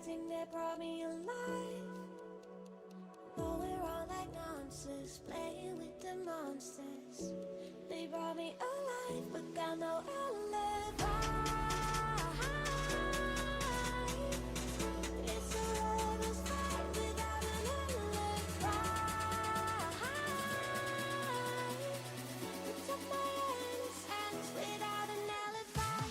everything that brought me alive. Going around like monsters, playing with the monsters. They brought me alive, but got no alibi. It's a rebel's fight without an alibi. Took my innocence without an alibi.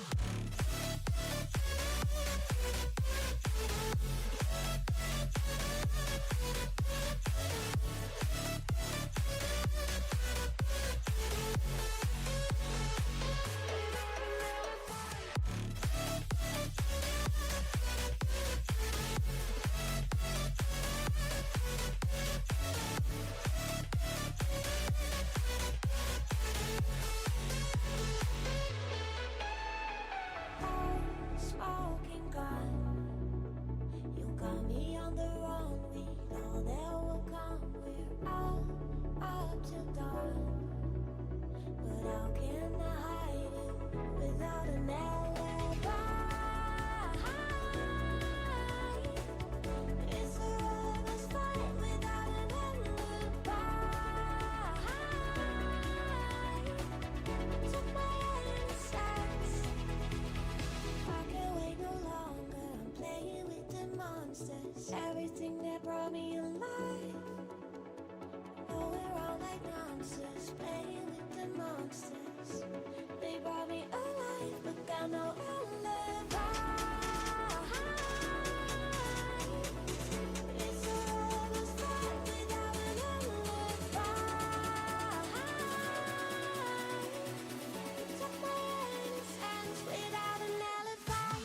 Smoking gun, you got me on the wrong. We know that will come. We're out up till dawn. But how can I hide it without an alibi? It's a rebel's fight without an alibi. Took my innocence. I can't wait no longer. I'm playing with the monsters. Everything that brought me alive. Going around like monsters, playing with the monsters. They brought me alive, but got no alibi. It's a rebel's fight without an alibi. Took my innocence without an alibi.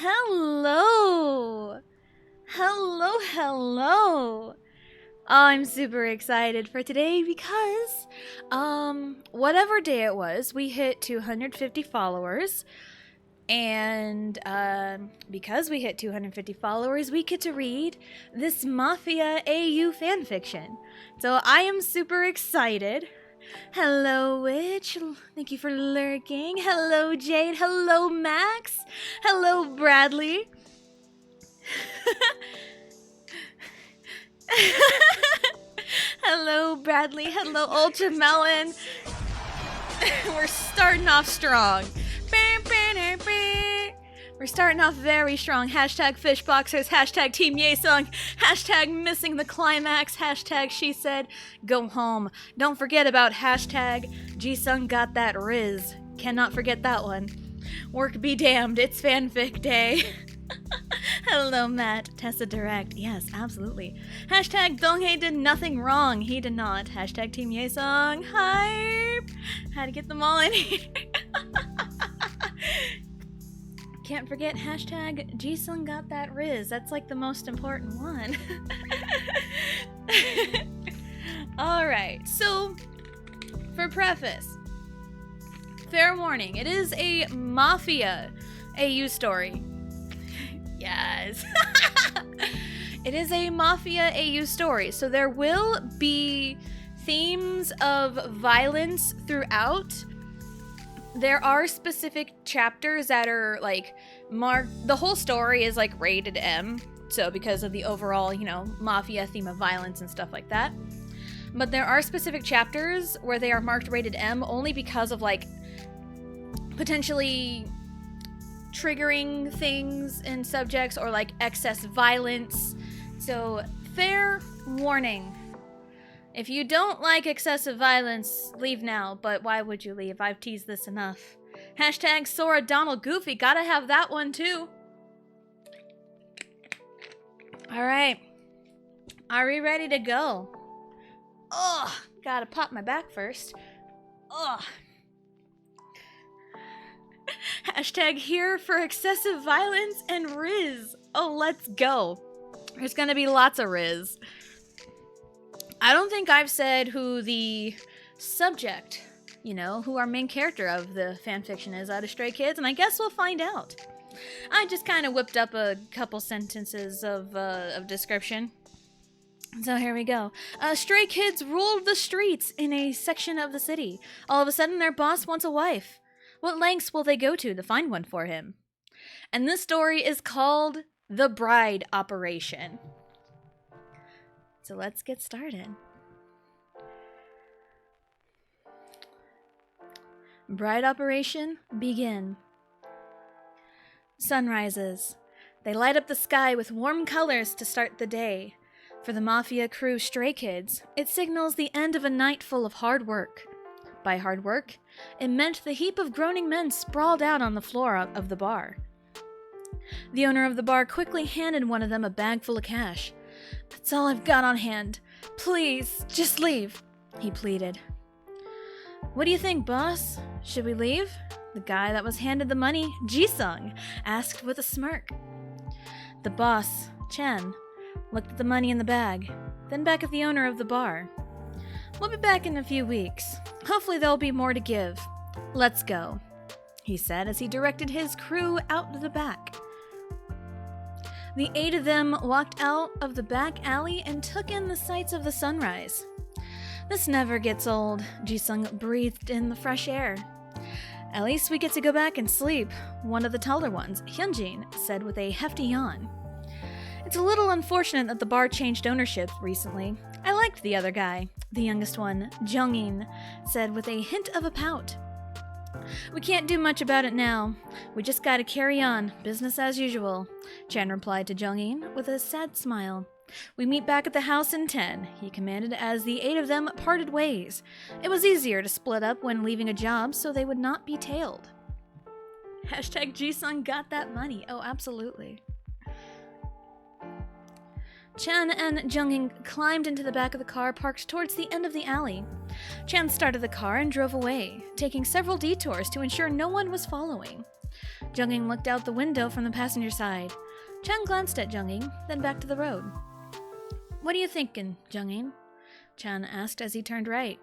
Hello! Hello! I'm super excited for today because, whatever day it was, we hit 250 followers. And, because we hit 250 followers, we get to read this Mafia AU fanfiction. So I am super excited. Hello, Witch. Thank you for lurking. Hello, Jade. Hello, Max. Hello, Bradley. Hello, Bradley. Hello, Ultramelon. We're starting off strong. We're starting off very strong. Hashtag fishboxers. Hashtag Team Yesung. Hashtag missing the climax. Hashtag she said go home. Don't forget about hashtag Jisung got that riz. Cannot forget that one. Work be damned. It's fanfic day. Hello, Matt. Tessa Direct. Yes, absolutely. Hashtag Donghae did nothing wrong. He did not. Hashtag Team Yesung. Hype. Had to get them all in here. Can't forget hashtag Jisung got that riz. That's like the most important one. Alright, so for preface, fair warning, it is a Mafia AU story. Yes. It is a Mafia AU story, so there will be themes of violence throughout. There are specific chapters that are like marked. The whole story is like rated M, so because of the overall, Mafia theme of violence and stuff like that. But there are specific chapters where they are marked rated M only because of like potentially triggering things in subjects or like excess violence. So fair warning. If you don't like excessive violence, leave now, but why would you leave? I've teased this enough. Hashtag Sora Donald Goofy, gotta have that one too. Alright. Are we ready to go? Ugh, gotta pop my back first. Ugh. Hashtag here for excessive violence and Riz. Oh, let's go. There's gonna be lots of Riz. I don't think I've said who the subject, who our main character of the fanfiction is out of Stray Kids, and I guess we'll find out. I just kind of whipped up a couple sentences of description. So here we go. Stray Kids ruled the streets in a section of the city. All of a sudden, their boss wants a wife. What lengths will they go to find one for him? And this story is called The Bride Operation. So let's get started. Bride operation, begin. Sunrises. They light up the sky with warm colors to start the day. For the Mafia crew Stray Kids, it signals the end of a night full of hard work. By hard work, it meant the heap of groaning men sprawled out on the floor of the bar. The owner of the bar quickly handed one of them a bag full of cash. That's all I've got on hand. Please, just leave, he pleaded. What do you think, boss? Should we leave? The guy that was handed the money, Jisung, asked with a smirk. The boss, Chen, looked at the money in the bag, then back at the owner of the bar. We'll be back in a few weeks. Hopefully there'll be more to give. Let's go, he said as he directed his crew out the back. The 8 of them walked out of the back alley and took in the sights of the sunrise. This never gets old, Jisung breathed in the fresh air. At least we get to go back and sleep, one of the taller ones, Hyunjin, said with a hefty yawn. It's a little unfortunate that the bar changed ownership recently. I liked the other guy, the youngest one, Jungin, said with a hint of a pout. We can't do much about it now. We just gotta carry on, business as usual, Chan replied to Jungin with a sad smile. We meet back at the house in 10, he commanded as the 8 of them parted ways. It was easier to split up when leaving a job so they would not be tailed. Hashtag Jisung got that money. Oh, absolutely. Chan and Jungin climbed into the back of the car parked towards the end of the alley. Chan started the car and drove away, taking several detours to ensure no one was following. Jungin looked out the window from the passenger side. Chan glanced at Jungin, then back to the road. What are you thinking, Jungin? Chan asked as he turned right.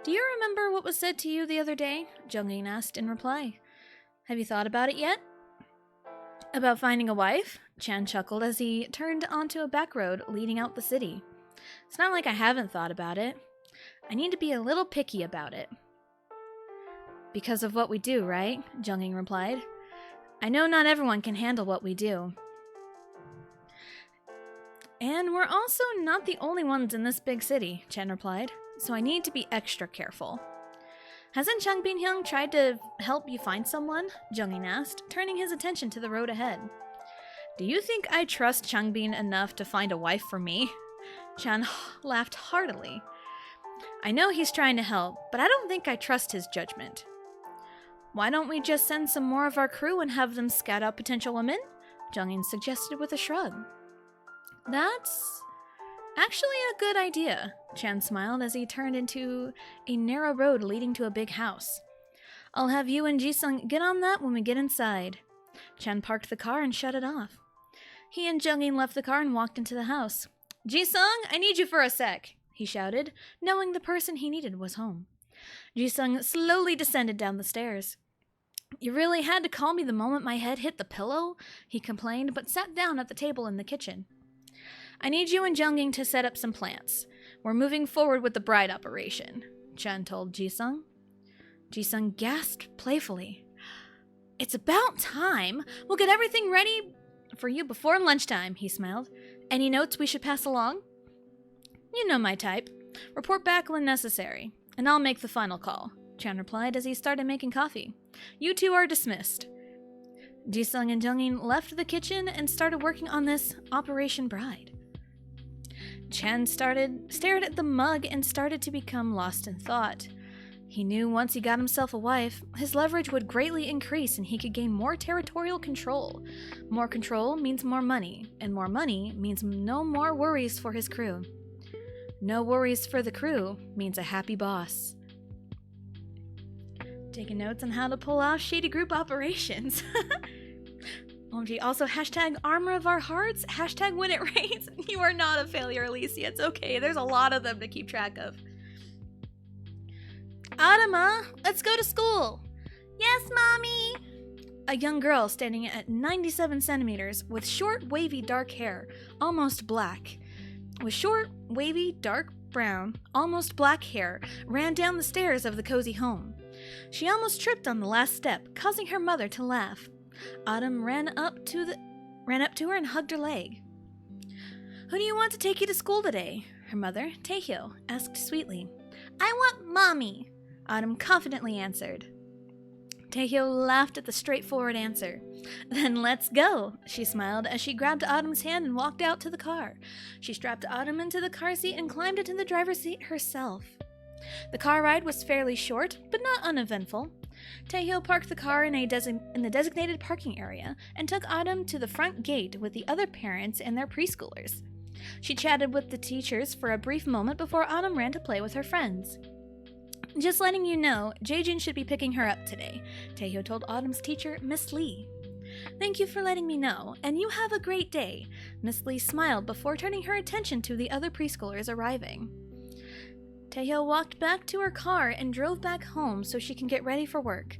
Do you remember what was said to you the other day? Jungin asked in reply. Have you thought about it yet? About finding a wife? Chan chuckled as he turned onto a back road leading out the city. It's not like I haven't thought about it. I need to be a little picky about it. Because of what we do, right? Jungin replied. I know not everyone can handle what we do. And we're also not the only ones in this big city, Chen replied, so I need to be extra careful. Hasn't Changbin-hyung tried to help you find someone? Jungin asked, turning his attention to the road ahead. Do you think I trust Changbin enough to find a wife for me? Chan laughed heartily. I know he's trying to help, but I don't think I trust his judgment. Why don't we just send some more of our crew and have them scout out potential women? Jungin suggested with a shrug. That's actually a good idea, Chan smiled as he turned into a narrow road leading to a big house. I'll have you and Jisung get on that when we get inside. Chan parked the car and shut it off. He and Jungin left the car and walked into the house. Jisung, I need you for a sec, he shouted, knowing the person he needed was home. Jisung slowly descended down the stairs. You really had to call me the moment my head hit the pillow, he complained, but sat down at the table in the kitchen. I need you and Jungin to set up some plants. We're moving forward with the bride operation, Chan told Jisung. Jisung gasped playfully. It's about time. We'll get everything ready for you before lunchtime, he smiled. Any notes we should pass along? You know my type. Report back when necessary, and I'll make the final call, Chan replied as he started making coffee. You two are dismissed. Jisung and Jungin left the kitchen and started working on this Operation Bride. Chan stared at the mug and started to become lost in thought. He knew once he got himself a wife, his leverage would greatly increase and he could gain more territorial control. More control means more money, and more money means no more worries for his crew. No worries for the crew means a happy boss. Taking notes on how to pull off shady group operations. OMG, also hashtag armor of our hearts, hashtag when it rains. You are not a failure, Alicia. It's okay. There's a lot of them to keep track of. Adama, let's go to school. Yes, Mommy. A young girl standing at 97 centimeters with short, wavy, dark hair, almost black. With short, wavy, dark brown, almost black hair, ran down the stairs of the cozy home. She almost tripped on the last step, causing her mother to laugh. Autumn ran up to her and hugged her leg. Who do you want to take you to school today? Her mother, Taehyo, asked sweetly. I want Mommy, Autumn confidently answered. Taehyo laughed at the straightforward answer. Then let's go, she smiled as she grabbed Autumn's hand and walked out to the car. She strapped Autumn into the car seat and climbed into the driver's seat herself. The car ride was fairly short, but not uneventful. Taehyo parked the car in the designated parking area and took Autumn to the front gate with the other parents and their preschoolers. She chatted with the teachers for a brief moment before Autumn ran to play with her friends. Just letting you know, Jaejin should be picking her up today, Taehyo told Autumn's teacher, Miss Lee. Thank you for letting me know, and you have a great day. Miss Lee smiled before turning her attention to the other preschoolers arriving. Taehyo walked back to her car and drove back home so she can get ready for work.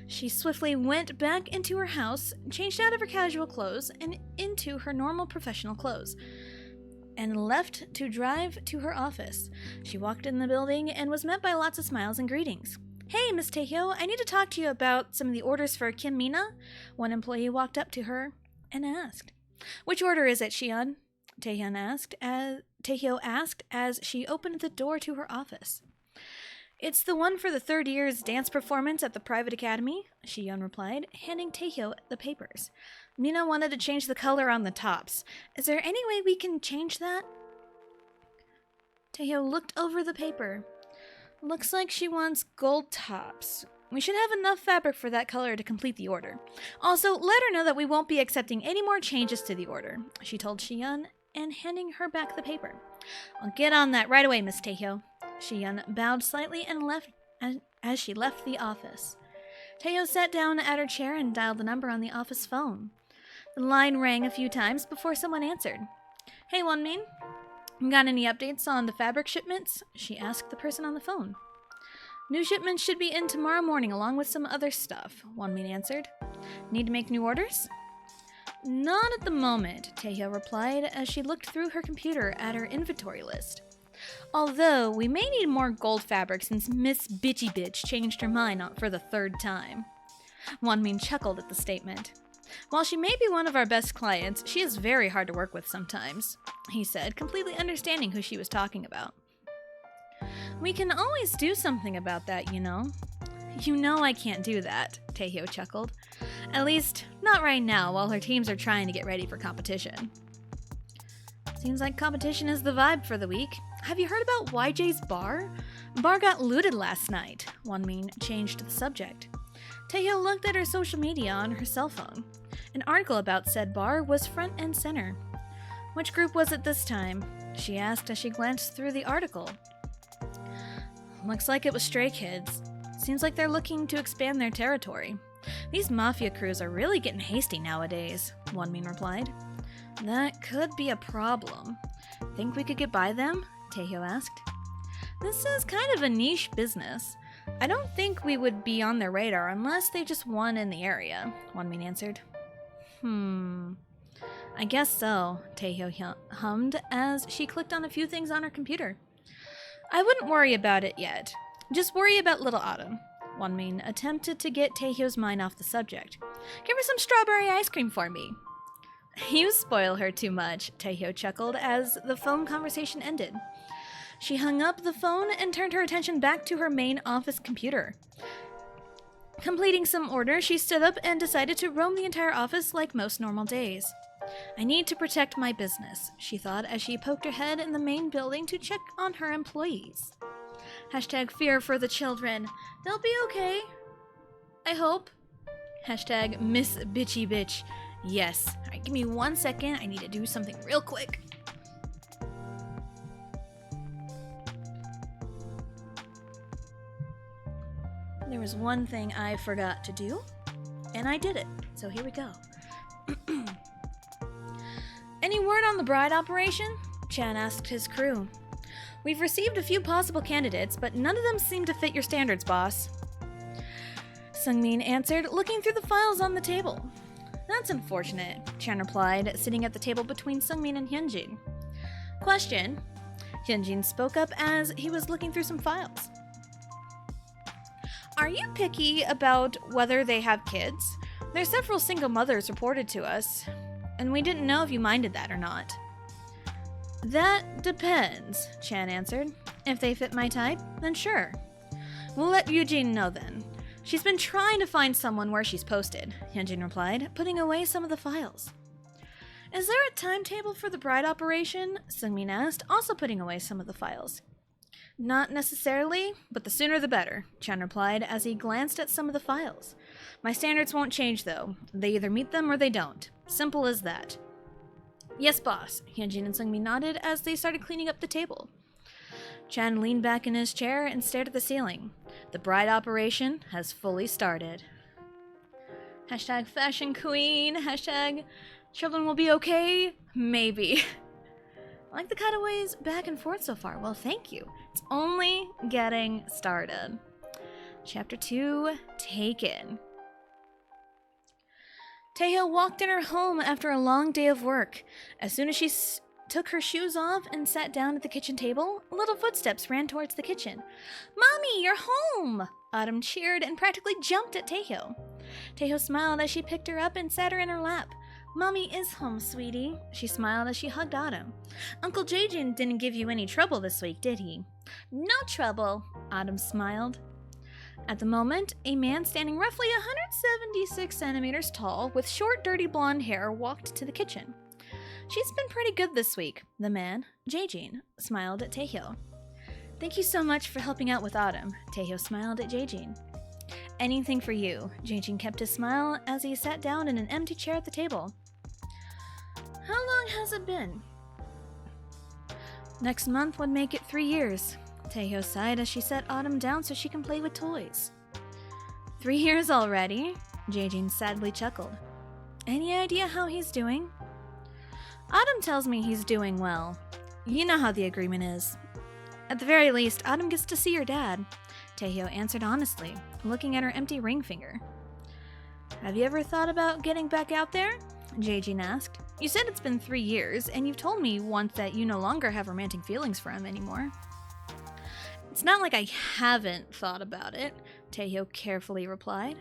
She swiftly went back into her house, changed out of her casual clothes and into her normal professional clothes, and left to drive to her office. She walked in the building and was met by lots of smiles and greetings. Hey, Miss Taehyo, I need to talk to you about some of the orders for Kim Mina. One employee walked up to her and asked. Which order is it, Shion? Taehyo asked as she opened the door to her office. It's the one for the third year's dance performance at the private academy, Shion replied, handing Taehyo the papers. Mina wanted to change the color on the tops. Is there any way we can change that? Taehyo looked over the paper. Looks like she wants gold tops. We should have enough fabric for that color to complete the order. Also, let her know that we won't be accepting any more changes to the order, she told Shion, and handing her back the paper. I'll get on that right away, Miss Taehyo. Shion bowed slightly and left as she left the office. Teo sat down at her chair and dialed the number on the office phone. The line rang a few times before someone answered. Hey, Wonmin. Got any updates on the fabric shipments? She asked the person on the phone. New shipments should be in tomorrow morning along with some other stuff, Wonmin answered. Need to make new orders? Not at the moment, Taehyeo replied as she looked through her computer at her inventory list. Although, we may need more gold fabric since Miss Bitchy Bitch changed her mind for the third time. Wonmin chuckled at the statement. While she may be one of our best clients, she is very hard to work with sometimes, he said, completely understanding who she was talking about. We can always do something about that, you know. You know I can't do that, Taehyeo chuckled. At least, not right now, while her teams are trying to get ready for competition. Seems like competition is the vibe for the week. Have you heard about YJ's bar? Bar got looted last night. Wonmin changed the subject. Taehyeo looked at her social media on her cell phone. An article about said bar was front and center. Which group was it this time? She asked as she glanced through the article. Looks like it was Stray Kids. Seems like they're looking to expand their territory. These Mafia crews are really getting hasty nowadays, Wonmin replied. That could be a problem. Think we could get by them? Taehyeo asked. This is kind of a niche business. I don't think we would be on their radar unless they just won in the area, Wonmin answered. I guess so, Taehyeo hummed as she clicked on a few things on her computer. I wouldn't worry about it yet. Just worry about Little Autumn. Wonmin attempted to get Taehyeu's mind off the subject. Give her some strawberry ice cream for me. You spoil her too much, Taehyeo chuckled as the phone conversation ended. She hung up the phone and turned her attention back to her main office computer. Completing some orders, she stood up and decided to roam the entire office like most normal days. I need to protect my business, she thought as she poked her head in the main building to check on her employees. Hashtag fear for the children. They'll be okay. I hope. Hashtag Miss Bitchy Bitch. Yes. Alright, give me 1 second. I need to do something real quick. There was one thing I forgot to do, and I did it. So here we go. Any word on the bride operation? Chan asked his crew. We've received a few possible candidates, but none of them seem to fit your standards, boss. Sungmin answered, looking through the files on the table. That's unfortunate, Chan replied, sitting at the table between Sungmin and Hyunjin. Question. Hyunjin spoke up as he was looking through some files. Are you picky about whether they have kids? There's several single mothers reported to us, and we didn't know if you minded that or not. That depends, Chan answered. If they fit my type, then sure. We'll let Yujin know then. She's been trying to find someone where she's posted, Hyunjin replied, putting away some of the files. Is there a timetable for the bride operation? Sungmin asked, also putting away some of the files. Not necessarily, but the sooner the better, Chan replied as he glanced at some of the files. My standards won't change though. They either meet them or they don't. Simple as that. Yes, boss, Hyunjin and Sungmin nodded as they started cleaning up the table. Chan leaned back in his chair and stared at the ceiling. The bride operation has fully started. Hashtag fashion queen, hashtag children will be okay, maybe. I like the cutaways back and forth so far. Well, thank you. It's only getting started. Chapter 2, Taken. Taehyeo walked in her home after a long day of work. As soon as she took her shoes off and sat down at the kitchen table, little footsteps ran towards the kitchen. Mommy, you're home! Autumn cheered and practically jumped at Taehyeo. Taehyeo smiled as she picked her up and sat her in her lap. Mommy is home, sweetie, she smiled as she hugged Autumn. Uncle Jaejin didn't give you any trouble this week, did he? No trouble, Autumn smiled. At the moment, a man standing roughly 176 centimeters tall with short, dirty blonde hair walked to the kitchen. She's been pretty good this week, the man, Jaejin, smiled at Taehyeo. Thank you so much for helping out with Autumn, Taehyeo smiled at Jaejin. Anything for you, Jaejin kept his smile as he sat down in an empty chair at the table. How long has it been? Next month would make it 3 years. Taehyeo sighed as she set Autumn down so she can play with toys. 3 years already? Jaejin sadly chuckled. Any idea how he's doing? Autumn tells me he's doing well. You know how the agreement is. At the very least, Autumn gets to see your dad, Taehyo answered honestly, looking at her empty ring finger. Have you ever thought about getting back out there? Jaejin asked. You said it's been 3 years, and you've told me once that you no longer have romantic feelings for him anymore. It's not like I haven't thought about it, Taehyo carefully replied.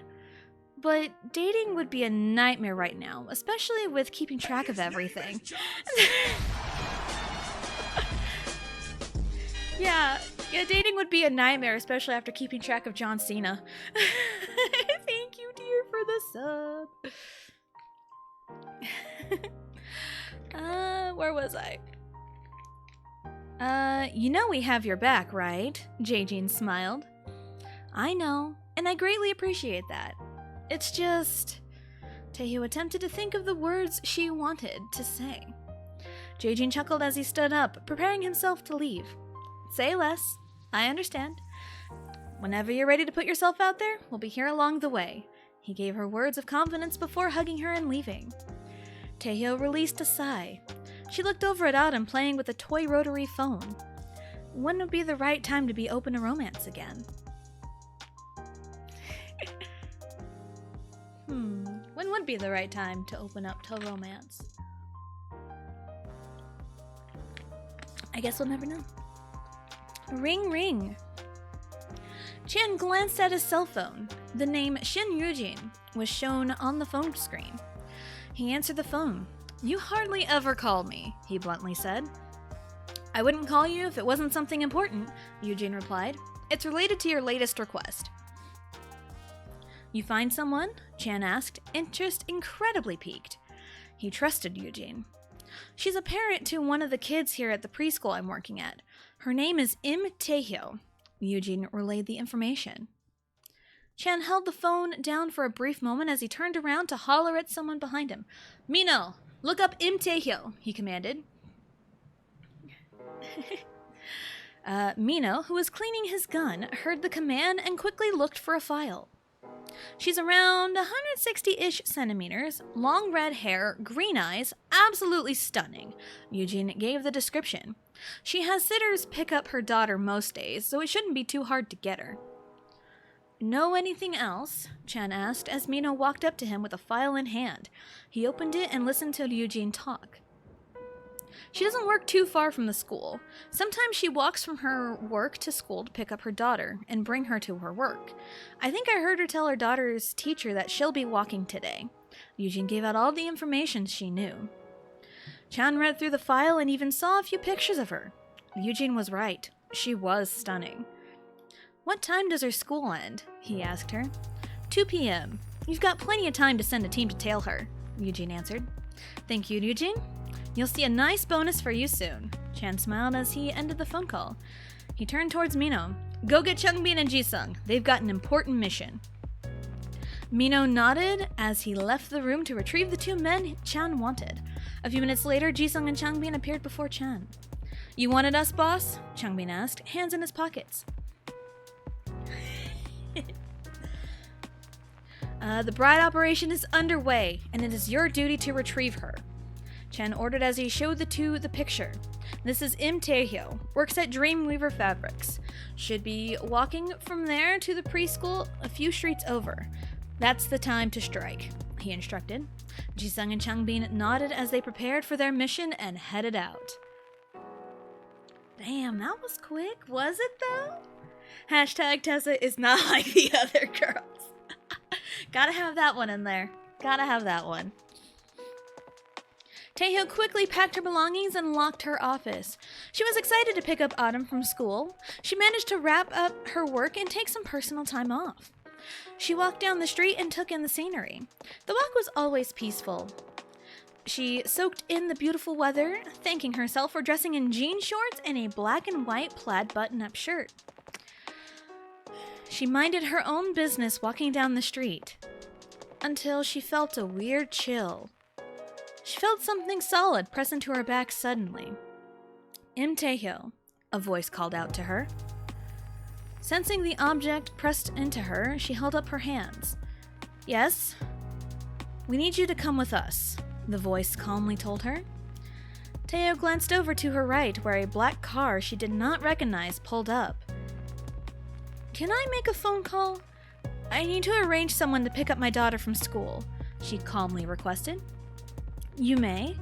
But dating would be a nightmare right now, especially with keeping track of everything. Yeah, dating would be a nightmare, especially after keeping track of John Cena. Thank you, dear, for the sub. Where was I? You know we have your back, right? Jaejin smiled. I know, and I greatly appreciate that. It's just... Taehyo attempted to think of the words she wanted to say. Jaejin chuckled as he stood up, preparing himself to leave. Say less. I understand. Whenever you're ready to put yourself out there, we'll be here along the way. He gave her words of confidence before hugging her and leaving. Taehyo released a sigh. She looked over at Autumn playing with a toy rotary phone. When would be the right time to be open to romance again? When would be the right time to open up to romance? I guess we'll never know. Ring ring. Chan glanced at his cell phone. The name Shin Yujin was shown on the phone screen. He answered the phone. You hardly ever call me, he bluntly said. I wouldn't call you if it wasn't something important, Yujin replied. It's related to your latest request. You find someone? Chan asked, interest incredibly piqued. He trusted Yujin. She's a parent to one of the kids here at the preschool I'm working at. Her name is Im Taehyo. Yujin relayed the information. Chan held the phone down for a brief moment as he turned around to holler at someone behind him. Mino, look up Im Taehyo, he commanded. Mino, who was cleaning his gun, heard the command and quickly looked for a file. She's around 160-ish centimeters, long red hair, green eyes, absolutely stunning. Yujin gave the description. She has sitters pick up her daughter most days, so it shouldn't be too hard to get her. Know anything else? Chan asked as Mino walked up to him with a file in hand. He opened it and listened to Yujin talk. She doesn't work too far from the school. Sometimes she walks from her work to school to pick up her daughter and bring her to her work. I think I heard her tell her daughter's teacher that she'll be walking today. Yujin gave out all the information she knew. Chan read through the file and even saw a few pictures of her. Yujin was right. She was stunning. What time does her school end? He asked her. 2 p.m. You've got plenty of time to send a team to tail her, Yujin answered. Thank you, Yujin. You'll see a nice bonus for you soon. Chan smiled as he ended the phone call. He turned towards Mino. Go get Changbin and Jisung. They've got an important mission. Mino nodded as he left the room to retrieve the 2 men Chan wanted. A few minutes later, Jisung and Changbin appeared before Chan. You wanted us, boss? Changbin asked, hands in his pockets. The bride operation is underway, and it is your duty to retrieve her. Chan ordered as he showed the 2 the picture. This is Im Taehyo, works at Dreamweaver Fabrics. Should be walking from there to the preschool a few streets over. That's the time to strike, he instructed. Jisung and Changbin nodded as they prepared for their mission and headed out. Damn, that was quick, was it though? Hashtag Tessa is not like the other girls. Gotta have that one in there. Gotta have that one. Taehyo quickly packed her belongings and locked her office. She was excited to pick up Autumn from school. She managed to wrap up her work and take some personal time off. She walked down the street and took in the scenery. The walk was always peaceful. She soaked in the beautiful weather, thanking herself for dressing in jean shorts and a black and white plaid button-up shirt. She minded her own business walking down the street, until she felt a weird chill. She felt something solid press into her back suddenly. Im Taehyo, a voice called out to her. Sensing the object pressed into her, she held up her hands. Yes? We need you to come with us, the voice calmly told her. Teo glanced over to her right, where a black car she did not recognize pulled up. Can I make a phone call? I need to arrange someone to pick up my daughter from school, she calmly requested. You may,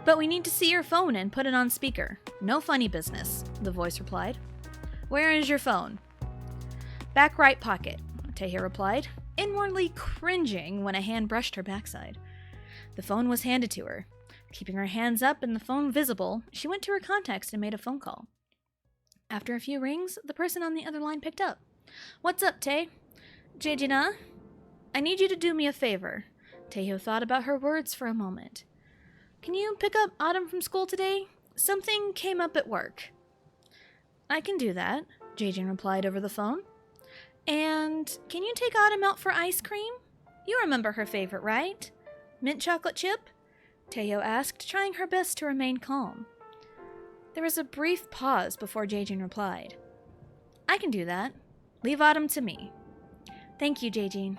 but we need to see your phone and put it on speaker. No funny business, the voice replied. Where is your phone? Back right pocket, Teo replied, inwardly cringing when a hand brushed her backside. The phone was handed to her. Keeping her hands up and the phone visible, she went to her contacts and made a phone call. After a few rings, the person on the other line picked up. What's up, Tay? Jejina? I need you to do me a favor. Teo thought about her words for a moment. Can you pick up Autumn from school today? Something came up at work. I can do that, Jejin replied over the phone. And can you take Autumn out for ice cream? You remember her favorite, right? Mint chocolate chip? Teo asked, trying her best to remain calm. There was a brief pause before Jejin replied. I can do that. Leave Autumn to me. Thank you, Jejin.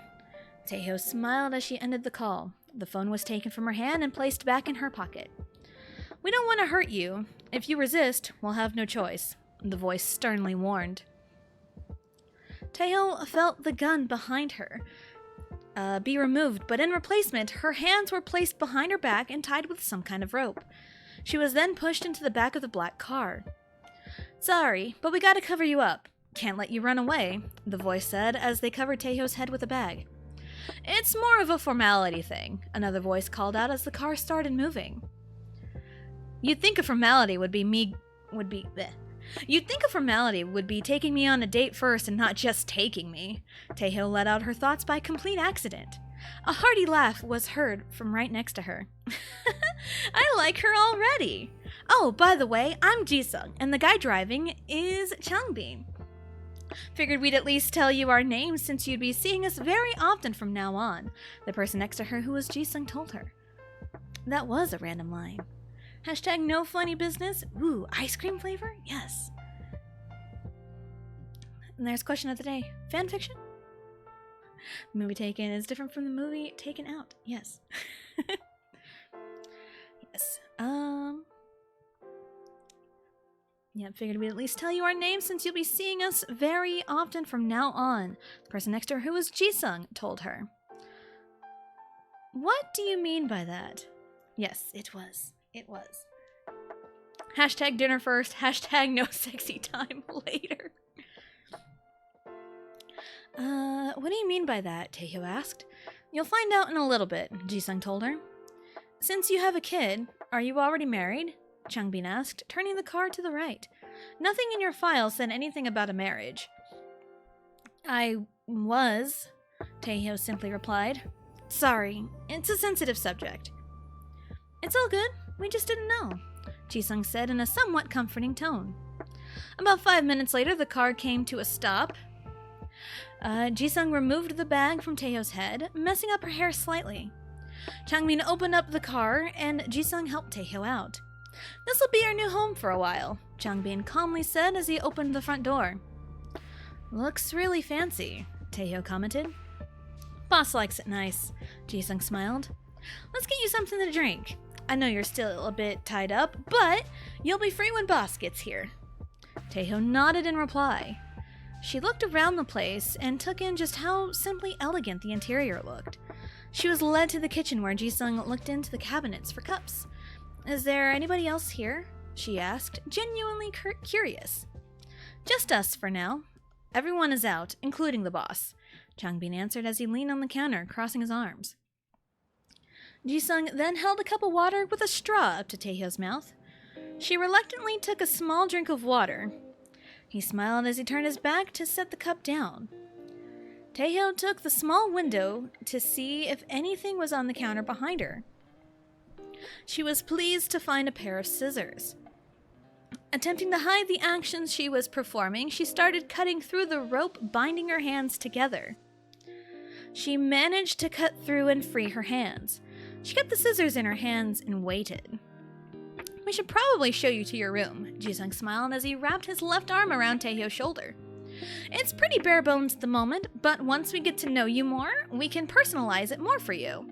Teo smiled as she ended the call. The phone was taken from her hand and placed back in her pocket. We don't want to hurt you. If you resist, we'll have no choice, the voice sternly warned. Teo felt the gun behind her be removed, but in replacement, her hands were placed behind her back and tied with some kind of rope. She was then pushed into the back of the black car. Sorry, but we gotta cover you up. Can't let you run away, the voice said as they covered Teo's head with a bag. It's more of a formality thing, another voice called out as the car started moving. You'd think a formality would be taking me on a date first and not just taking me. Teo let out her thoughts by complete accident. A hearty laugh was heard from right next to her. I like her already. Oh, by the way, I'm Jisung, and the guy driving is Changbin. Figured we'd at least tell you our names since you'd be seeing us very often from now on, the person next to her who was Jisung told her. That was a random line. Hashtag no funny business. Ooh, ice cream flavor? Yes. And there's question of the day. Fanfiction? Movie taken is different from the movie taken out. Yes. Yes. Yeah, figured we'd at least tell you our names since you'll be seeing us very often from now on. The person next to her, who was Jisung, told her. What do you mean by that? Yes, it was. It was. Hashtag dinner first. Hashtag no sexy time later. What do you mean by that? Teo asked. You'll find out in a little bit, Jisung told her. Since you have a kid, are you already married? Changbin asked, turning the car to the right. Nothing in your file said anything about a marriage. I was, Teo simply replied. Sorry, it's a sensitive subject. It's all good. We just didn't know, Jisung said in a somewhat comforting tone. About 5 minutes later, the car came to a stop. Jisung removed the bag from Teo's head, messing up her hair slightly. Changbin opened up the car, and Jisung helped Teo out. This'll be our new home for a while, Changbin calmly said as he opened the front door. Looks really fancy, Teo commented. Boss likes it nice, Jisung smiled. Let's get you something to drink. I know you're still a bit tied up, but you'll be free when boss gets here. Teo nodded in reply. She looked around the place and took in just how simply elegant the interior looked. She was led to the kitchen where Jisung looked into the cabinets for cups. Is there anybody else here? She asked, genuinely curious. Just us for now. Everyone is out, including the boss, Changbin answered as he leaned on the counter, crossing his arms. Jisung then held a cup of water with a straw up to Teo's mouth. She reluctantly took a small drink of water. He smiled as he turned his back to set the cup down. Teo took the small window to see if anything was on the counter behind her. She was pleased to find a pair of scissors. Attempting to hide the actions she was performing, she started cutting through the rope binding her hands together. She managed to cut through and free her hands. She kept the scissors in her hands and waited. We should probably show you to your room, Jisung smiled as he wrapped his left arm around Teo's shoulder. It's pretty bare bones at the moment, but once we get to know you more, we can personalize it more for you.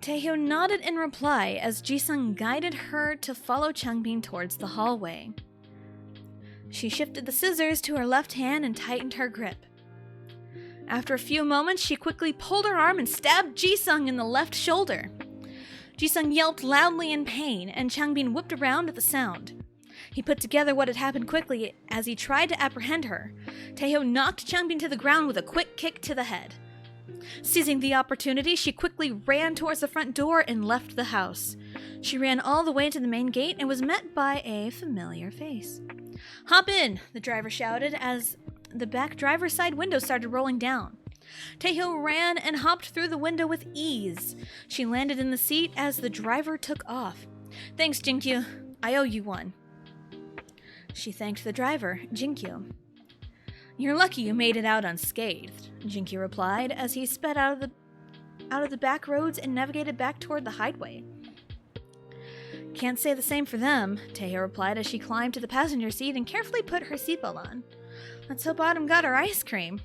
Taeho nodded in reply as Jisung guided her to follow Changbin towards the hallway. She shifted the scissors to her left hand and tightened her grip. After a few moments, she quickly pulled her arm and stabbed Jisung in the left shoulder. Jisung yelped loudly in pain, and Changbin whipped around at the sound. He put together what had happened quickly as he tried to apprehend her. Taeho knocked Changbin to the ground with a quick kick to the head. Seizing the opportunity, she quickly ran towards the front door and left the house. She ran all the way to the main gate and was met by a familiar face. "Hop in," the driver shouted as the back driver's side window started rolling down. Taeho ran and hopped through the window with ease. She landed in the seat as the driver took off. "Thanks, Jinkyu. I owe you one." She thanked the driver, Jinkyu. "You're lucky you made it out unscathed," Jinkyu replied as he sped out of the back roads and navigated back toward the highway. "Can't say the same for them," Taeho replied as she climbed to the passenger seat and carefully put her seatbelt on. "Let's hope Autumn got her ice cream."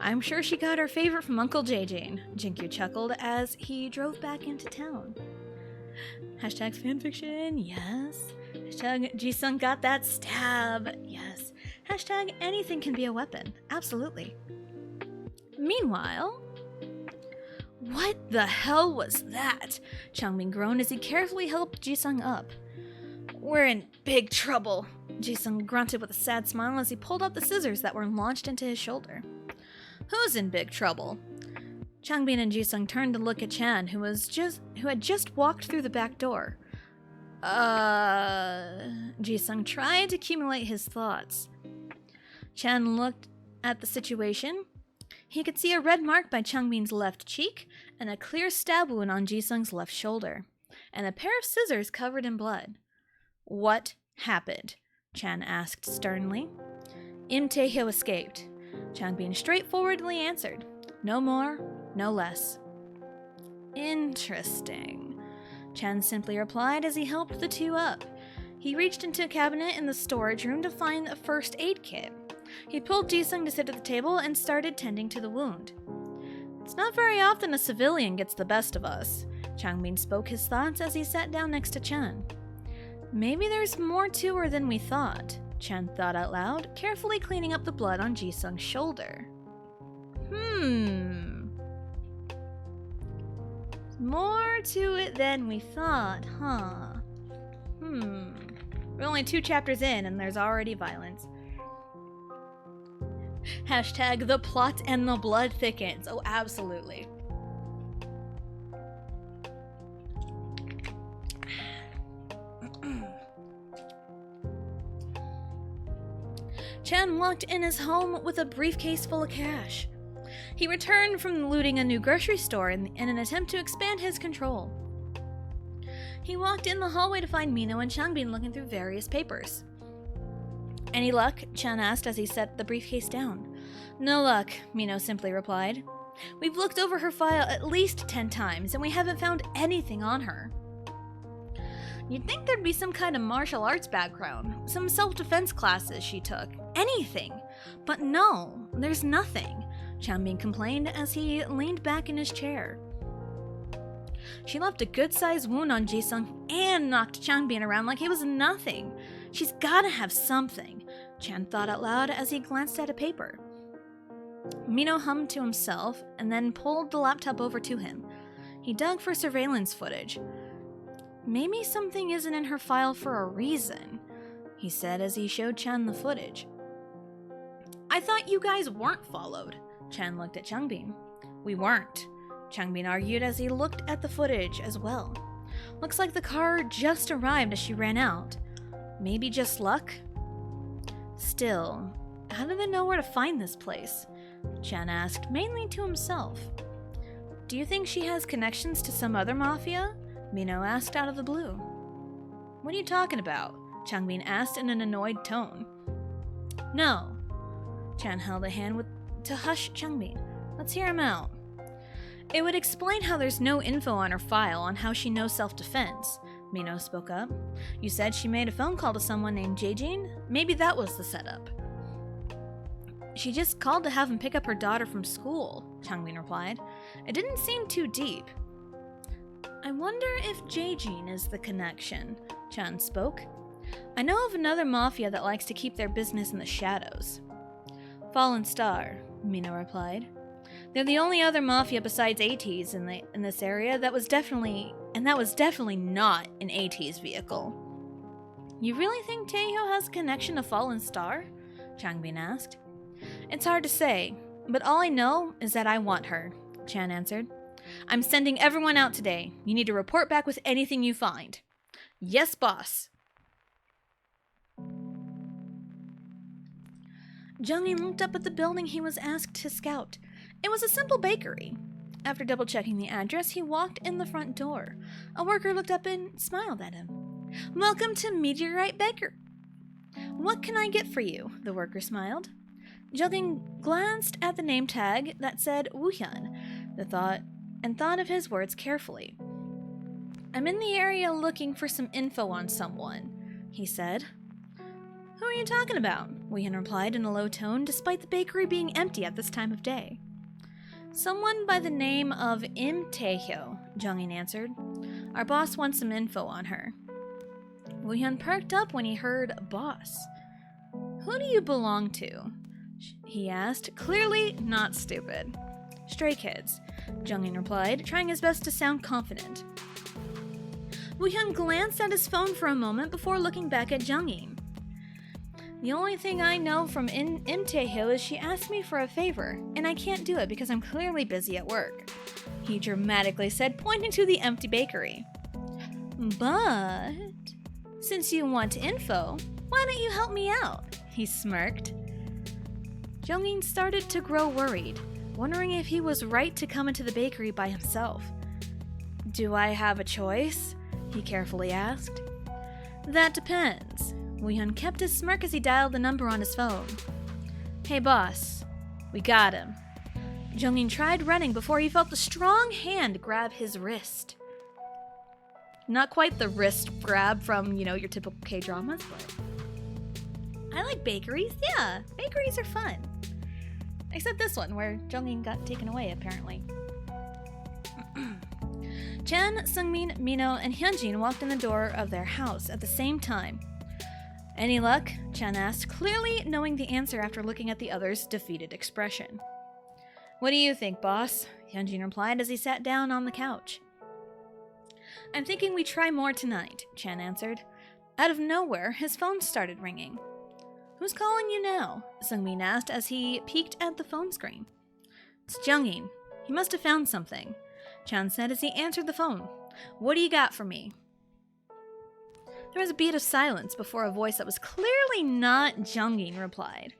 "I'm sure she got her favorite from Uncle JJ," Jinkyu chuckled as he drove back into town. Hashtag fanfiction, yes. Hashtag Jisung got that stab, yes. Hashtag anything can be a weapon, absolutely. Meanwhile... What the hell was that? Changbin groaned as he carefully helped Jisung up. "We're in big trouble," Jisung grunted with a sad smile as he pulled out the scissors that were launched into his shoulder. "Who's in big trouble?" Changbin and Jisung turned to look at Chan, who had just walked through the back door. Jisung tried to accumulate his thoughts. Chan looked at the situation. He could see a red mark by Changbin's left cheek and a clear stab wound on Jisung's left shoulder, and a pair of scissors covered in blood. "What happened?" Chan asked sternly. "Im Taeho escaped," Changbin straightforwardly answered. "No more, no less." "Interesting," Chan simply replied as he helped the two up. He reached into a cabinet in the storage room to find a first aid kit. He pulled Jisung to sit at the table and started tending to the wound. "It's not very often a civilian gets the best of us," Changbin spoke his thoughts as he sat down next to Chan. "Maybe there's more to her than we thought," Chan thought out loud, carefully cleaning up the blood on Jisung's shoulder. More to it than we thought, huh? We're only 2 chapters in and there's already violence. Hashtag the plot and the blood thickens. Oh, absolutely. Chan walked in his home with a briefcase full of cash. He returned from looting a new grocery store in an attempt to expand his control. He walked in the hallway to find Mino and Changbin looking through various papers. "Any luck?" Chan asked as he set the briefcase down. "No luck," Mino simply replied. "We've looked over her file at least 10 times, and we haven't found anything on her." You'd think there'd be some kind of martial arts background, some self-defense classes she took, anything. But no, there's nothing, Changbin complained as he leaned back in his chair. She left a good-sized wound on Jisung and knocked Changbin around like he was nothing. She's gotta have something, Chan thought out loud as he glanced at a paper. Mino hummed to himself and then pulled the laptop over to him. He dug for surveillance footage. "Maybe something isn't in her file for a reason," he said as he showed Chan the footage. "I thought you guys weren't followed," Chan looked at Changbin. "We weren't," Changbin argued as he looked at the footage as well. "Looks like the car just arrived as she ran out. Maybe just luck?" "Still, how do they know where to find this place?" Chan asked, mainly to himself. "Do you think she has connections to some other mafia?" Mino asked out of the blue. "What are you talking about?" Changbin asked in an annoyed tone. "No." Chan held a hand to hush Changbin. "Let's hear him out." "It would explain how there's no info on her file on how she knows self-defense," Mino spoke up. You said she made a phone call to someone named Jaejin? Maybe that was the setup. She just called to have him pick up her daughter from school, Changbin replied. It didn't seem too deep. I wonder if Jaejin is the connection, Chan spoke. I know of another mafia that likes to keep their business in the shadows. Fallen Star, Mino replied. They're the only other mafia besides AT's in this area that was definitely not an AT's vehicle. You really think Taeho has a connection to Fallen Star? Changbin asked. It's hard to say, but all I know is that I want her, Chan answered. I'm sending everyone out today. You need to report back with anything you find. Yes, boss. Jungin looked up at the building he was asked to scout. It was a simple bakery. After double-checking the address, he walked in the front door. A worker looked up and smiled at him. Welcome to Meteorite Baker. What can I get for you? The worker smiled. Jungin glanced at the name tag that said Wuhyun, thought of his words carefully. I'm in the area looking for some info on someone, he said. Who are you talking about? Wuhyun replied in a low tone, despite the bakery being empty at this time of day. Someone by the name of Im Taeho, Jungin answered. Our boss wants some info on her. Wuhyun perked up when he heard boss. Who do you belong to? He asked, clearly not stupid. Stray Kids, Jungin replied, trying his best to sound confident. Wuhyun glanced at his phone for a moment before looking back at Jungin. The only thing I know from Im Taeho is she asked me for a favor, and I can't do it because I'm clearly busy at work, he dramatically said, pointing to the empty bakery. But since you want info, why don't you help me out? He smirked. Jungin started to grow worried, wondering if he was right to come into the bakery by himself. Do I have a choice? He carefully asked. That depends. Wuhyun kept his smirk as he dialed the number on his phone. Hey boss, we got him. Jungin tried running before he felt a strong hand grab his wrist. Not quite the wrist grab from, your typical K-dramas, but I like bakeries. Yeah, bakeries are fun. Except this one, where Jungin got taken away, apparently. Chan, Sungmin, Mino, and Hyunjin walked in the door of their house at the same time. Any luck? Chan asked, clearly knowing the answer after looking at the other's defeated expression. What do you think, boss? Hyunjin replied as he sat down on the couch. I'm thinking we try more tonight, Chan answered. Out of nowhere, his phone started ringing. Who's calling you now? Sungmin asked as he peeked at the phone screen. It's Jungin. He must have found something, Chan said as he answered the phone. What do you got for me? There was a beat of silence before a voice that was clearly not Jungin replied.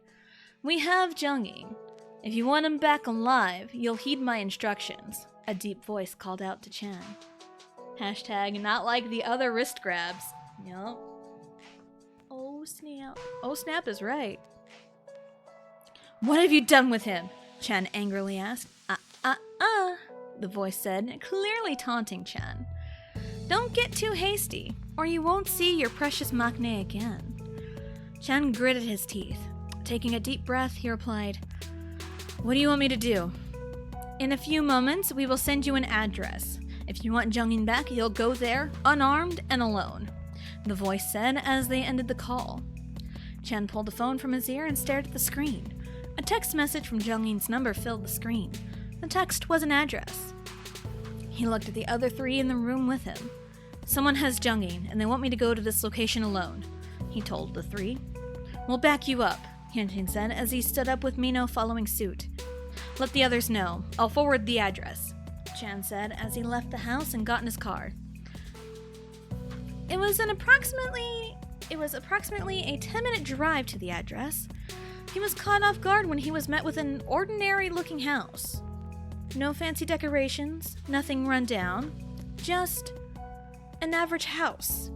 We have Jungin. If you want him back alive, you'll heed my instructions, a deep voice called out to Chan. Hashtag not like the other wrist grabs. Yup. Oh snap. Oh snap is right. What have you done with him? Chan angrily asked. The voice said, clearly taunting Chan. Don't get too hasty, or you won't see your precious maknae again. Chan gritted his teeth. Taking a deep breath, he replied, What do you want me to do? In a few moments, we will send you an address. If you want Jungin back, you'll go there, unarmed and alone, the voice said as they ended the call. Chan pulled the phone from his ear and stared at the screen. A text message from Jungin's number filled the screen. The text was an address. He looked at the other three in the room with him. Someone has Jungin, and they want me to go to this location alone, he told the three. We'll back you up, Hyunjin said as he stood up with Mino following suit. Let the others know. I'll forward the address, Chan said as he left the house and got in his car. It was approximately a 10-minute drive to the address. He was caught off guard when he was met with an ordinary-looking house. No fancy decorations, nothing run down, just an average house.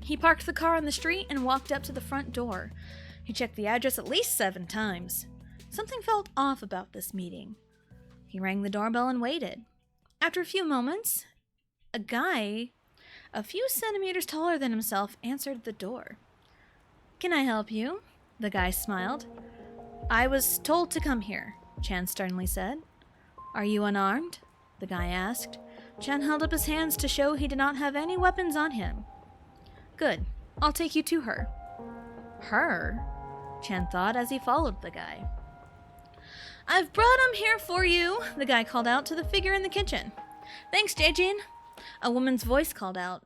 He parked the car on the street and walked up to the front door. He checked the address at least 7 times. Something felt off about this meeting. He rang the doorbell and waited. After a few moments, a a few centimeters taller than himself, answered the door. "Can I help you?" The guy smiled. "I was told to come here," Chan sternly said. "Are you unarmed?" the guy asked. Chan held up his hands to show he did not have any weapons on him. "Good. I'll take you to her." "Her?" Chan thought as he followed the guy. "I've brought him here for you," the guy called out to the figure in the kitchen. "Thanks, Jae-jin," a woman's voice called out.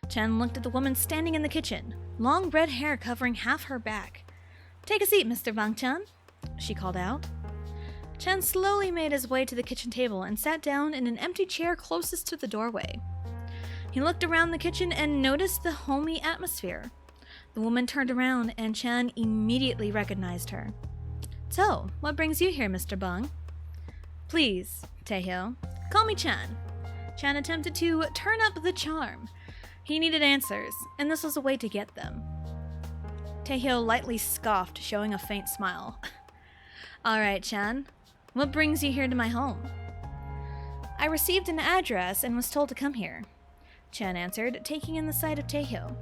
Chan looked at the woman standing in the kitchen, long red hair covering half her back. "Take a seat, Mr. Bang-chan," she called out. Chan slowly made his way to the kitchen table and sat down in an empty chair closest to the doorway. He looked around the kitchen and noticed the homey atmosphere. The woman turned around and Chan immediately recognized her. "So, what brings you here, Mr. Bang?" "Please, Taehyo, call me Chan." Chan attempted to turn up the charm. He needed answers, and this was a way to get them. Taehyo lightly scoffed, showing a faint smile. "All right, Chan. What brings you here to my home?" "I received an address and was told to come here," Chan answered, taking in the sight of Taehyo.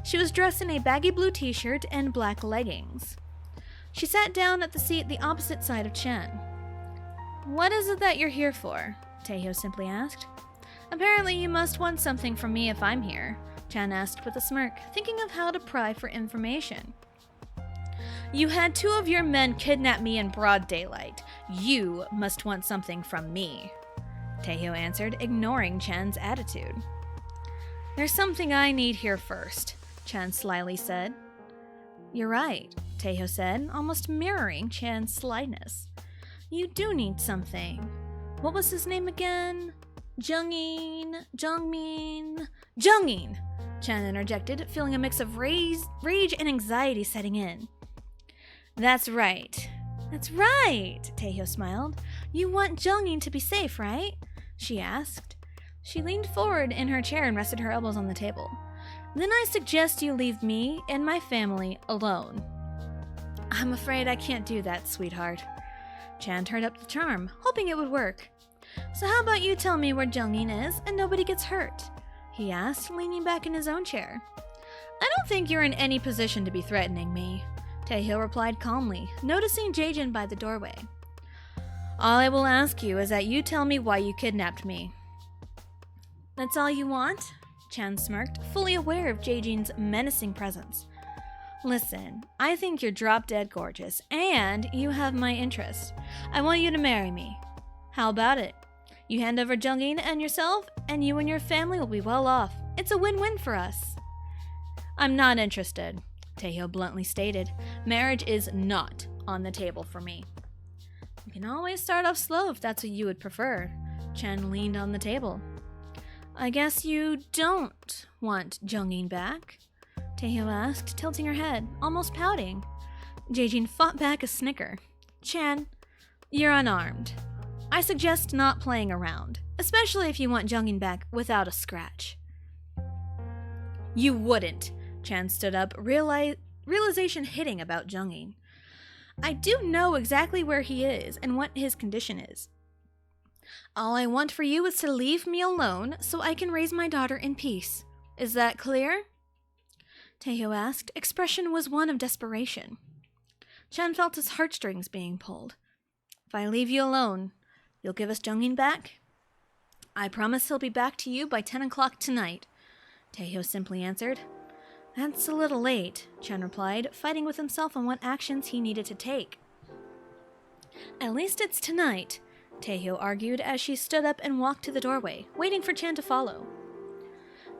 She was dressed in a baggy blue t-shirt and black leggings. She sat down at the seat the opposite side of Chan. "What is it that you're here for?" Taehyo simply asked. "Apparently you must want something from me if I'm here," Chan asked with a smirk, thinking of how to pry for information. "You had 2 of your men kidnap me in broad daylight. You must want something from me," Taehyo answered, ignoring Chan's attitude. "There's something I need here first," Chan slyly said. "You're right," Taehyo said, almost mirroring Chan's slyness. "You do need something. What was his name again? Jungin, Chan interjected, feeling a mix of rage and anxiety setting in. That's right, Taehyo smiled. "You want Jungin to be safe, right?" she asked. She leaned forward in her chair and rested her elbows on the table. "Then I suggest you leave me and my family alone." "I'm afraid I can't do that, sweetheart." Chan turned up the charm, hoping it would work. "So how about you tell me where Jungin is and nobody gets hurt?" he asked, leaning back in his own chair. "I don't think you're in any position to be threatening me," Taehyo replied calmly, noticing Jae-jin by the doorway. "All I will ask you is that you tell me why you kidnapped me." "That's all you want?" Chan smirked, fully aware of Jae-jin's menacing presence. "Listen, I think you're drop-dead gorgeous, and you have my interest. I want you to marry me. How about it? You hand over Jungin and yourself, and you and your family will be well off. It's a win-win for us." "I'm not interested," Taehyo bluntly stated. "Marriage is not on the table for me." "You can always start off slow if that's what you would prefer." Chan leaned on the table. "I guess you don't want Jungin back?" Taehyo asked, tilting her head, almost pouting. Jae-jin fought back a snicker. "Chan, you're unarmed. I suggest not playing around, especially if you want Jungin back without a scratch." "You wouldn't." Chan stood up, realization hitting about Jungin. "I do know exactly where he is and what his condition is. All I want for you is to leave me alone so I can raise my daughter in peace. Is that clear?" Taehyo asked. Expression was one of desperation. Chan felt his heartstrings being pulled. "If I leave you alone, you'll give us Jungin back?" "I promise he'll be back to you by 10 o'clock tonight," Taehyo simply answered. "That's a little late," Chan replied, fighting with himself on what actions he needed to take. "At least it's tonight," Taehyo argued as she stood up and walked to the doorway, waiting for Chan to follow.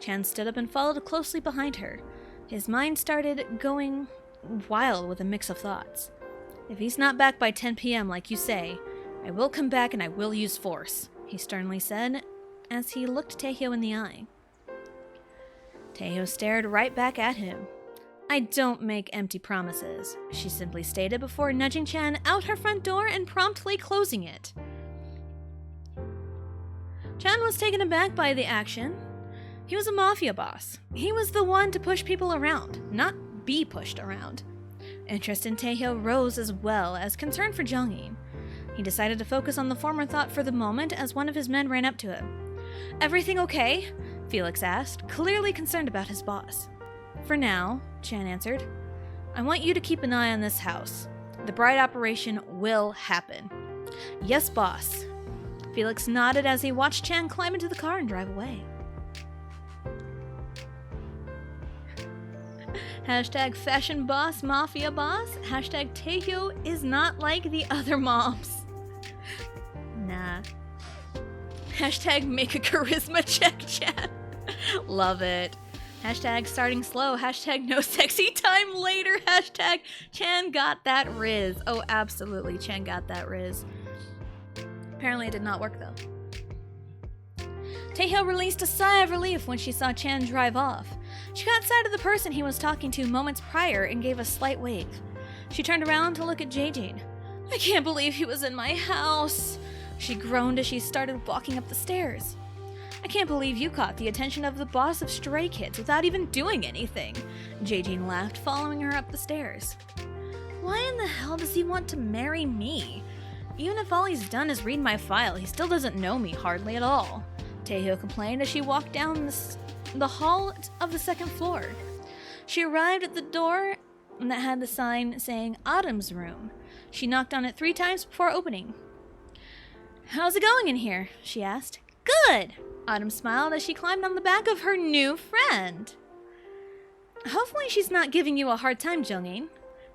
Chan stood up and followed closely behind her. His mind started going wild with a mix of thoughts. "If he's not back by 10 p.m. like you say, I will come back and I will use force," he sternly said as he looked Taehyo in the eye. Taehyo stared right back at him. "I don't make empty promises," she simply stated before nudging Chan out her front door and promptly closing it. Chan was taken aback by the action. He was a mafia boss. He was the one to push people around, not be pushed around. Interest in Taehyo rose as well as concern for Jungin. He decided to focus on the former thought for the moment as one of his men ran up to him. "Everything okay?" Felix asked, clearly concerned about his boss. For now, Chan answered. I want you to keep an eye on this house. The bride operation will happen. Yes, boss. Felix nodded as he watched Chan climb into the car and drive away. Hashtag fashion boss, mafia boss. Hashtag Taehyo is not like the other moms. Nah. Hashtag make a charisma check, chat. Love it. Hashtag starting slow. Hashtag no sexy time later. Hashtag Chan got that riz. Oh, absolutely. Chan got that riz. Apparently it did not work, though. Taehyo released a sigh of relief when she saw Chan drive off. She caught sight of the person he was talking to moments prior and gave a slight wave. She turned around to look at Jaejin. I can't believe he was in my house. She groaned as she started walking up the stairs. I can't believe you caught the attention of the boss of Stray Kids without even doing anything. Jaejin laughed, following her up the stairs. Why in the hell does he want to marry me? Even if all he's done is read my file, he still doesn't know me hardly at all. Taehyo complained as she walked down the hall of the second floor. She arrived at the door that had the sign saying Autumn's Room. She knocked on it 3 times before opening. How's it going in here? She asked. Good! Autumn smiled as she climbed on the back of her new friend. Hopefully she's not giving you a hard time, Jungin.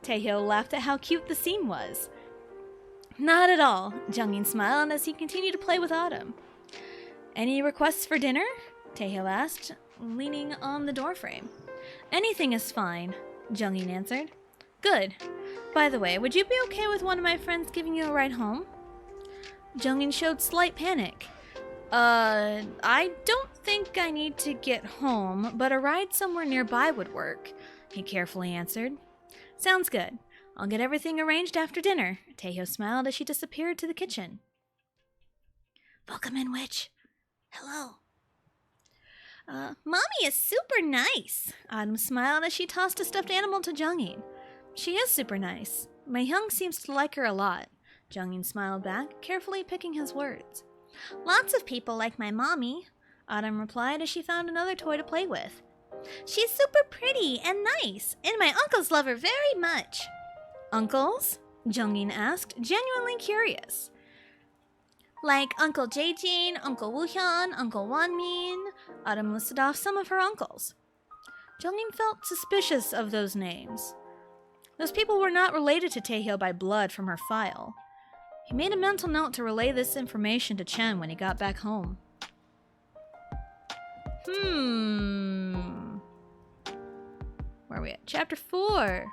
Taehyo laughed at how cute the scene was. Not at all, Jungin smiled as he continued to play with Autumn. Any requests for dinner? Taehyo asked, leaning on the doorframe. Anything is fine, Jungin answered. Good. By the way, would you be okay with one of my friends giving you a ride home? Jungin showed slight panic. I don't think I need to get home, but a ride somewhere nearby would work, he carefully answered. Sounds good. I'll get everything arranged after dinner. Taehyo smiled as she disappeared to the kitchen. Welcome in, witch. Hello. Mommy is super nice. Autumn smiled as she tossed a stuffed animal to Jungin. She is super nice. Mayhyung seems to like her a lot. Jungin smiled back, carefully picking his words. Lots of people like my mommy, Autumn replied as she found another toy to play with. She's super pretty and nice, and my uncles love her very much. Uncles? Jungin asked, genuinely curious. Like Uncle Jaejin, Uncle Woohyun, Uncle Wonmin. Autumn listed off some of her uncles. Jungin felt suspicious of those names. Those people were not related to Taehyo by blood from her file. He made a mental note to relay this information to Chen when he got back home. Where are we at? Chapter 4.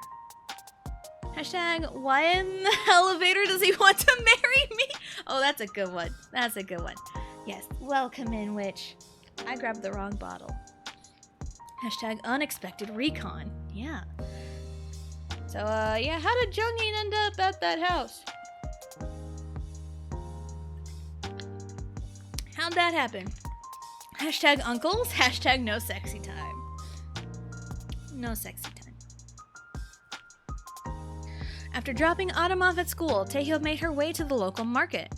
Hashtag, why in the elevator does he want to marry me? Oh, that's a good one. That's a good one. Yes, welcome in, witch. I grabbed the wrong bottle. Hashtag unexpected recon. Yeah. So, yeah, how did Jungin end up at that house? How'd that happen? Hashtag uncles, hashtag no sexy time. No sexy time. After dropping Autumn off at school, Taehyo made her way to the local market.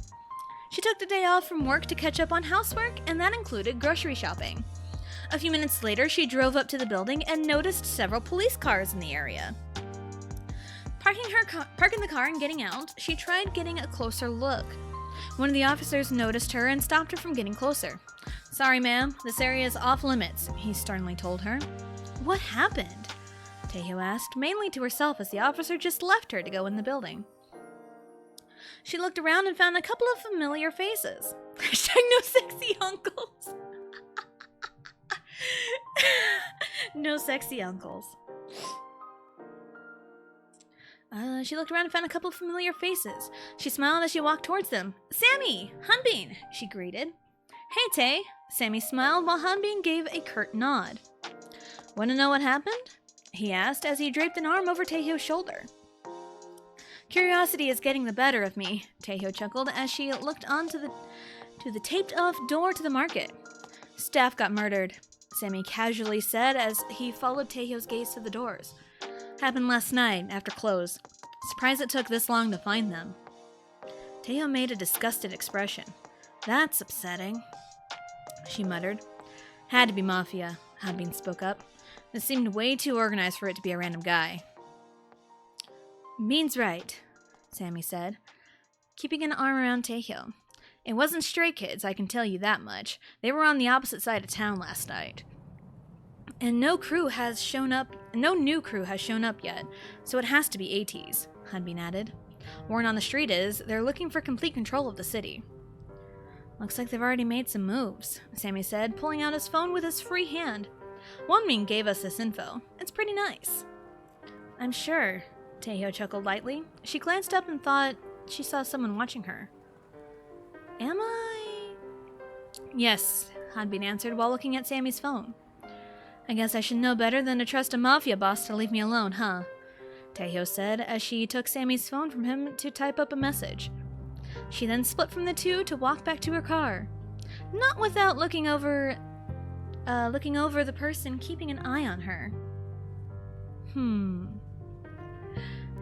She took the day off from work to catch up on housework, and that included grocery shopping. A few minutes later, she drove up to the building and noticed several police cars in the area. Parking the car and getting out, she tried getting a closer look. One of the officers noticed her and stopped her from getting closer. Sorry, ma'am, this area is off limits, he sternly told her. What happened? Taehyo asked, mainly to herself as the officer just left her to go in the building. She looked around and found a couple of familiar faces. Hashtag no sexy uncles. No sexy uncles. She looked around and found a couple of familiar faces. She smiled as she walked towards them. Sammy! Hanbin! She greeted. Hey, Tae! Sammy smiled while Hanbin gave a curt nod. Want to know what happened? He asked as he draped an arm over Taehyo's shoulder. Curiosity is getting the better of me, Taehyo chuckled as she looked onto the taped-off door to the market. Staff got murdered, Sammy casually said as he followed Taehyo's gaze to the doors. Happened last night, after close. Surprised it took this long to find them. Taehyo made a disgusted expression. That's upsetting, she muttered. Had to be Mafia, Hanbin spoke up. This seemed way too organized for it to be a random guy. Bean's right, Sammy said, keeping an arm around Taehyung. It wasn't Stray Kids, I can tell you that much. They were on the opposite side of town last night. And no new crew has shown up yet, so it has to be ATs, Hanbin added. Word on the street is they're looking for complete control of the city. Looks like they've already made some moves, Sammy said, pulling out his phone with his free hand. Wonmin gave us this info. It's pretty nice. I'm sure, Taehyung chuckled lightly. She glanced up and thought she saw someone watching her. Am I? Yes, Hanbin answered while looking at Sammy's phone. I guess I should know better than to trust a Mafia boss to leave me alone, huh? Taehyung said as she took Sammy's phone from him to type up a message. She then split from the two to walk back to her car. Not without looking over the person keeping an eye on her.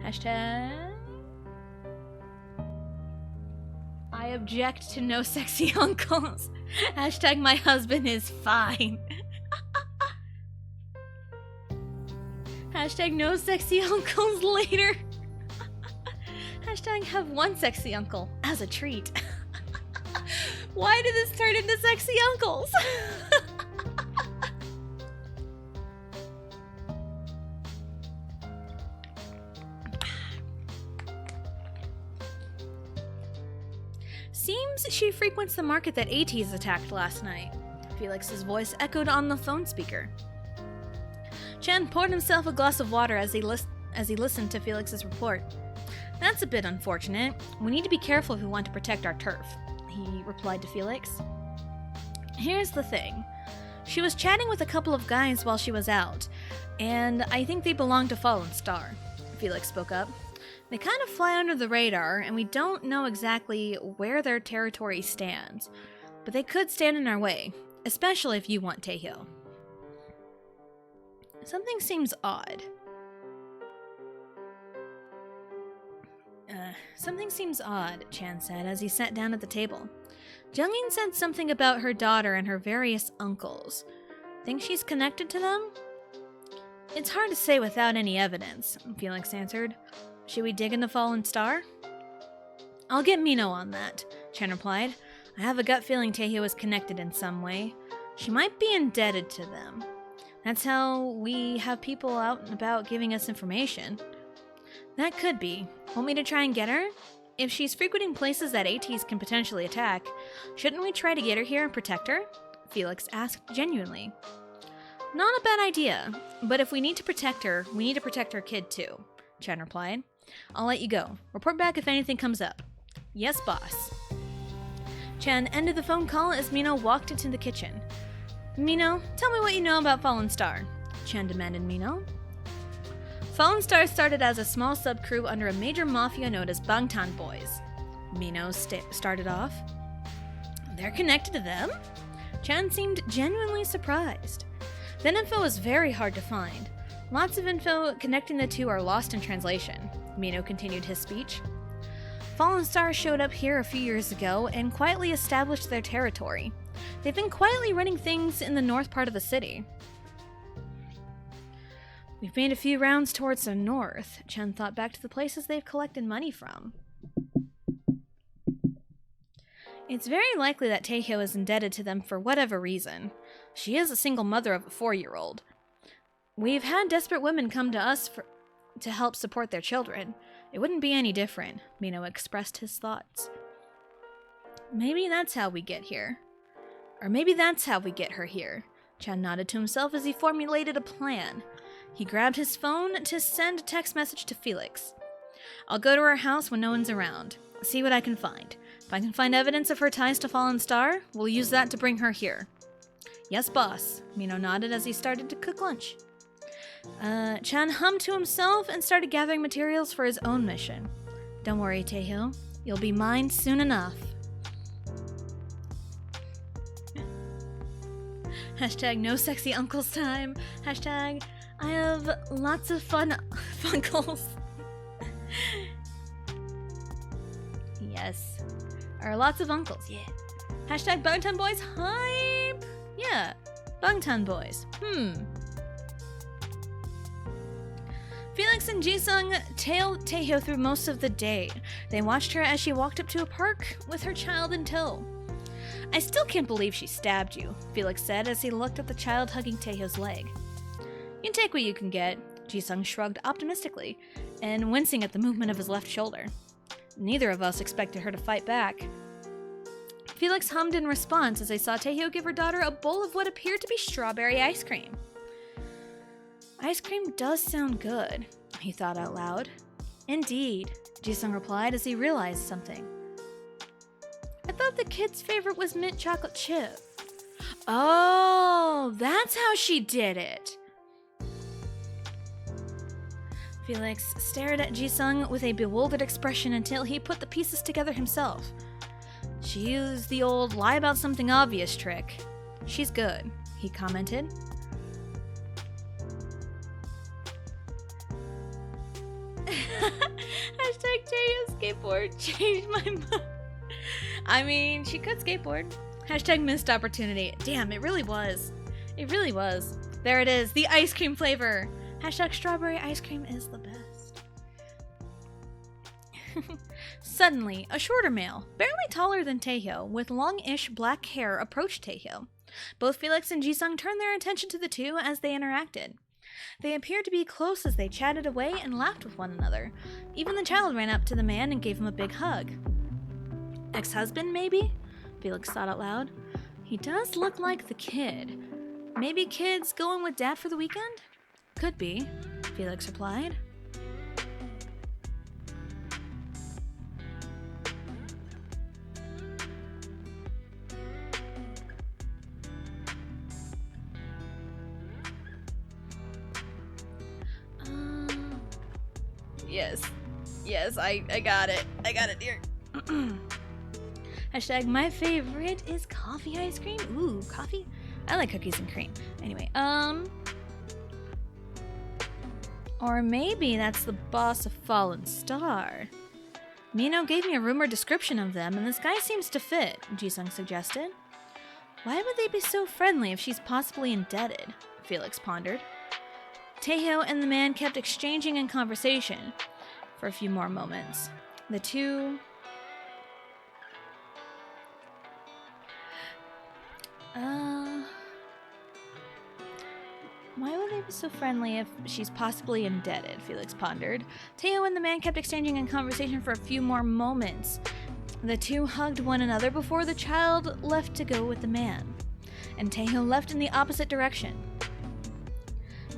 Hashtag I object to no sexy uncles. Hashtag my husband is fine. Hashtag no sexy uncles later. Hashtag have one sexy uncle as a treat. Why did this turn into sexy uncles? Seems she frequents the market that ATs attacked last night. Felix's voice echoed on the phone speaker. Chan poured himself a glass of water as he listened to Felix's report. That's a bit unfortunate. We need to be careful if we want to protect our turf, he replied to Felix. Here's the thing. She was chatting with a couple of guys while she was out, and I think they belong to Fallen Star, Felix spoke up. They kind of fly under the radar, and we don't know exactly where their territory stands, but they could stand in our way, especially if you want Taehyung. Something seems odd. Something seems odd, Chan said as he sat down at the table. Jungin said something about her daughter and her various uncles. Think she's connected to them? It's hard to say without any evidence, Felix answered. Should we dig in the Fallen Star? I'll get Mino on that, Chan replied. I have a gut feeling Taehyung is connected in some way. She might be indebted to them. That's how we have people out and about giving us information. That could be. Want me to try and get her? If she's frequenting places that ATs can potentially attack, shouldn't we try to get her here and protect her? Felix asked genuinely. Not a bad idea, but if we need to protect her, we need to protect her kid too, Chan replied. I'll let you go. Report back if anything comes up. Yes, boss. Chan ended the phone call as Mino walked into the kitchen. Mino, tell me what you know about Fallen Star, Chan demanded Mino. Fallen Star started as a small sub-crew under a major mafia known as Bangtan Boys. Mino started off. They're connected to them? Chan seemed genuinely surprised. That info is very hard to find. Lots of info connecting the two are lost in translation, Mino continued his speech. Fallen Star showed up here a few years ago and quietly established their territory. They've been quietly running things in the north part of the city. We've made a few rounds towards the north. Chen thought back to the places they've collected money from. It's very likely that Taehyung is indebted to them for whatever reason. She is a single mother of a 4-year-old. We've had desperate women come to us to help support their children. It wouldn't be any different, Mino expressed his thoughts. Maybe that's how we get here. Or maybe that's how we get her here. Chan nodded to himself as he formulated a plan. He grabbed his phone to send a text message to Felix. I'll go to her house when no one's around. See what I can find. If I can find evidence of her ties to Fallen Star, we'll use that to bring her here. Yes, boss, Mino nodded as he started to cook lunch. Chan hummed to himself and started gathering materials for his own mission. Don't worry, Taehyung. You'll be mine soon enough. Hashtag no sexy uncles time. Hashtag I have lots of fun funkles. Yes. Or lots of uncles, yeah. Hashtag Bangtan Boys hype. Yeah. Bangtan boys. Felix and Jisung tailed Taeho through most of the day. They watched her as she walked up to a park with her child in tow. I still can't believe she stabbed you, Felix said as he looked at the child hugging Taeho's leg. You can take what you can get, Jisung shrugged optimistically, and wincing at the movement of his left shoulder. Neither of us expected her to fight back. Felix hummed in response as they saw Taeho give her daughter a bowl of what appeared to be strawberry ice cream. Ice cream does sound good, he thought out loud. Indeed, Jisung replied as he realized something. I thought the kid's favorite was mint chocolate chip. Oh, that's how she did it. Felix stared at Jisung with a bewildered expression until he put the pieces together himself. She used the old lie about something obvious trick. She's good, he commented. Hashtag Taeho skateboard changed my mind. I mean, she could skateboard. Hashtag missed opportunity. Damn, it really was. It really was. There it is, the ice cream flavor. Hashtag strawberry ice cream is the best. Suddenly, a shorter male, barely taller than Taeho, with long-ish black hair approached Taeho. Both Felix and Jisung turned their attention to the two as they interacted. They appeared to be close as they chatted away and laughed with one another. Even the child ran up to the man and gave him a big hug. Ex-husband, maybe? Felix thought out loud. He does look like the kid. Maybe kid's going with dad for the weekend? Could be, Felix replied. Yes, I got it. I got it, dear. Hashtag my favorite is coffee ice cream. Ooh, coffee? I like cookies and cream. Anyway, or maybe that's the boss of Fallen Star. Mino gave me a rumored description of them, and this guy seems to fit, Jisung suggested. Why would they be so friendly if she's possibly indebted? Felix pondered. Taeho and the man kept exchanging in conversation for a few more moments. The two... Why would they be so friendly if she's possibly indebted? Felix pondered. Taeho and the man kept exchanging in conversation for a few more moments. The two hugged one another before the child left to go with the man, and Taeho left in the opposite direction.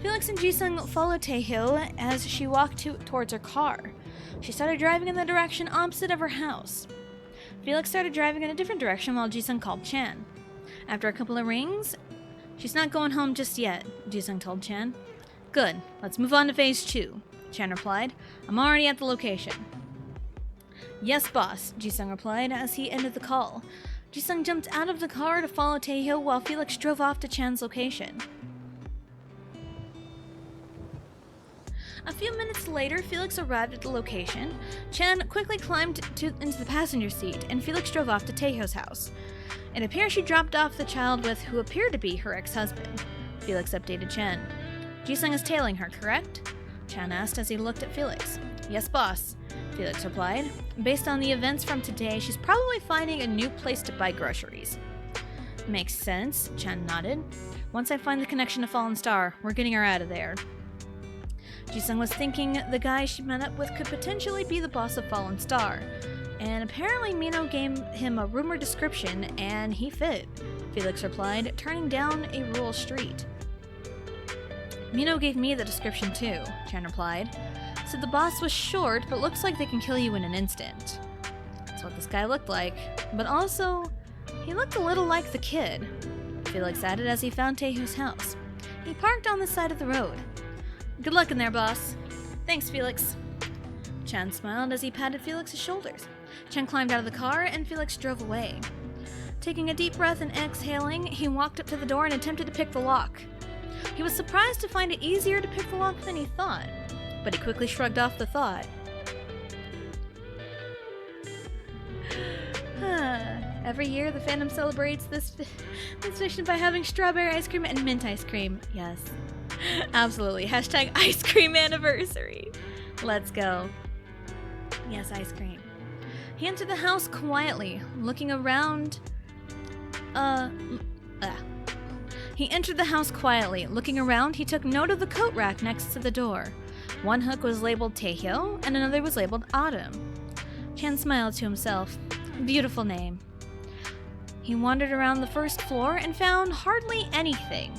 Felix and Jisung followed Taeho as she walked towards her car. She started driving in the direction opposite of her house. Felix started driving in a different direction while Jisung called Chan. After a couple of rings, she's not going home just yet, Jisung told Chan. Good, let's move on to phase 2, Chan replied. I'm already at the location. Yes, boss, Jisung replied as he ended the call. Jisung jumped out of the car to follow Taeho while Felix drove off to Chan's location. A few minutes later, Felix arrived at the location. Chan quickly climbed into the passenger seat, and Felix drove off to Taeho's house. It appears she dropped off the child with who appeared to be her ex-husband. Felix updated Chan. Jisung is tailing her, correct? Chan asked as he looked at Felix. Yes, boss, Felix replied. Based on the events from today, she's probably finding a new place to buy groceries. Makes sense, Chan nodded. Once I find the connection to Fallen Star, we're getting her out of there. Jisung was thinking the guy she met up with could potentially be the boss of Fallen Star, and apparently Mino gave him a rumored description and he fit, Felix replied, turning down a rural street. Mino gave me the description too, Chan replied. Said the boss was short, but looks like they can kill you in an instant. That's what this guy looked like, but also, he looked a little like the kid, Felix added as he found Taeho's house. He parked on the side of the road. Good luck in there, boss. Thanks, Felix. Chan smiled as he patted Felix's shoulders. Chan climbed out of the car and Felix drove away. Taking a deep breath and exhaling, he walked up to the door and attempted to pick the lock. He was surprised to find it easier to pick the lock than he thought, but he quickly shrugged off the thought. Every year, the fandom celebrates this fiction by having strawberry ice cream and mint ice cream. Yes. Absolutely. Hashtag ice cream anniversary. Let's go. Yes, ice cream. He entered the house quietly, looking around. He entered the house quietly. Looking around, he took note of the coat rack next to the door. One hook was labeled Taehyo, and another was labeled Autumn. Chan smiled to himself. Beautiful name. He wandered around the first floor and found hardly anything.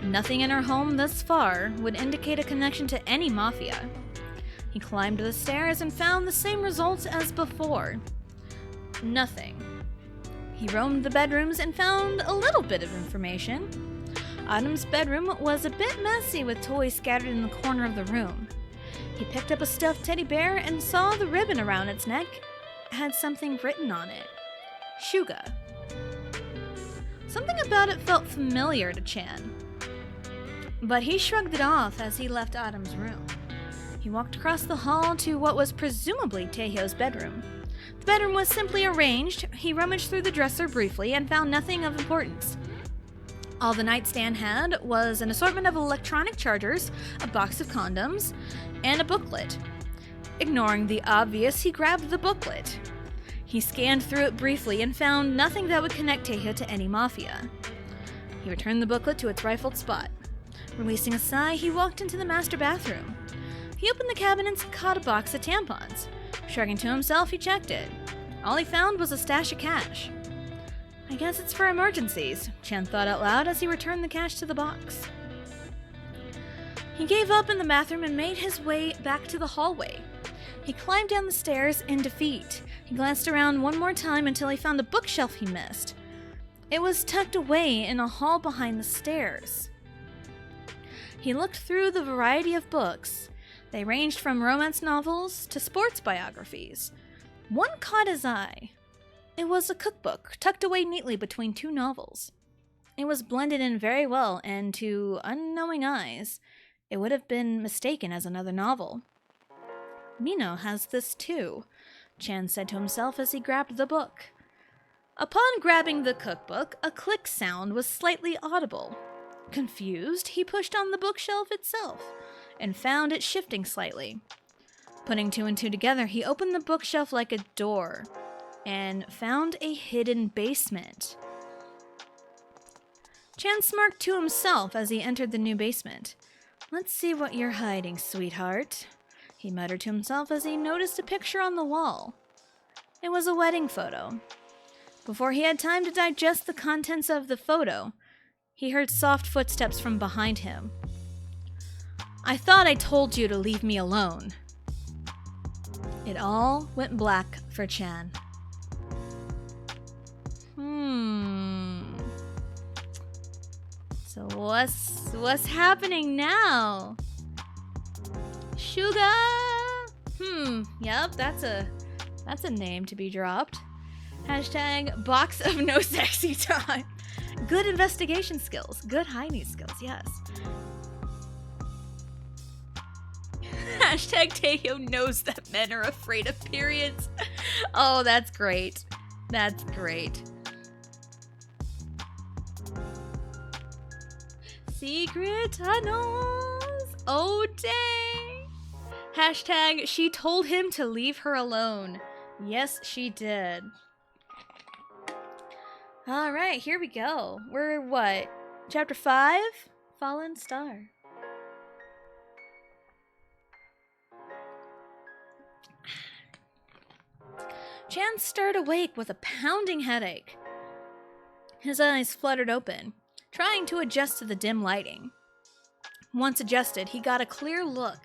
Nothing in her home thus far would indicate a connection to any Mafia. He climbed the stairs and found the same results as before. Nothing. He roamed the bedrooms and found a little bit of information. Autumn's bedroom was a bit messy with toys scattered in the corner of the room. He picked up a stuffed teddy bear and saw the ribbon around its neck had something written on it. Shuga. Something about it felt familiar to Chan, but he shrugged it off as he left Autumn's room. He walked across the hall to what was presumably Taehyo's bedroom. The bedroom was simply arranged. He rummaged through the dresser briefly and found nothing of importance. All the nightstand had was an assortment of electronic chargers, a box of condoms, and a booklet. Ignoring the obvious, he grabbed the booklet. He scanned through it briefly and found nothing that would connect Taehyo to any Mafia. He returned the booklet to its rightful spot. Releasing a sigh, he walked into the master bathroom. He opened the cabinets and caught a box of tampons. Shrugging to himself, he checked it. All he found was a stash of cash. I guess it's for emergencies, Chan thought out loud as he returned the cash to the box. He gave up in the bathroom and made his way back to the hallway. He climbed down the stairs in defeat. He glanced around one more time until he found a bookshelf he missed. It was tucked away in a hall behind the stairs. He looked through the variety of books. They ranged from romance novels to sports biographies. One caught his eye. It was a cookbook tucked away neatly between two novels. It was blended in very well, and to unknowing eyes, it would have been mistaken as another novel. Mino has this too, Chan said to himself as he grabbed the book. Upon grabbing the cookbook, a click sound was slightly audible. Confused, he pushed on the bookshelf itself and found it shifting slightly. Putting two and two together, he opened the bookshelf like a door and found a hidden basement. Chan smirked to himself as he entered the new basement. Let's see what you're hiding, sweetheart, he muttered to himself as he noticed a picture on the wall. It was a wedding photo. Before he had time to digest the contents of the photo, he heard soft footsteps from behind him. I thought I told you to leave me alone. It all went black for Chan. So what's happening now? Shuga? Yep, that's a name to be dropped. Hashtag box of no sexy time. Good investigation skills. Good hiding skills, yes. Hashtag Taehyo knows that men are afraid of periods. Oh, that's great. That's great. Secret tunnels. Oh, dang. Hashtag she told him to leave her alone. Yes, she did. Alright, here we go. We're what? Chapter 5? Fallen Star. Chan stirred awake with a pounding headache. His eyes fluttered open, trying to adjust to the dim lighting. Once adjusted, he got a clear look.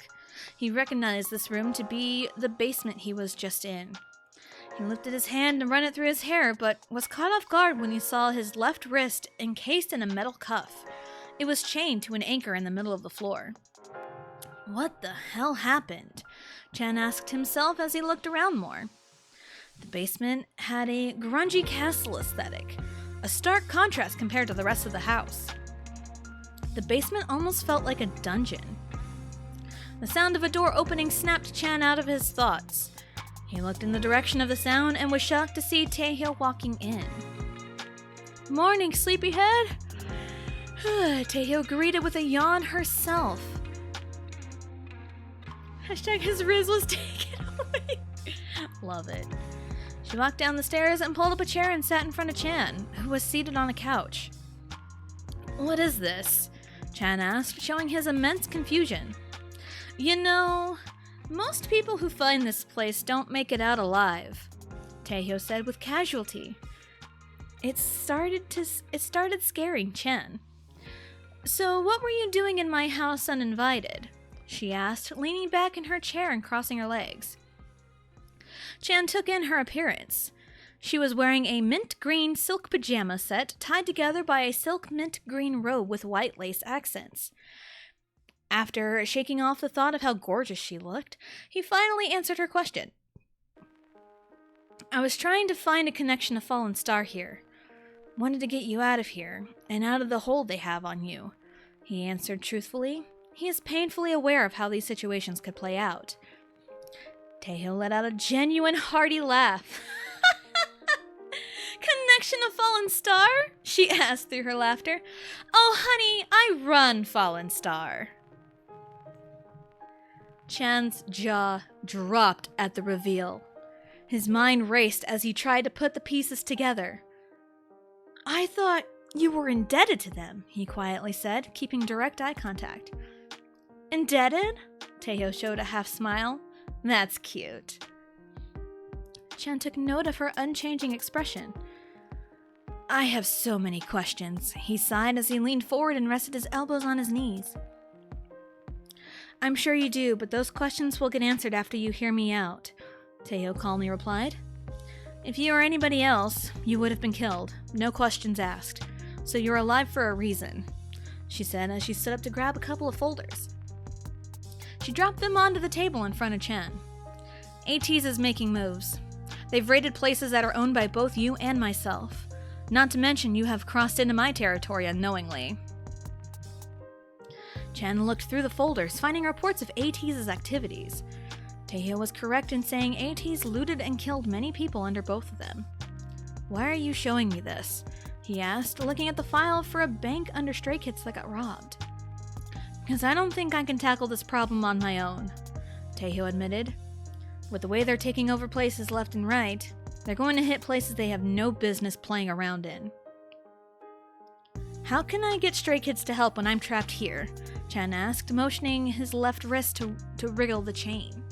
He recognized this room to be the basement he was just in. He lifted his hand to run it through his hair, but was caught off guard when he saw his left wrist encased in a metal cuff. It was chained to an anchor in the middle of the floor. What the hell happened? Chan asked himself as he looked around more. The basement had a grungy castle aesthetic, a stark contrast compared to the rest of the house. The basement almost felt like a dungeon. The sound of a door opening snapped Chan out of his thoughts. He looked in the direction of the sound and was shocked to see Taehyung walking in. Morning, sleepyhead! Taehyung greeted with a yawn herself. Hashtag his riz was taken away. Love it. She walked down the stairs and pulled up a chair and sat in front of Chan, who was seated on a couch. What is this? Chan asked, showing his immense confusion. You know, most people who find this place don't make it out alive, Taehyung said with casualty. It started scaring Chen. So what were you doing in my house uninvited? She asked, leaning back in her chair and crossing her legs. Chan took in her appearance. She was wearing a mint green silk pajama set tied together by a silk mint green robe with white lace accents. After shaking off the thought of how gorgeous she looked, he finally answered her question. I was trying to find a connection to Fallen Star here. Wanted to get you out of here, and out of the hold they have on you, he answered truthfully. He is painfully aware of how these situations could play out. Taehyung let out a genuine hearty laugh. Connection to Fallen Star? She asked through her laughter. Oh, honey, I run Fallen Star. Chan's jaw dropped at the reveal. His mind raced as he tried to put the pieces together. I thought you were indebted to them, he quietly said, keeping direct eye contact. Indebted? Taehyung showed a half smile. That's cute. Chan took note of her unchanging expression. I have so many questions, he sighed as he leaned forward and rested his elbows on his knees. I'm sure you do, but those questions will get answered after you hear me out, Taehyung calmly replied. If you or anybody else, you would have been killed, no questions asked. So you're alive for a reason, she said as she stood up to grab a couple of folders. She dropped them onto the table in front of Chan. ATEEZ is making moves. They've raided places that are owned by both you and myself. Not to mention you have crossed into my territory unknowingly. Chan looked through the folders, finding reports of ATEEZ's activities. Taehyung was correct in saying ATEEZ looted and killed many people under both of them. Why are you showing me this? He asked, looking at the file for a bank under Stray Kids that got robbed. Because I don't think I can tackle this problem on my own, Taehyung admitted. With the way they're taking over places left and right, they're going to hit places they have no business playing around in. How can I get Stray Kids to help when I'm trapped here? Chan asked, motioning his left wrist to wriggle the chain.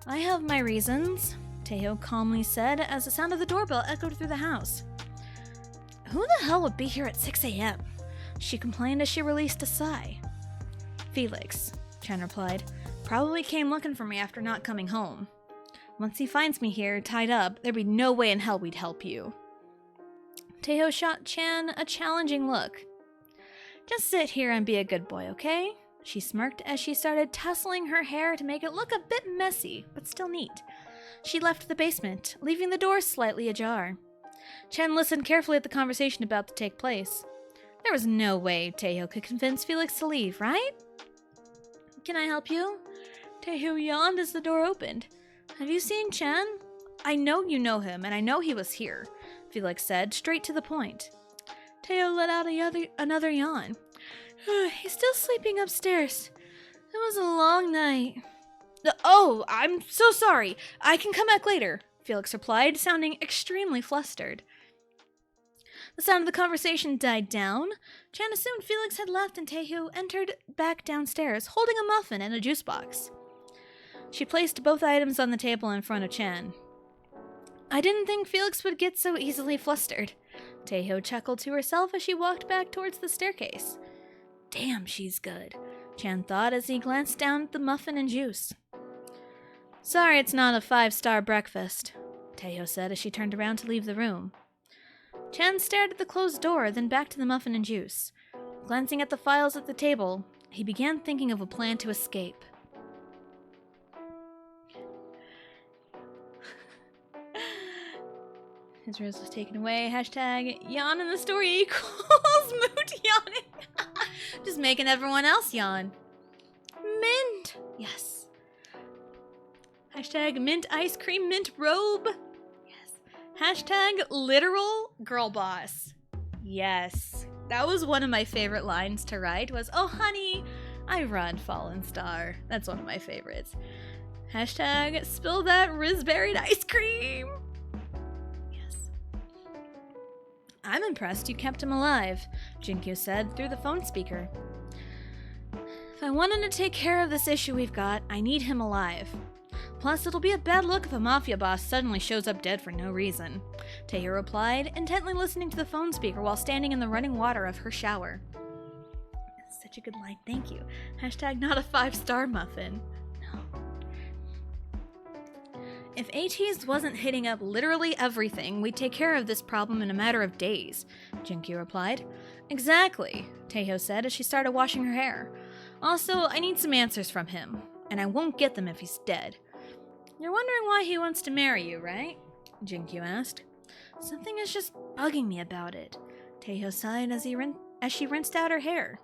I have my reasons, Taehyung calmly said as the sound of the doorbell echoed through the house. Who the hell would be here at 6 a.m.? She complained as she released a sigh. Felix, Chan replied. Probably came looking for me after not coming home. Once he finds me here, tied up, there'd be no way in hell we'd help you. Taehyung shot Chan a challenging look. Just sit here and be a good boy, okay? She smirked as she started tussling her hair to make it look a bit messy, but still neat. She left the basement, leaving the door slightly ajar. Chan listened carefully at the conversation about to take place. There was no way Taehyung could convince Felix to leave, right? Can I help you? Taehyung yawned as the door opened. Have you seen Chan? I know you know him, and I know he was here, Felix said, straight to the point. Taehyung let out another yawn. He's still sleeping upstairs. It was a long night. Oh, I'm so sorry. I can come back later, Felix replied, sounding extremely flustered. The sound of the conversation died down. Chan assumed Felix had left and Taehyung entered back downstairs, holding a muffin and a juice box. She placed both items on the table in front of Chan. I didn't think Felix would get so easily flustered. Taehyung chuckled to herself as she walked back towards the staircase. Damn, she's good, Chan thought as he glanced down at the muffin and juice. Sorry it's not a 5-star breakfast, Taehyung said as she turned around to leave the room. Chan stared at the closed door, then back to the muffin and juice. Glancing at the files at the table, he began thinking of a plan to escape. His rose was taken away. Hashtag yawn in the story equals mood yawning. Just making everyone else yawn. Mint. Yes. Hashtag mint ice cream, mint robe. Yes. Hashtag literal girl boss. Yes. That was one of my favorite lines to write was, oh honey, I run fallen star. That's one of my favorites. Hashtag spill that raspberry ice cream. Yes. I'm impressed you kept him alive, Jinkyu said through the phone speaker. If I wanted to take care of this issue we've got, I need him alive. Plus, it'll be a bad look if a mafia boss suddenly shows up dead for no reason, Taeho replied, intently listening to the phone speaker while standing in the running water of her shower. Such a good line, thank you. Hashtag not a 5-star muffin. No. If ATEEZ wasn't hitting up literally everything, we'd take care of this problem in a matter of days, Jinkyu replied. Exactly, Taeho said as she started washing her hair. Also, I need some answers from him, and I won't get them if he's dead. You're wondering why he wants to marry you, right? Jinkyu asked. Something is just bugging me about it, Taeho sighed as she rinsed out her hair.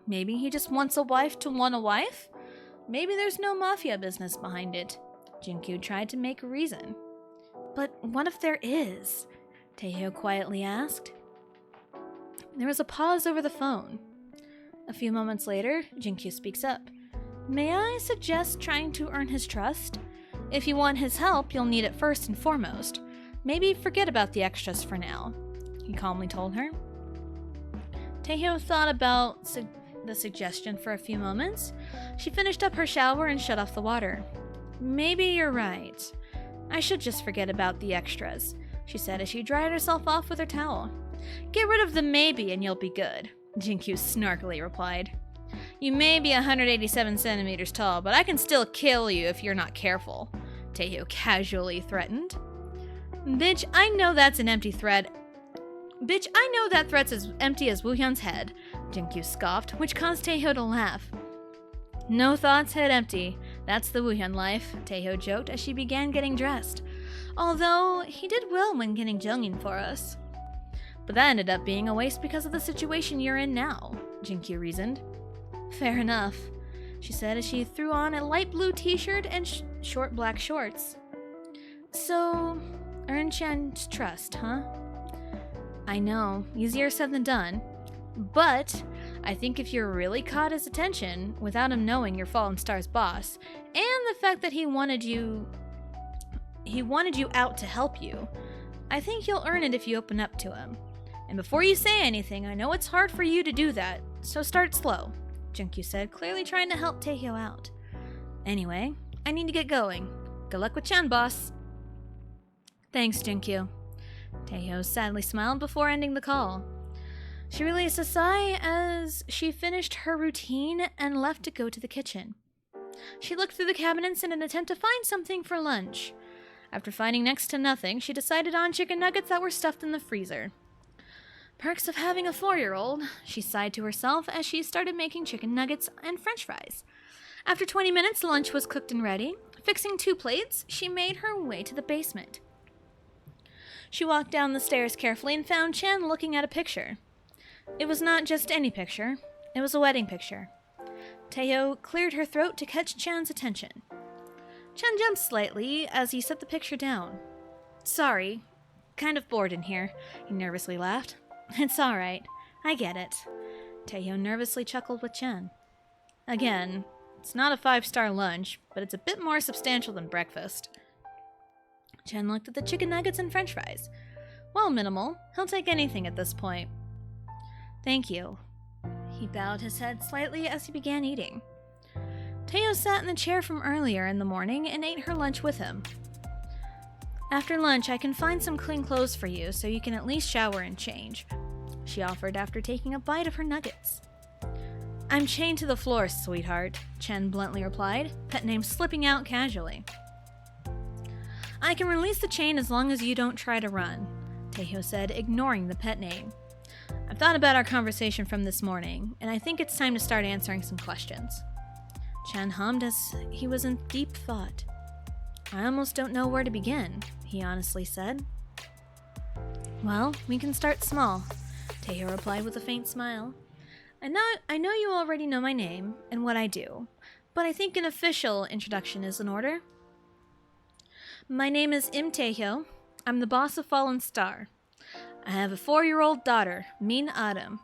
Maybe he just wants a wife to want a wife? Maybe there's no mafia business behind it. Jinkyu tried to make a reason. But what if there is? Taeho quietly asked. There was a pause over the phone. A few moments later, Jinkyu speaks up. May I suggest trying to earn his trust? If you want his help, you'll need it first and foremost. Maybe forget about the extras for now, he calmly told her. Taeho thought about the suggestion for a few moments. She finished up her shower and shut off the water. Maybe you're right. I should just forget about the extras, she said as she dried herself off with her towel. Get rid of the maybe and you'll be good, Jinkyu snarkily replied. You may be 187 centimeters tall, but I can still kill you if you're not careful, Taeho casually threatened. Bitch, I know that's an empty threat. Bitch, I know that threat's as empty as Woohyun's head, Jinkyu scoffed, which caused Taeho to laugh. No thoughts, head empty. That's the Woohyun life, Taeho joked as she began getting dressed. Although, he did well when getting Jungin for us. But that ended up being a waste because of the situation you're in now, Jinkyu reasoned. Fair enough, she said as she threw on a light blue t-shirt and short black shorts. So, earn Chan's trust, huh? I know, easier said than done. But I think if you're really caught his attention without him knowing you're Fallen Star's boss, and the fact that he wanted you out to help you, I think you'll earn it if you open up to him. And before you say anything, I know it's hard for you to do that, so start slow, Jinkyu said, clearly trying to help Taeho out. Anyway, I need to get going. Good luck with Chan, boss. Thanks, Jinkyu. Taeho sadly smiled before ending the call. She released a sigh as she finished her routine and left to go to the kitchen. She looked through the cabinets in an attempt to find something for lunch. After finding next to nothing, she decided on chicken nuggets that were stuffed in the freezer. Perks of having a 4-year-old, she sighed to herself as she started making chicken nuggets and french fries. After 20 minutes, lunch was cooked and ready. Fixing 2 plates, she made her way to the basement. She walked down the stairs carefully and found Chen looking at a picture. It was not just any picture. It was a wedding picture. Taeho cleared her throat to catch Chan's attention. Chen jumped slightly as he set the picture down. Sorry. Kind of bored in here, he nervously laughed. It's alright. I get it. Taeho nervously chuckled with Chen. Again, it's not a 5-star lunch, but it's a bit more substantial than breakfast. Chen looked at the chicken nuggets and french fries. Well, minimal. He'll take anything at this point. Thank you. He bowed his head slightly as he began eating. Taeho sat in the chair from earlier in the morning and ate her lunch with him. After lunch, I can find some clean clothes for you so you can at least shower and change, she offered after taking a bite of her nuggets. I'm chained to the floor, sweetheart, Chen bluntly replied, pet name slipping out casually. I can release the chain as long as you don't try to run, Taeho said, ignoring the pet name. I've thought about our conversation from this morning, and I think it's time to start answering some questions. Chen hummed as he was in deep thought. I almost don't know where to begin, he honestly said. Well, we can start small, Taeho replied with a faint smile. I know you already know my name and what I do, but I think an official introduction is in order. My name is Im Taehyo. I'm the boss of Fallen Star. I have a 4-year-old daughter, Min Adam,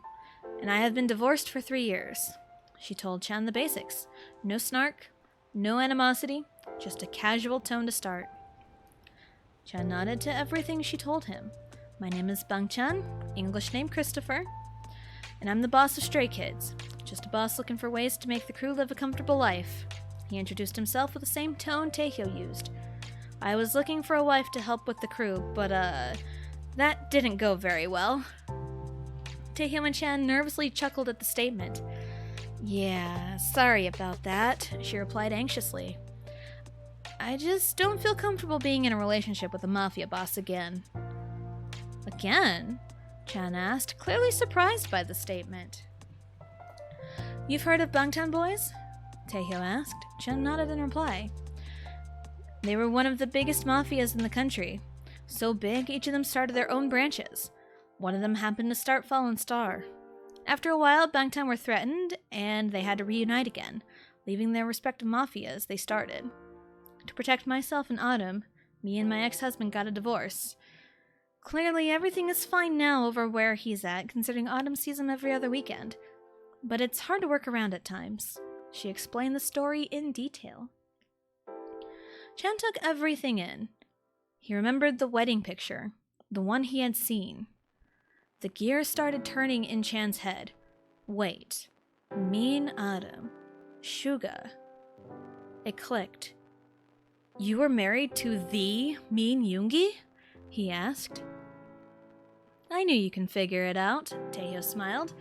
and I have been divorced for 3 years. She told Chan the basics. No snark, no animosity, just a casual tone to start. Chan nodded to everything she told him. My name is Bang Chan, English name Christopher, and I'm the boss of Stray Kids. Just a boss looking for ways to make the crew live a comfortable life. He introduced himself with the same tone Taehyo used. I was looking for a wife to help with the crew, but that didn't go very well. Taehyo and Chan nervously chuckled at the statement. Yeah, sorry about that, she replied anxiously. I just don't feel comfortable being in a relationship with a mafia boss again. Again? Chan asked, clearly surprised by the statement. You've heard of Bangtan Boys? Taehyo asked. Chan nodded in reply. They were one of the biggest mafias in the country. So big, each of them started their own branches. One of them happened to start Fallen Star. After a while, Bangtan were threatened, and they had to reunite again, leaving their respective mafias they started. To protect myself and Autumn, me and my ex-husband got a divorce. Clearly, everything is fine now over where he's at, considering Autumn sees him every other weekend. But it's hard to work around at times. She explained the story in detail. Chan took everything in. He remembered the wedding picture, the one he had seen. The gears started turning in Chan's head. Wait. Min Adam. Suga. It clicked. You were married to the Min Yoongi? He asked. I knew you can figure it out, Taehyo smiled.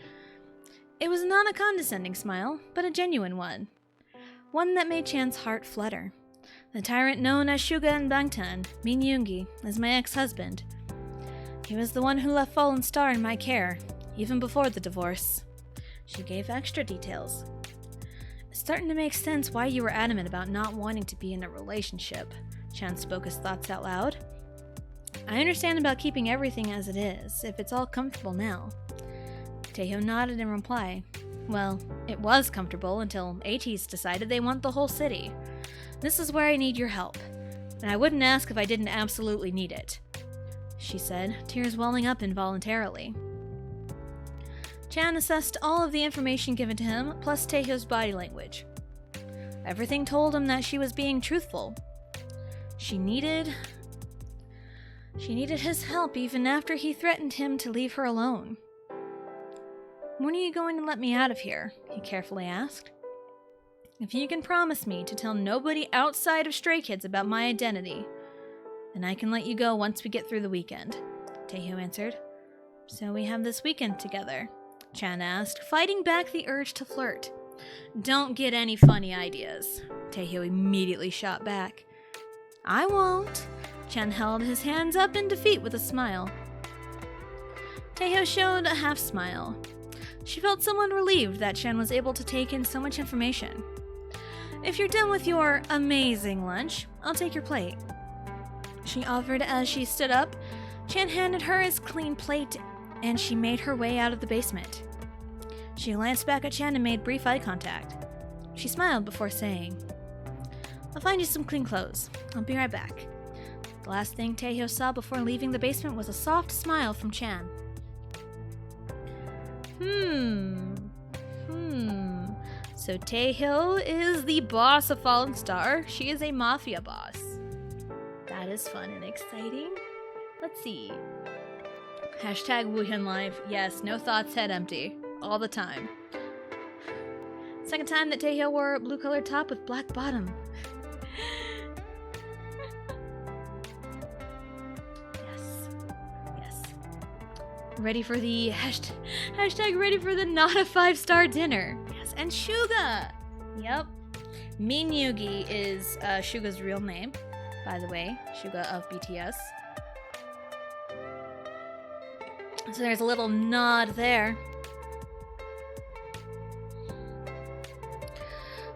It was not a condescending smile, but a genuine one. One that made Chan's heart flutter. The tyrant known as Suga in Bangtan, Min Yoongi, is my ex-husband. He was the one who left Fallen Star in my care, even before the divorce. She gave extra details. It's starting to make sense why you were adamant about not wanting to be in a relationship. Chan spoke his thoughts out loud. I understand about keeping everything as it is, if it's all comfortable now. Taehyo nodded in reply. Well, it was comfortable until ATs decided they want the whole city. This is where I need your help, and I wouldn't ask if I didn't absolutely need it, she said, tears welling up involuntarily. Chan assessed all of the information given to him, plus Taehyo's body language. Everything told him that she was being truthful. She needed his help even after he threatened him to leave her alone. When are you going to let me out of here? He carefully asked. If you can promise me to tell nobody outside of Stray Kids about my identity, then I can let you go once we get through the weekend, Taehyo answered. So we have this weekend together, Chan asked, fighting back the urge to flirt. Don't get any funny ideas, Taehyo immediately shot back. I won't. Chan held his hands up in defeat with a smile. Taehyo showed a half smile. She felt somewhat relieved that Chan was able to take in so much information. If you're done with your amazing lunch, I'll take your plate, she offered as she stood up. Chan handed her his clean plate, and she made her way out of the basement. She glanced back at Chan and made brief eye contact. She smiled before saying, I'll find you some clean clothes. I'll be right back. The last thing Taehyo saw before leaving the basement was a soft smile from Chan. So Taehyo is the boss of Fallen Star. She is a mafia boss. That is fun and exciting. Let's see. Hashtag Wuhan Live. Yes, no thoughts, head empty. All the time. Second time that Taehyo wore a blue-colored top with black bottom. Yes. Ready for the hashtag ready for the not a 5-star dinner. Yes, and Suga. Yep. Min Yoongi is Suga's real name, by the way. Suga of BTS. So there's a little nod there.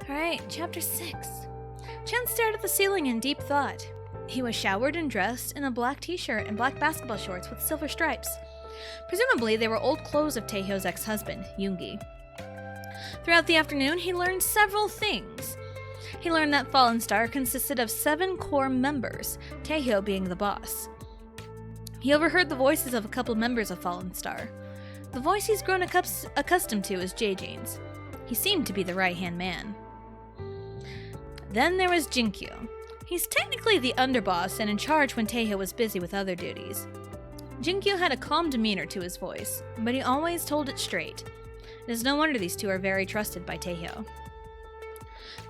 Alright, chapter 6. Chan stared at the ceiling in deep thought. He was showered and dressed in a black t-shirt and black basketball shorts with silver stripes. Presumably, they were old clothes of Taehyo's ex-husband, Yoongi. Throughout the afternoon, he learned several things. He learned that Fallen Star consisted of 7 core members, Taeho being the boss. He overheard the voices of a couple members of Fallen Star. The voice he's grown accustomed to is J-Jane's. He seemed to be the right-hand man. Then there was Jinkyu. He's technically the underboss and in charge when Taeho was busy with other duties. Jinkyu had a calm demeanor to his voice, but he always told it straight. It is no wonder these two are very trusted by Taeho.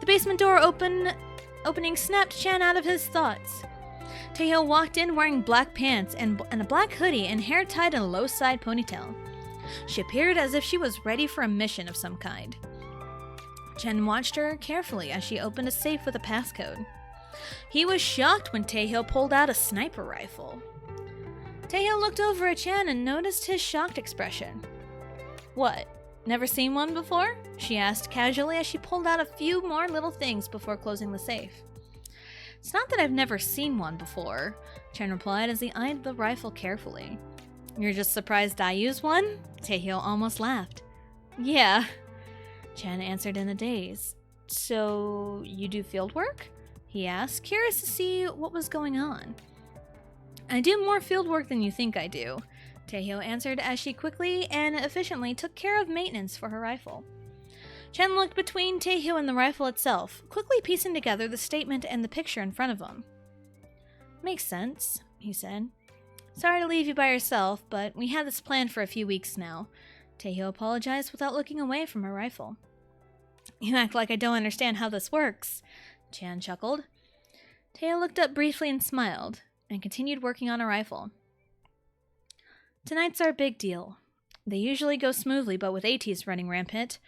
The basement door opening snapped Chan out of his thoughts. Taeho walked in wearing black pants and a black hoodie and hair tied in a low-side ponytail. She appeared as if she was ready for a mission of some kind. Chen watched her carefully as she opened a safe with a passcode. He was shocked when Taeho pulled out a sniper rifle. Taeho looked over at Chen and noticed his shocked expression. "What? Never seen one before?" she asked casually as she pulled out a few more little things before closing the safe. "It's not that I've never seen one before," Chen replied as he eyed the rifle carefully. "You're just surprised I use one?" Taeho almost laughed. "Yeah," Chen answered in a daze. "So, you do field work?" he asked, curious to see what was going on. "I do more field work than you think I do," Taeho answered as she quickly and efficiently took care of maintenance for her rifle. Chen looked between Taeho and the rifle itself, quickly piecing together the statement and the picture in front of him. "Makes sense," he said. "Sorry to leave you by yourself, but we had this planned for a few weeks now." Taeho apologized without looking away from her rifle. "You act like I don't understand how this works," Chan chuckled. Taeho looked up briefly and smiled, and continued working on her rifle. "Tonight's our big deal. They usually go smoothly, but with ATs running rampant,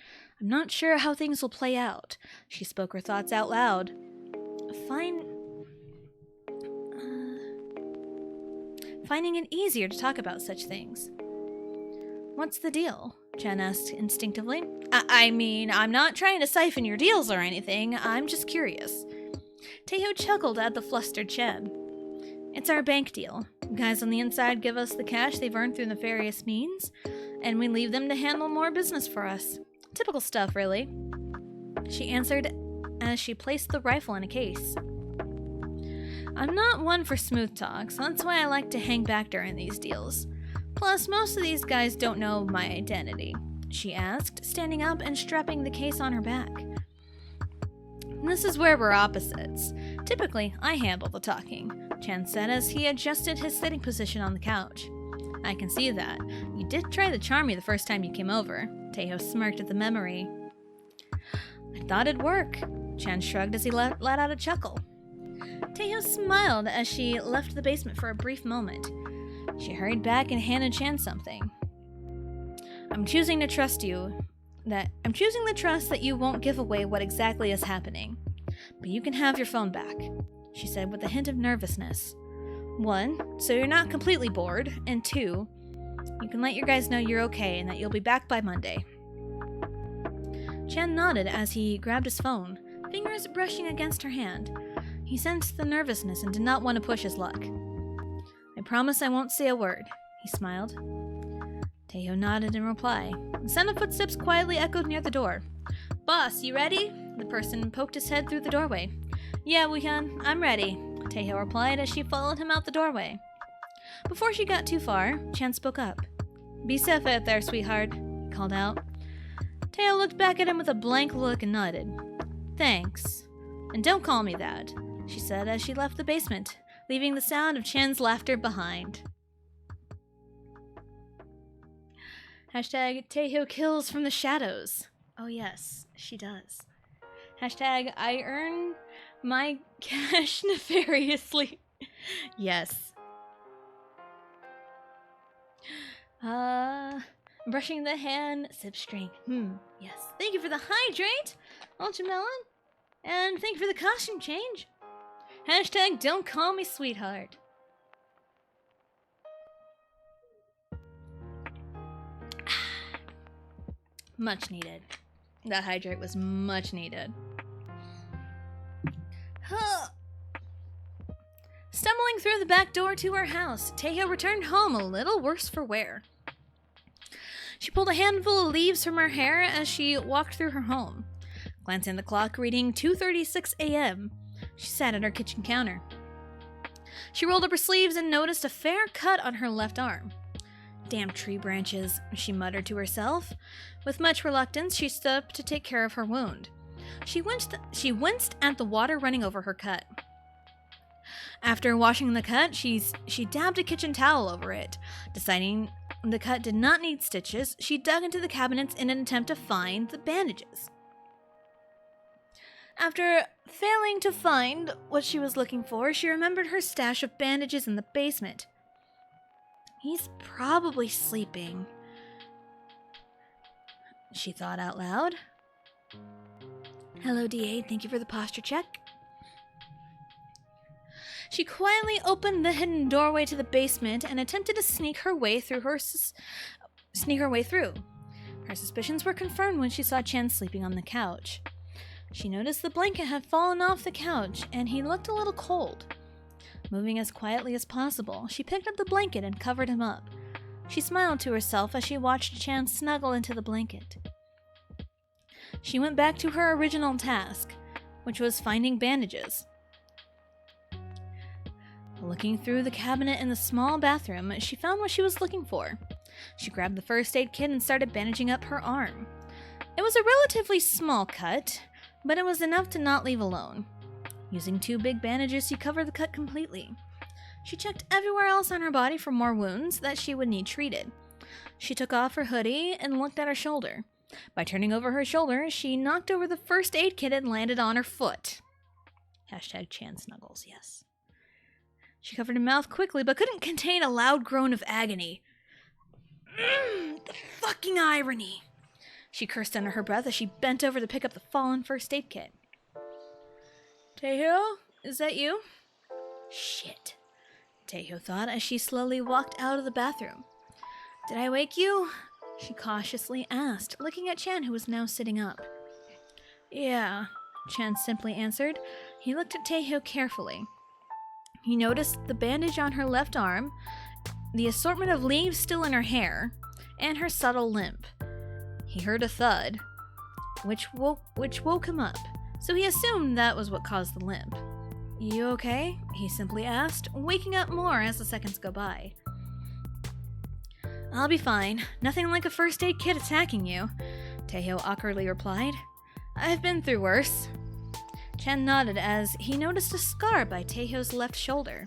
I'm not sure how things will play out." She spoke her thoughts out loud. Finding it easier to talk about such things. "What's the deal?" Chen asked instinctively. I mean, I'm not trying to siphon your deals or anything, I'm just curious." Taeho chuckled at the flustered Chen. "It's our bank deal. Guys on the inside give us the cash they've earned through nefarious means, and we leave them to handle more business for us. Typical stuff, really," she answered as she placed the rifle in a case. "I'm not one for smooth talk, so that's why I like to hang back during these deals. Plus, most of these guys don't know my identity," she asked, standing up and strapping the case on her back. "This is where we're opposites. Typically, I handle the talking," Chan said as he adjusted his sitting position on the couch. "I can see that. You did try to charm me the first time you came over." Taeho smirked at the memory. "I thought it'd work." Chan shrugged as he let out a chuckle. Taeho smiled as she left the basement for a brief moment. She hurried back and handed Chan something. I'm choosing the trust that you won't give away what exactly is happening. But you can have your phone back," she said with a hint of nervousness. "1, so you're not completely bored, and 2, you can let your guys know you're okay and that you'll be back by Monday." Chan nodded as he grabbed his phone, fingers brushing against her hand. He sensed the nervousness and did not want to push his luck. "I promise I won't say a word," he smiled. Taeho nodded in reply. The sound of footsteps quietly echoed near the door. "Boss, you ready?" The person poked his head through the doorway. "Yeah, Woohyun, I'm ready," Taeho replied as she followed him out the doorway. Before she got too far, Chan spoke up. "Be safe out there, sweetheart," he called out. Taeho looked back at him with a blank look and nodded. "Thanks. And don't call me that," she said as she left the basement, leaving the sound of Chan's laughter behind. Hashtag Taeho kills from the shadows. Oh yes, she does. Hashtag I earn my cash nefariously. Yes. Brushing the hand, sip string. Yes. Thank you for the hydrate, Ultramelon. And thank you for the costume change. Hashtag don't call me sweetheart. Much needed. That hydrate was much needed. Stumbling through the back door to her house, Taeho returned home a little worse for wear. She pulled a handful of leaves from her hair as she walked through her home. Glancing at the clock reading 2:36 a.m., she sat at her kitchen counter. She rolled up her sleeves and noticed a fair cut on her left arm. "Damn tree branches," she muttered to herself. With much reluctance, she stood up to take care of her wound. She winced at the water running over her cut. After washing the cut, she dabbed a kitchen towel over it. Deciding the cut did not need stitches, she dug into the cabinets in an attempt to find the bandages. After failing to find what she was looking for, she remembered her stash of bandages in the basement. "He's probably sleeping," she thought out loud. "Hello, DA. Thank you for the posture check." She quietly opened the hidden doorway to the basement and attempted to sneak her way through. Her suspicions were confirmed when she saw Chan sleeping on the couch. She noticed the blanket had fallen off the couch, and he looked a little cold. Moving as quietly as possible, she picked up the blanket and covered him up. She smiled to herself as she watched Chan snuggle into the blanket. She went back to her original task, which was finding bandages. Looking through the cabinet in the small bathroom, she found what she was looking for. She grabbed the first aid kit and started bandaging up her arm. It was a relatively small cut, but it was enough to not leave alone. Using 2 big bandages, she covered the cut completely. She checked everywhere else on her body for more wounds that she would need treated. She took off her hoodie and looked at her shoulder. By turning over her shoulder, she knocked over the first aid kit and landed on her foot. #Chan Snuggles, yes. She covered her mouth quickly, but couldn't contain a loud groan of agony. The fucking irony! She cursed under her breath as she bent over to pick up the fallen first aid kit. "Taeho, is that you?" "Shit," Taeho thought as she slowly walked out of the bathroom. "Did I wake you?" she cautiously asked, looking at Chan, who was now sitting up. "Yeah," Chan simply answered. He looked at Taeho carefully. He noticed the bandage on her left arm, the assortment of leaves still in her hair, and her subtle limp. He heard a thud, which woke him up, so he assumed that was what caused the limp. "You okay?" he simply asked, waking up more as the seconds go by. "I'll be fine. Nothing like a first aid kit attacking you," Taeho awkwardly replied. "I've been through worse." Chan nodded as he noticed a scar by Taeho's left shoulder.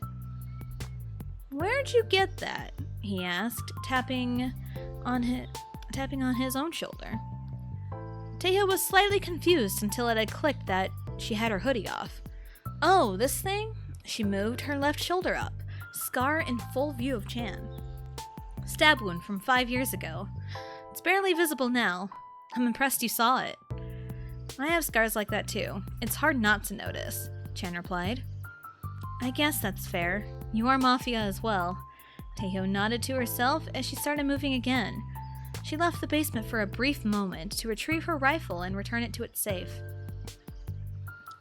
"Where'd you get that?" he asked, tapping on his own shoulder. Taeho was slightly confused until it had clicked that she had her hoodie off. "Oh, this thing?" She moved her left shoulder up, scar in full view of Chan. "Stab wound from 5 years ago. It's barely visible now. I'm impressed you saw it." "I have scars like that too. It's hard not to notice," Chan replied. "I guess that's fair. You are Mafia as well." Taeho nodded to herself as she started moving again. She left the basement for a brief moment to retrieve her rifle and return it to its safe.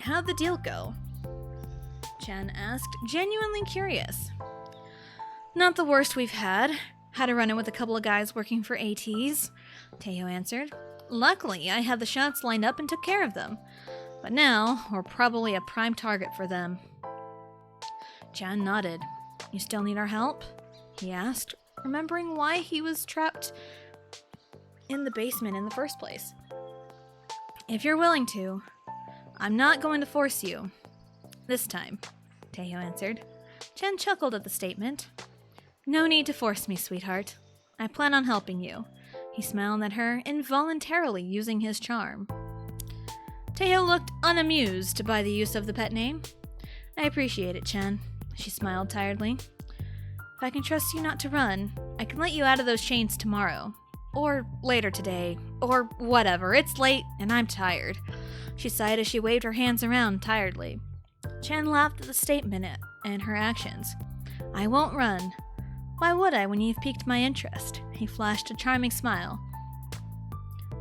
"How'd the deal go?" Chan asked, genuinely curious. "Not the worst we've had. Had a run-in with a couple of guys working for ATs," Taeho answered. "Luckily, I had the shots lined up and took care of them. But now, we're probably a prime target for them." Chan nodded. "You still need our help?" he asked, remembering why he was trapped in the basement in the first place. "If you're willing to. I'm not going to force you. This time," Taeho answered. Chan chuckled at the statement. "No need to force me, sweetheart. I plan on helping you." He smiled at her, involuntarily using his charm. Taeho looked unamused by the use of the pet name. "I appreciate it, Chan," she smiled tiredly. "If I can trust you not to run, I can let you out of those chains tomorrow. Or later today. Or whatever. It's late, and I'm tired." She sighed as she waved her hands around tiredly. Chan laughed at the statement and her actions. "I won't run. Why would I when you've piqued my interest?" He flashed a charming smile.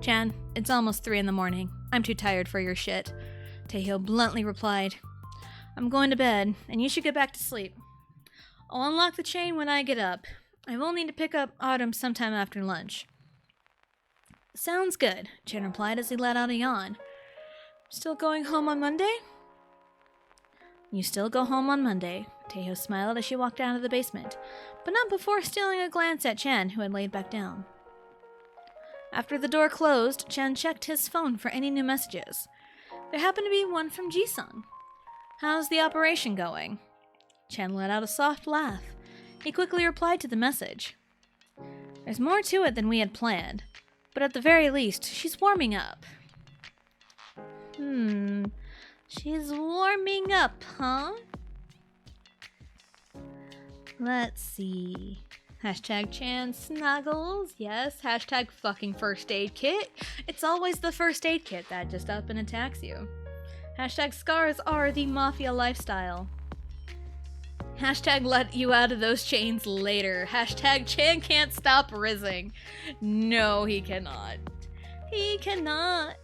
"Chan, it's almost 3 a.m. I'm too tired for your shit," Taeho bluntly replied. "I'm going to bed, and you should get back to sleep. I'll unlock the chain when I get up. I will need to pick up Autumn sometime after lunch." "Sounds good," Chan replied as he let out a yawn. Still going home on Monday? You still go home on Monday, Taeho smiled as she walked out of the basement, but not before stealing a glance at Chan, who had laid back down. After the door closed, Chan checked his phone for any new messages. There happened to be one from Ji-sung. How's the operation going? Chan let out a soft laugh. He quickly replied to the message. There's more to it than we had planned, but at the very least, she's warming up. She's warming up, huh? Let's see. Hashtag Chan snuggles. Yes, hashtag fucking first aid kit. It's always the first aid kit that just up and attacks you. Hashtag scars are the Mafia lifestyle. Hashtag let you out of those chains later. Hashtag Chan can't stop rizzing. No, he cannot. He cannot.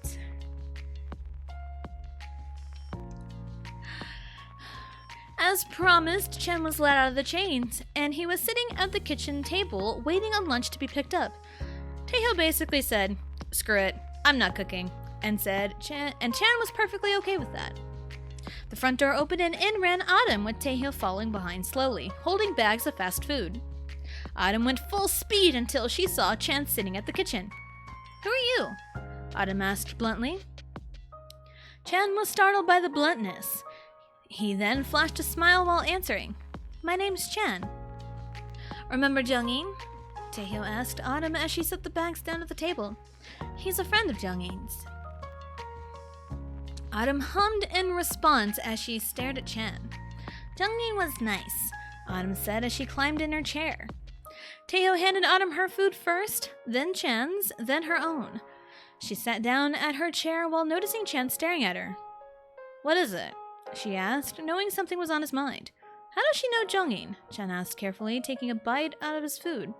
As promised, Chen was let out of the chains, and he was sitting at the kitchen table waiting on lunch to be picked up. Taeho basically said, "Screw it, I'm not cooking," and Chan was perfectly okay with that. The front door opened and in ran Autumn, with Taeho following behind slowly, holding bags of fast food. Autumn went full speed until she saw Chan sitting at the kitchen. "Who are you?" Autumn asked bluntly. Chan was startled by the bluntness. He then flashed a smile while answering. "My name's Chan." "Remember Jung-in?" Taeho asked Autumn as she set the bags down at the table. "He's a friend of Jung-in's." Autumn hummed in response as she stared at Chan. "Jung-in was nice," Autumn said as she climbed in her chair. Taeho handed Autumn her food first, then Chan's, then her own. She sat down at her chair while noticing Chan staring at her. "What is it?" she asked, knowing something was on his mind. "How does she know Jung-in?" Chan asked carefully, taking a bite out of his food.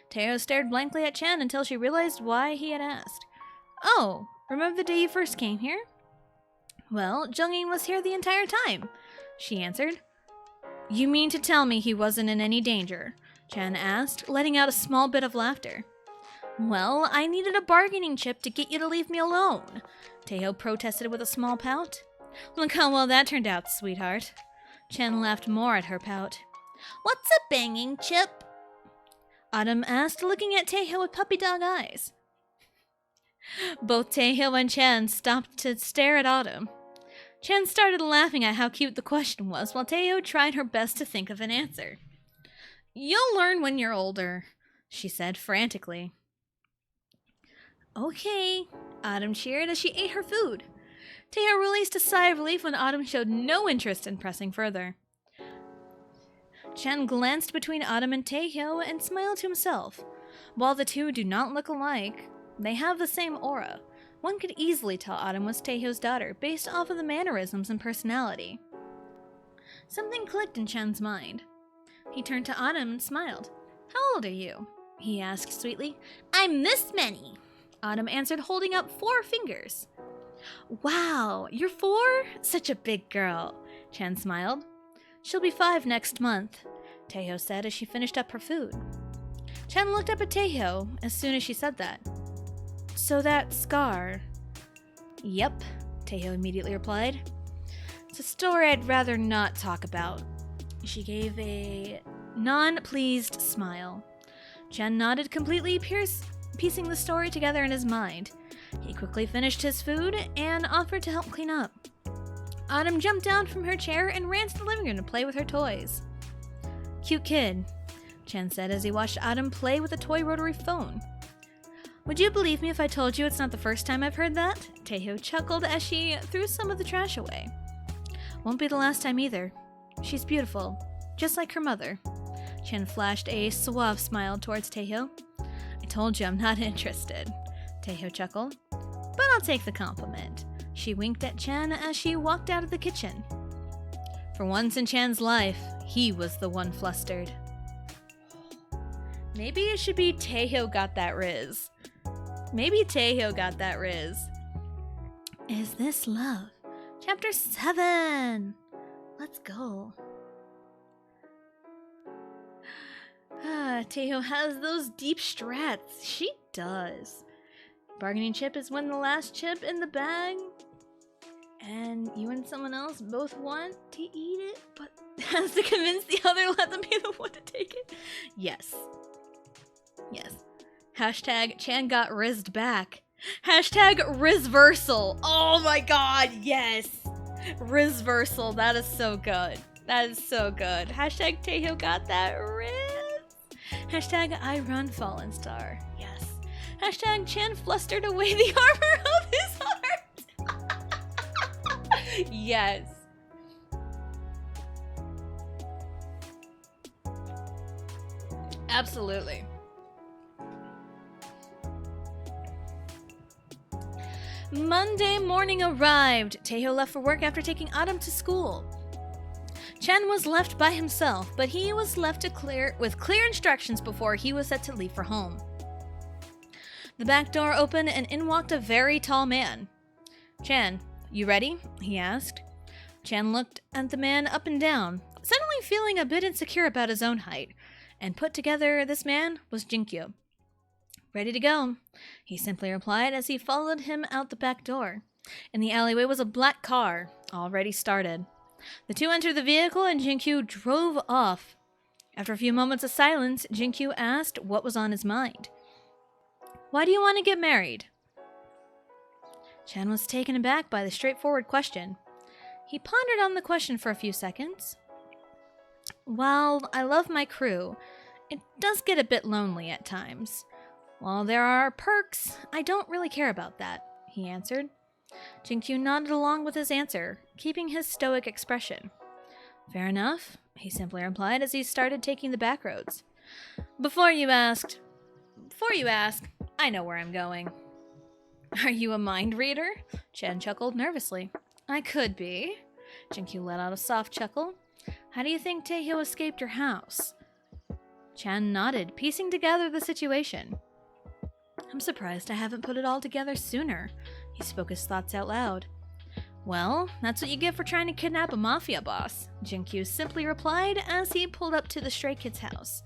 Taeho stared blankly at Chan until she realized why he had asked. "Oh, remember the day you first came here?" "Well, Jung-in was here the entire time," she answered. "You mean to tell me he wasn't in any danger?" Chan asked, letting out a small bit of laughter. "Well, I needed a bargaining chip to get you to leave me alone," Taeho protested with a small pout. "Look how well that turned out, sweetheart." Chan laughed more at her pout. "What's a banging chip?" Autumn asked, looking at Taeho with puppy dog eyes. Both Taeho and Chan stopped to stare at Autumn. Chan started laughing at how cute the question was, while Taeho tried her best to think of an answer. "You'll learn when you're older," she said frantically. "Okay," Autumn cheered as she ate her food. Taeho released a sigh of relief when Autumn showed no interest in pressing further. Chan glanced between Autumn and Taeho and smiled to himself. While the two do not look alike, they have the same aura. One could easily tell Autumn was Taeho's daughter based off of the mannerisms and personality. Something clicked in Chan's mind. He turned to Autumn and smiled. "How old are you?" he asked sweetly. "I'm this many," Autumn answered, holding up 4 fingers. "Wow, you're 4? Such a big girl," Chan smiled. "She'll be 5 next month," Taeho said as she finished up her food. Chan looked up at Taeho as soon as she said that. "So that scar?" "Yep," Taeho immediately replied. "It's a story I'd rather not talk about." She gave a non-pleased smile. Chan nodded, completely piecing the story together in his mind. He quickly finished his food and offered to help clean up. Autumn jumped down from her chair and ran to the living room to play with her toys. "Cute kid," Chan said as he watched Autumn play with a toy rotary phone. "Would you believe me if I told you it's not the first time I've heard that?" Taeho chuckled as she threw some of the trash away. "Won't be the last time either. She's beautiful, just like her mother." Chan flashed a suave smile towards Taeho. "I told you I'm not interested," Taeho chuckled. "But I'll take the compliment." She winked at Chan as she walked out of the kitchen. For once in Chan's life, he was the one flustered. Maybe it should be Taeho got that riz. Maybe Taeho got that riz. Is this love? Chapter 7! Let's go. Taeho has those deep strats. She does. Bargaining chip is when the last chip in the bag and someone else both want to eat it, but has to convince the other let them be the one to take it? Yes. Yes. Hashtag Chan got rizzed back. Hashtag Rizversal. Oh my god, yes. Rizversal, that is so good. That is so good. Hashtag Taeho got that riz. Hashtag I run Fallen Star. Yes. Hashtag Chan flustered away the armor of his heart. Yes. Absolutely. Monday morning arrived. Taeho left for work after taking Autumn to school. Chan was left by himself, but he was left with clear instructions before he was set to leave for home. The back door opened and in walked a very tall man. "Chan, you ready?" he asked. Chan looked at the man up and down, suddenly feeling a bit insecure about his own height, and put together this man was Jinkyu. "Ready to go," he simply replied as he followed him out the back door. In the alleyway was a black car, already started. The two entered the vehicle and Jinkyu drove off. After a few moments of silence, Jinkyu asked what was on his mind. "Why do you want to get married?" Chan was taken aback by the straightforward question. He pondered on the question for a few seconds. "While I love my crew, it does get a bit lonely at times. While there are perks, I don't really care about that," he answered. Jinkyu nodded along with his answer, keeping his stoic expression. "Fair enough," he simply replied as he started taking the back roads. Before you ask, I know where I'm going." "Are you a mind reader?" Chan chuckled nervously. "I could be." Jinkyu let out a soft chuckle. "How do you think Taeho escaped your house?" Chan nodded, piecing together the situation. "I'm surprised I haven't put it all together sooner." He spoke his thoughts out loud. "Well, that's what you get for trying to kidnap a Mafia boss," Jinkyu simply replied as he pulled up to the Stray Kids' house.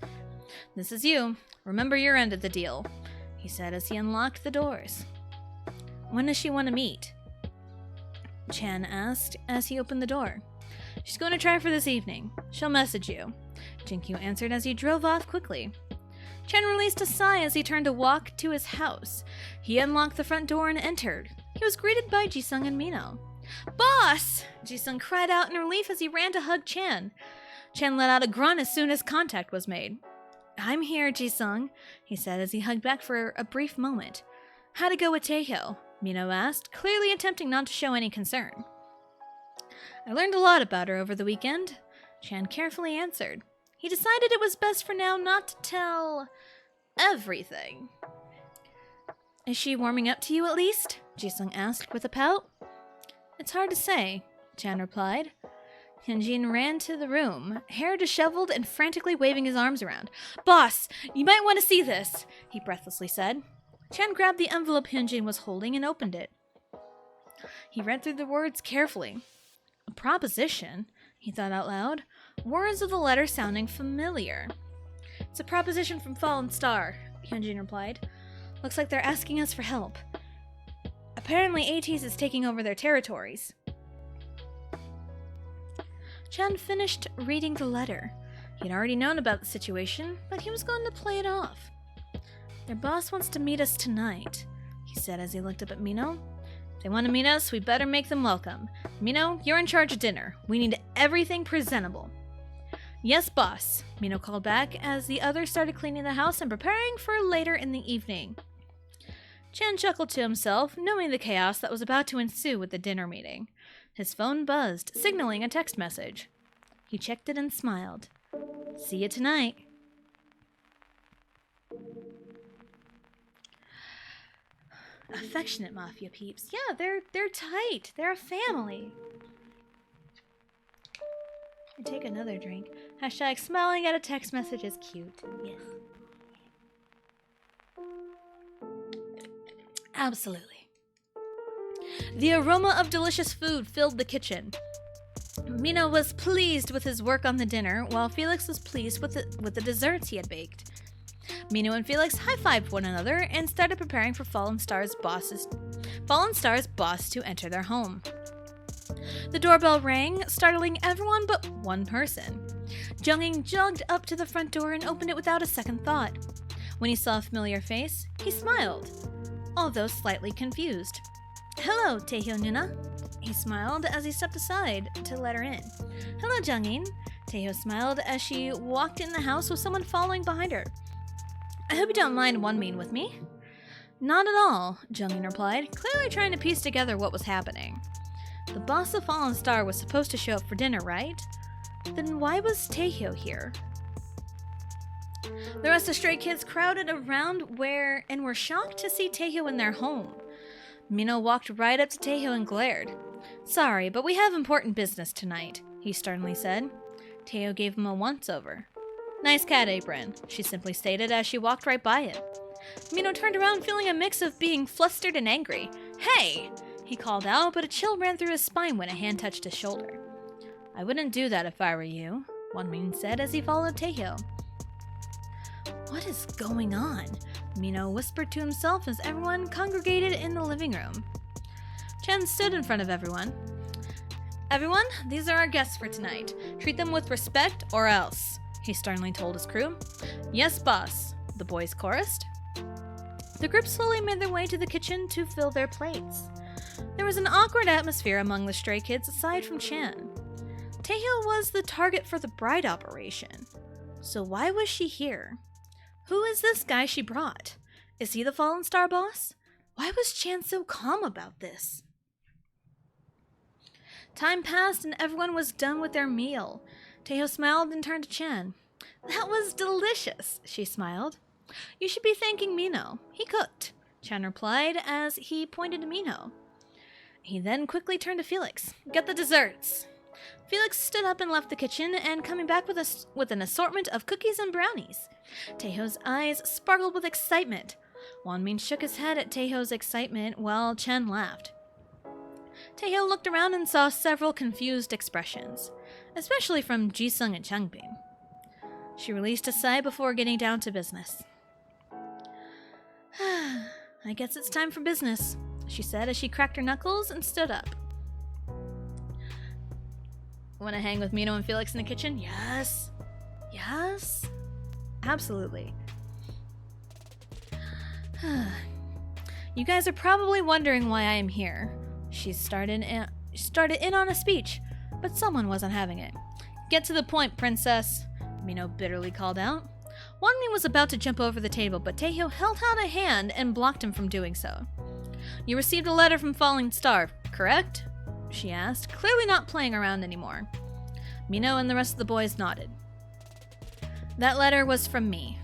"This is you. Remember your end of the deal," he said as he unlocked the doors. "When does she want to meet?" Chan asked as he opened the door. "She's going to try for this evening. She'll message you," Jinkyu answered as he drove off quickly. Chan released a sigh as he turned to walk to his house. He unlocked the front door and entered. He was greeted by Jisung and Mino. "Boss!" Jisung cried out in relief as he ran to hug Chan. Chan let out a grunt as soon as contact was made. "I'm here, Jisung," he said as he hugged back for a brief moment. "How'd it go with Taeho?" Mino asked, clearly attempting not to show any concern. "I learned a lot about her over the weekend," Chan carefully answered. He decided it was best for now not to tell everything. "Is she warming up to you at least?" Jisung asked with a pout. "It's hard to say," Chan replied. Hyunjin ran to the room, hair disheveled and frantically waving his arms around. "Boss, you might want to see this," he breathlessly said. Chan grabbed the envelope Hyunjin was holding and opened it. He read through the words carefully. "A proposition?" he thought out loud, words of the letter sounding familiar. "It's a proposition from Fallen Star," Hyunjin replied. "Looks like they're asking us for help. Apparently ATEEZ is taking over their territories." Chan finished reading the letter. He'd already known about the situation, but he was going to play it off. "Their boss wants to meet us tonight," he said as he looked up at Mino. "If they want to meet us, we better make them welcome. Mino, you're in charge of dinner. We need everything presentable." "Yes, boss," Mino called back as the others started cleaning the house and preparing for later in the evening. Chan chuckled to himself, knowing the chaos that was about to ensue with the dinner meeting. His phone buzzed, signaling a text message. He checked it and smiled. "See you tonight." Affectionate Mafia peeps. Yeah, they're tight. They're a family. And take another drink. Hashtag smiling at a text message is cute. Yes. Absolutely. The aroma of delicious food filled the kitchen. Mino was pleased with his work on the dinner, while Felix was pleased with the desserts he had baked. Mino and Felix high-fived one another and started preparing for Fallen Star's boss to enter their home. The doorbell rang, startling everyone but one person. Jungin jogged up to the front door and opened it without a second thought. When he saw a familiar face, he smiled, although slightly confused. "Hello, Taehyo Nuna," he smiled as he stepped aside to let her in. "Hello, Jungin," Taehyo smiled as she walked in the house with someone following behind her. "I hope you don't mind one meeting with me." "Not at all," Jungin replied, clearly trying to piece together what was happening. The boss of Fallen Star was supposed to show up for dinner, right? Then why was Taehyo here? The rest of Stray Kids crowded around and were shocked to see Taehyo in their home. Mino walked right up to Taehyo and glared. "Sorry, but we have important business tonight," he sternly said. Taehyo gave him a once-over. "Nice cat apron," she simply stated as she walked right by him. Mino turned around feeling a mix of being flustered and angry. "Hey!" he called out, but a chill ran through his spine when a hand touched his shoulder. "I wouldn't do that if I were you," Wonmin said as he followed Taehyo. "What is going on?" Mino whispered to himself as everyone congregated in the living room. Chen stood in front of everyone. "Everyone, these are our guests for tonight. Treat them with respect or else," he sternly told his crew. "Yes, boss," the boys chorused. The group slowly made their way to the kitchen to fill their plates. There was an awkward atmosphere among the Stray Kids aside from Chan. Taehyo was the target for the bride operation. So why was she here? Who is this guy she brought? Is he the Fallen Star boss? Why was Chan so calm about this? Time passed and everyone was done with their meal. Taehyo smiled and turned to Chan. "That was delicious," she smiled. "You should be thanking Mino. He cooked," Chan replied as he pointed to Mino. He then quickly turned to Felix. "Get the desserts." Felix stood up and left the kitchen, and coming back with an assortment of cookies and brownies. Taeho's eyes sparkled with excitement. Wonmin shook his head at Taeho's excitement while Chen laughed. Taeho looked around and saw several confused expressions, especially from Jisung and Changbin. She released a sigh before getting down to business. "I guess it's time for business," she said as she cracked her knuckles and stood up. "Want to hang with Mino and Felix in the kitchen?" "Yes." "Yes?" "Absolutely." "You guys are probably wondering why I am here." She started in on a speech, but someone wasn't having it. "Get to the point, princess," Mino bitterly called out. Wonmi was about to jump over the table, but Taeho held out a hand and blocked him from doing so. "You received a letter from Falling Star, correct?" she asked, clearly not playing around anymore. Mino and the rest of the boys nodded. "That letter was from me.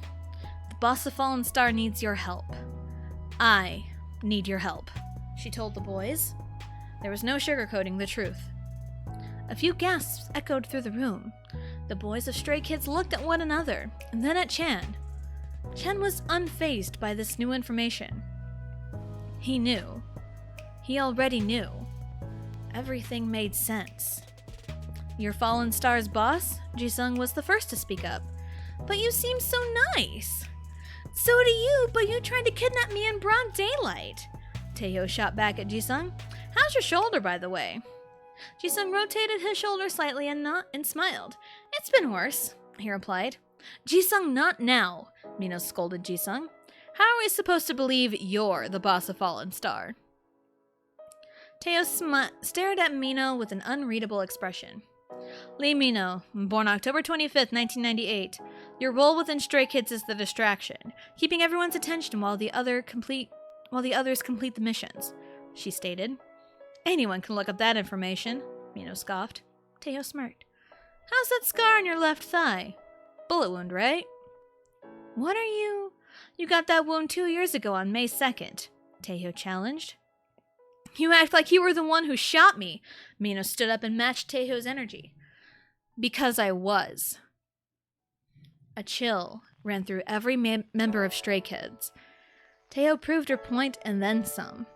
The boss of Fallen Star needs your help. I need your help," she told the boys. There was no sugarcoating the truth. A few gasps echoed through the room. The boys of Stray Kids looked at one another, and then at Chan. Chan was unfazed by this new information. He knew. He already knew. Everything made sense. "Your Fallen Star's boss?" Jisung was the first to speak up. "But you seem so nice." "So do you, but you tried to kidnap me in broad daylight." Taeho shot back at Jisung. "How's your shoulder, by the way?" Jisung rotated his shoulder slightly and smiled. "It's been worse," he replied. "Jisung, not now," Mino scolded Jisung. "How are we supposed to believe you're the boss of Fallen Star?" Taeho stared at Mino with an unreadable expression. "Lee Mino, born October 25th, 1998. Your role within Stray Kids is the distraction, keeping everyone's attention while the others complete the missions," she stated. "Anyone can look up that information," Mino scoffed. Taeho smirked. "How's that scar on your left thigh? Bullet wound, right?" "What are you? You got that wound 2 years ago on May 2nd, Taeho challenged. "You act like you were the one who shot me." Mino stood up and matched Taeho's energy. "Because I was." A chill ran through every member of Stray Kids. Taeho proved her point and then some.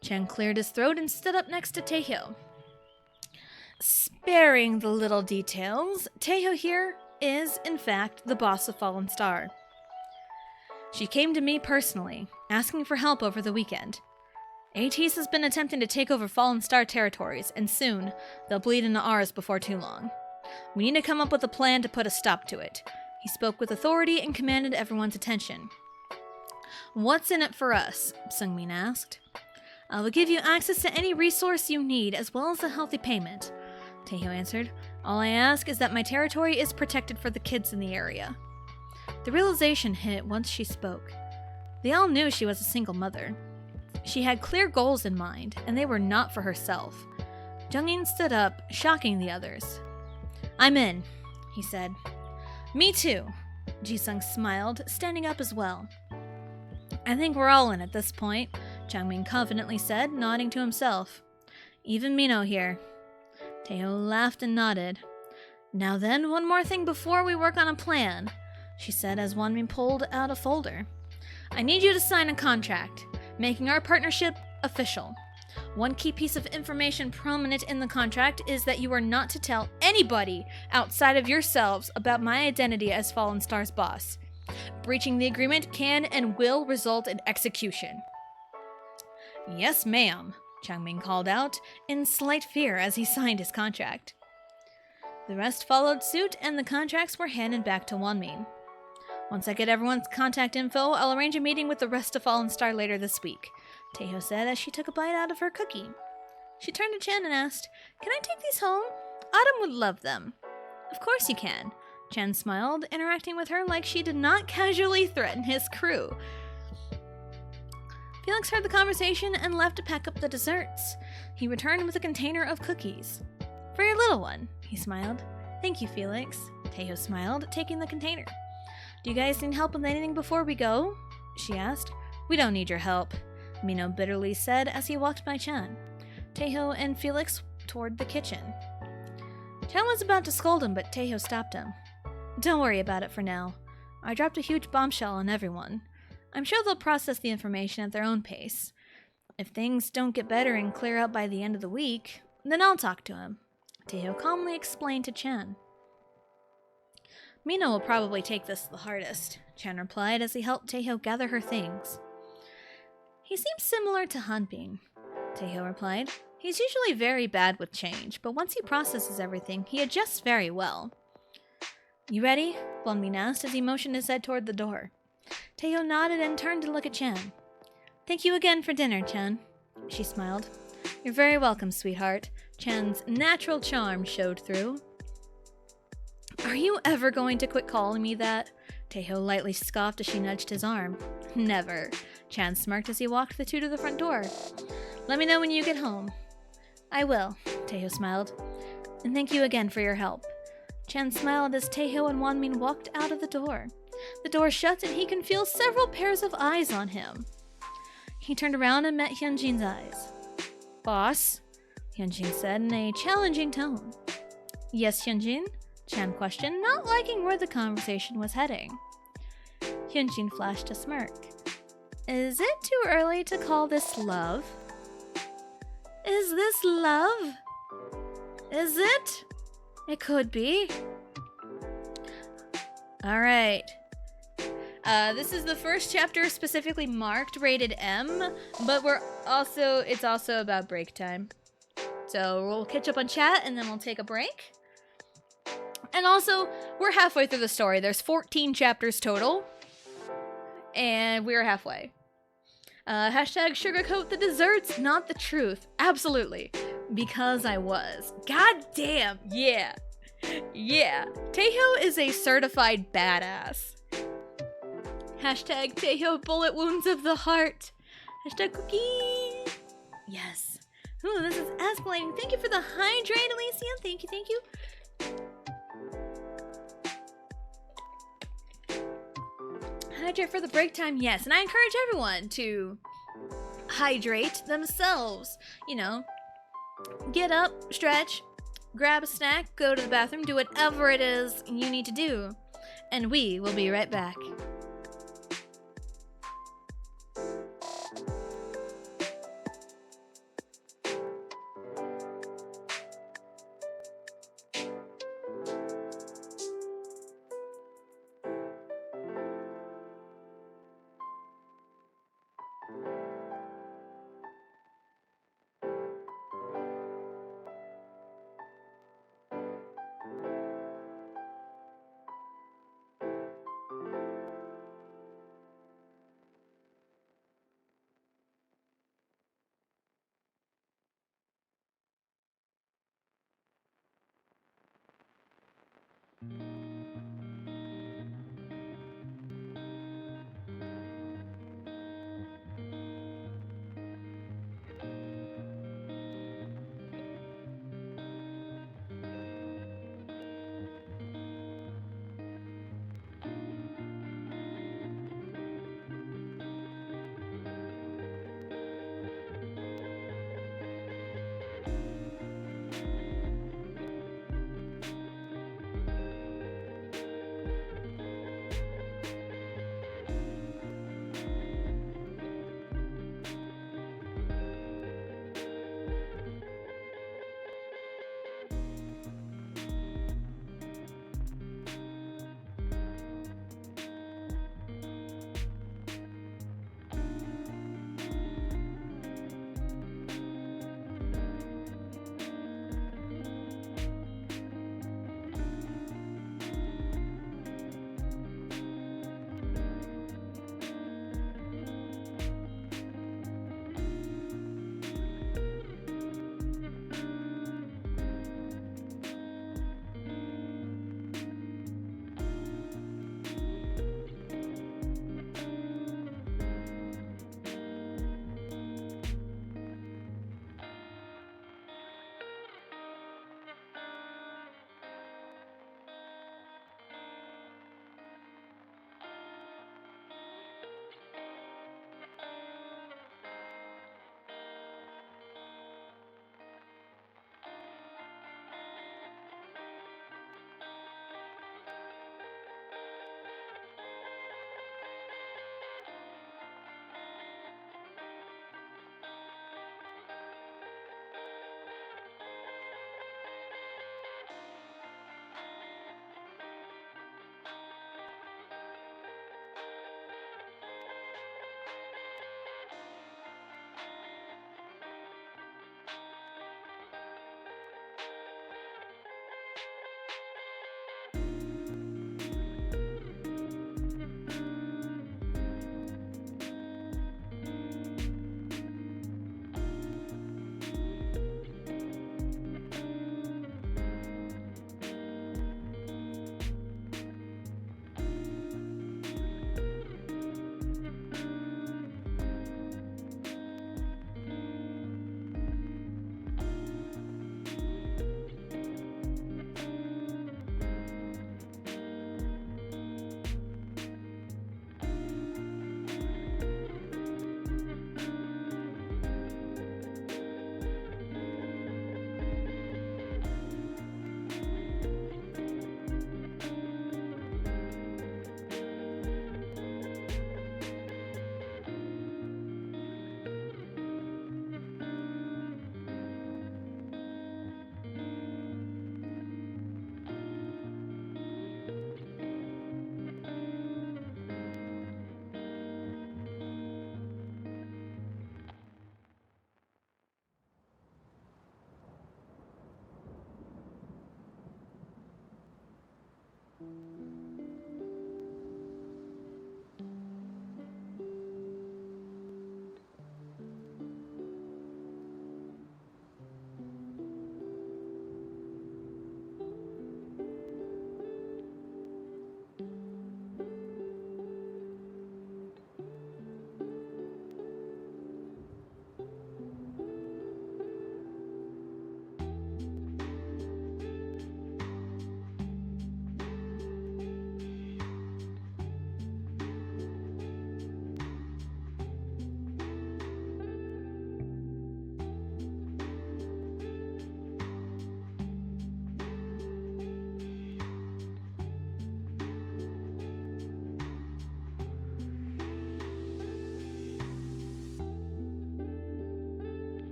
Chen cleared his throat and stood up next to Taeho. "Sparing the little details, Taeho here is, in fact, the boss of Fallen Star. She came to me personally, asking for help over the weekend. ATs has been attempting to take over Fallen Star territories, and soon they'll bleed into ours before too long. We need to come up with a plan to put a stop to it. He spoke with authority and commanded everyone's attention. What's in it for us? Seungmin asked. I will give you access to any resource you need, as well as a healthy payment, Taeho answered. All I ask is that my territory is protected for the kids in the area. The realization hit once she spoke. They all knew she was a single mother. She had clear goals in mind, and they were not for herself. Jungin stood up, shocking the others. I'm in, he said. Me too, Jisung smiled, standing up as well. I think we're all in at this point, Changmin confidently said, nodding to himself. Even Minho here. Taeho laughed and nodded. Now then, one more thing before we work on a plan, she said as Wonmin pulled out a folder. I need you to sign a contract, making our partnership official. One key piece of information prominent in the contract is that you are not to tell anybody outside of yourselves about my identity as Fallen Star's boss. Breaching the agreement can and will result in execution. Yes, ma'am, Changmin called out, in slight fear as he signed his contract. The rest followed suit, and the contracts were handed back to Wonmin. Once I get everyone's contact info, I'll arrange a meeting with the rest of Fallen Star later this week, Taeho said as she took a bite out of her cookie. She turned to Chan and asked, Can I take these home? Autumn would love them. Of course you can, Chan smiled, interacting with her like she did not casually threaten his crew. Felix heard the conversation and left to pack up the desserts. He returned with a container of cookies. For your little one, he smiled. Thank you, Felix, Taeho smiled, taking the container. Do you guys need help with anything before we go? She asked. We don't need your help, Minho bitterly said as he walked by Chan. Taeho and Felix toward the kitchen. Chan was about to scold him, but Taeho stopped him. Don't worry about it for now. I dropped a huge bombshell on everyone. I'm sure they'll process the information at their own pace. If things don't get better and clear up by the end of the week, then I'll talk to him, Taeho calmly explained to Chan. Minho will probably take this the hardest, Chan replied as he helped Taeho gather her things. He seems similar to Hanbin, Taeho replied. He's usually very bad with change, but once he processes everything, he adjusts very well. You ready? Wonmin asked as he motioned his head toward the door. Taeho nodded and turned to look at Chan. Thank you again for dinner, Chan, she smiled. You're very welcome, sweetheart. Chan's natural charm showed through. Are you ever going to quit calling me that? Taeho lightly scoffed as she nudged his arm. Never, Chan smirked as he walked the two to the front door. Let me know when you get home. I will, Taeho smiled. And thank you again for your help. Chan smiled as Taeho and Wonmin walked out of the door. The door shut and he can feel several pairs of eyes on him. He turned around and met Hyunjin's eyes. Boss? Hyunjin said in a challenging tone. Yes, Hyunjin? Chan questioned, not liking where the conversation was heading. Hyunjin flashed a smirk. Is it too early to call this love? Is this love? Is it? It could be. Alright. This is the first chapter specifically marked rated M, but it's also about break time. So we'll catch up on chat and then we'll take a break. And also, we're halfway through the story. There's 14 chapters total. And we're halfway. Hashtag sugarcoat the desserts, not the truth. Absolutely. Because I was. God damn. Yeah. Yeah. Taeho is a certified badass. Hashtag Taeho bullet wounds of the heart. Hashtag cookie. Yes. Ooh, this is escalating. Thank you for the hydrate, Alicia. Thank you, thank you. Hydrate for the break time, yes. And I encourage everyone to hydrate themselves. You know, get up, stretch, grab a snack, go to the bathroom, do whatever it is you need to do. And we will be right back.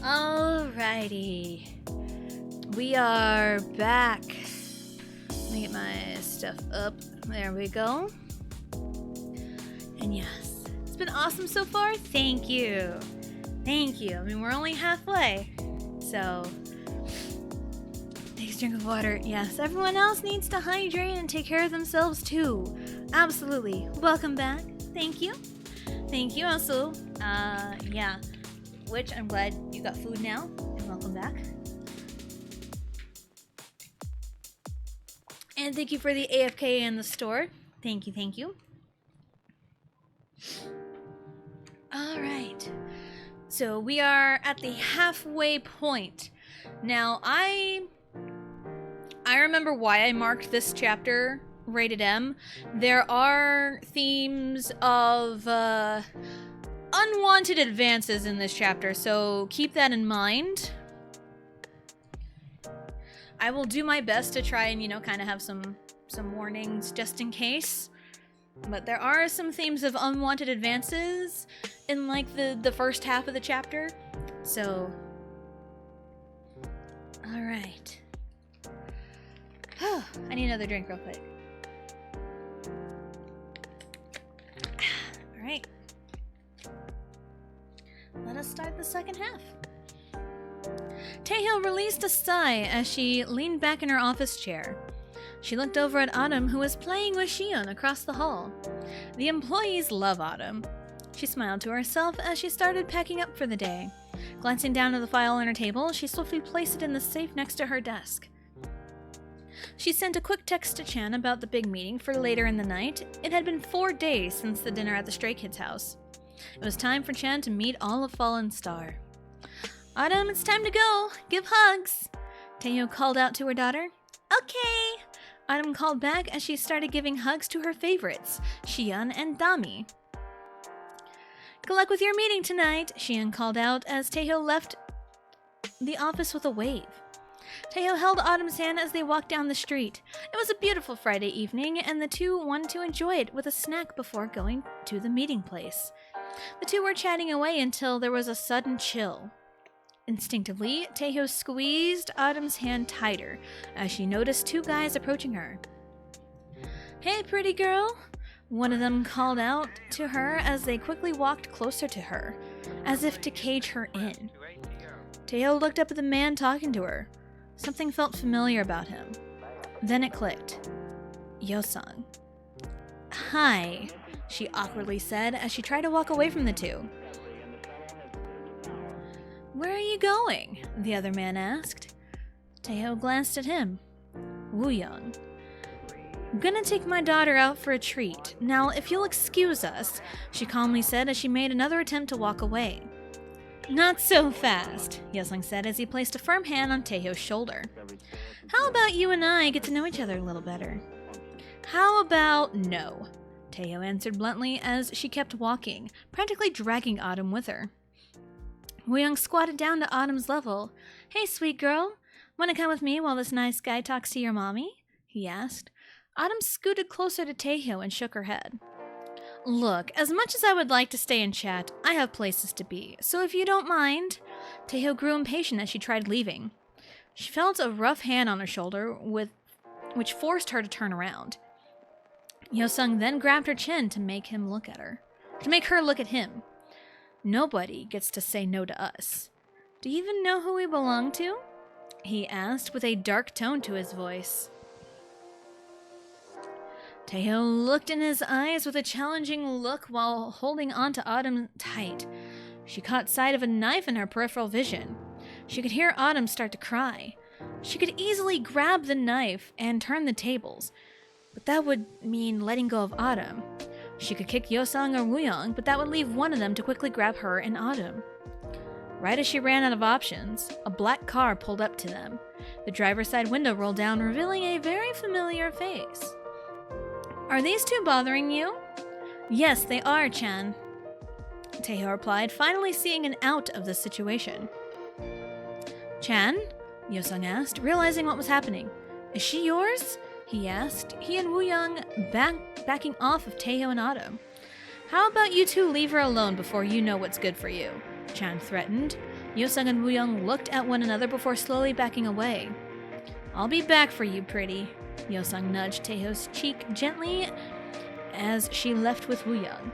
Alrighty. We are back. Let me get my stuff up. There we go. And yes, it's been awesome so far. Thank you. Thank you. I mean, we're only halfway. So, take a drink of water. Yes, everyone else needs to hydrate and take care of themselves too. Absolutely. Welcome back. Thank you. Thank you also. Yeah. Which I'm glad you got food now. And welcome back. And thank you for the AFK in the store. Thank you, thank you. Alright. So we are at the halfway point. Now, I remember why I marked this chapter rated M. There are themes of unwanted advances in this chapter, so keep that in mind. I will do my best to try and, kind of have some warnings just in case. But there are some themes of unwanted advances in, the first half of the chapter. So, alright. I need another drink real quick. Alright. Let us start the second half. Taehyung released a sigh as she leaned back in her office chair. She looked over at Autumn, who was playing with Shion across the hall. The employees love Autumn. She smiled to herself as she started packing up for the day. Glancing down at the file on her table, she swiftly placed it in the safe next to her desk. She sent a quick text to Chan about the big meeting for later in the night. It had been 4 days since the dinner at the Stray Kids' house. It was time for Chan to meet all of Fallen Star. Autumn, it's time to go. Give hugs. Taehyung called out to her daughter. Okay. Autumn called back as she started giving hugs to her favorites, Shion and Dami. Good luck with your meeting tonight, Shion called out as Taehyung left the office with a wave. Taehyung held Autumn's hand as they walked down the street. It was a beautiful Friday evening, and the two wanted to enjoy it with a snack before going to the meeting place. The two were chatting away until there was a sudden chill. Instinctively, Taehyung squeezed Autumn's hand tighter as she noticed 2 guys approaching her. Hey, pretty girl, one of them called out to her as they quickly walked closer to her, as if to cage her in. Taehyung looked up at the man talking to her. Something felt familiar about him. Then it clicked. Yosung. Hi, she awkwardly said as she tried to walk away from the two. Where are you going? The other man asked. Taehyung glanced at him. Wooyoung. I'm gonna take my daughter out for a treat. Now, if you'll excuse us, she calmly said as she made another attempt to walk away. Not so fast, Yosung said as he placed a firm hand on Taehyung's shoulder. How about you and I get to know each other a little better? How about no? Taehyung answered bluntly as she kept walking, practically dragging Autumn with her. Wooyoung squatted down to Autumn's level. Hey, sweet girl, wanna come with me while this nice guy talks to your mommy? He asked. Autumn scooted closer to Taehyung and shook her head. Look, as much as I would like to stay and chat, I have places to be, so if you don't mind. Taehyung grew impatient as she tried leaving. She felt a rough hand on her shoulder, which forced her to turn around. Yosung then grabbed her chin to make her look at him. Nobody gets to say no to us. Do you even know who we belong to? He asked with a dark tone to his voice. Taehyung looked in his eyes with a challenging look while holding on to Autumn tight. She caught sight of a knife in her peripheral vision. She could hear Autumn start to cry. She could easily grab the knife and turn the tables, but that would mean letting go of Autumn. She could kick Yosung or Wooyoung, but that would leave one of them to quickly grab her and Autumn. Right as she ran out of options, a black car pulled up to them. The driver's side window rolled down, revealing a very familiar face. Are these two bothering you? Yes, they are, Chan. Taehyung replied, finally seeing an out of the situation. Chan? Yosung asked, realizing what was happening. Is she yours? He asked, he and Wooyoung backing off of Taehyung and Autumn. How about you two leave her alone before you know what's good for you? Chan threatened. Yosung and Wooyoung looked at one another before slowly backing away. "I'll be back for you, pretty." Yosung nudged Taeho's cheek gently as she left with Wooyoung.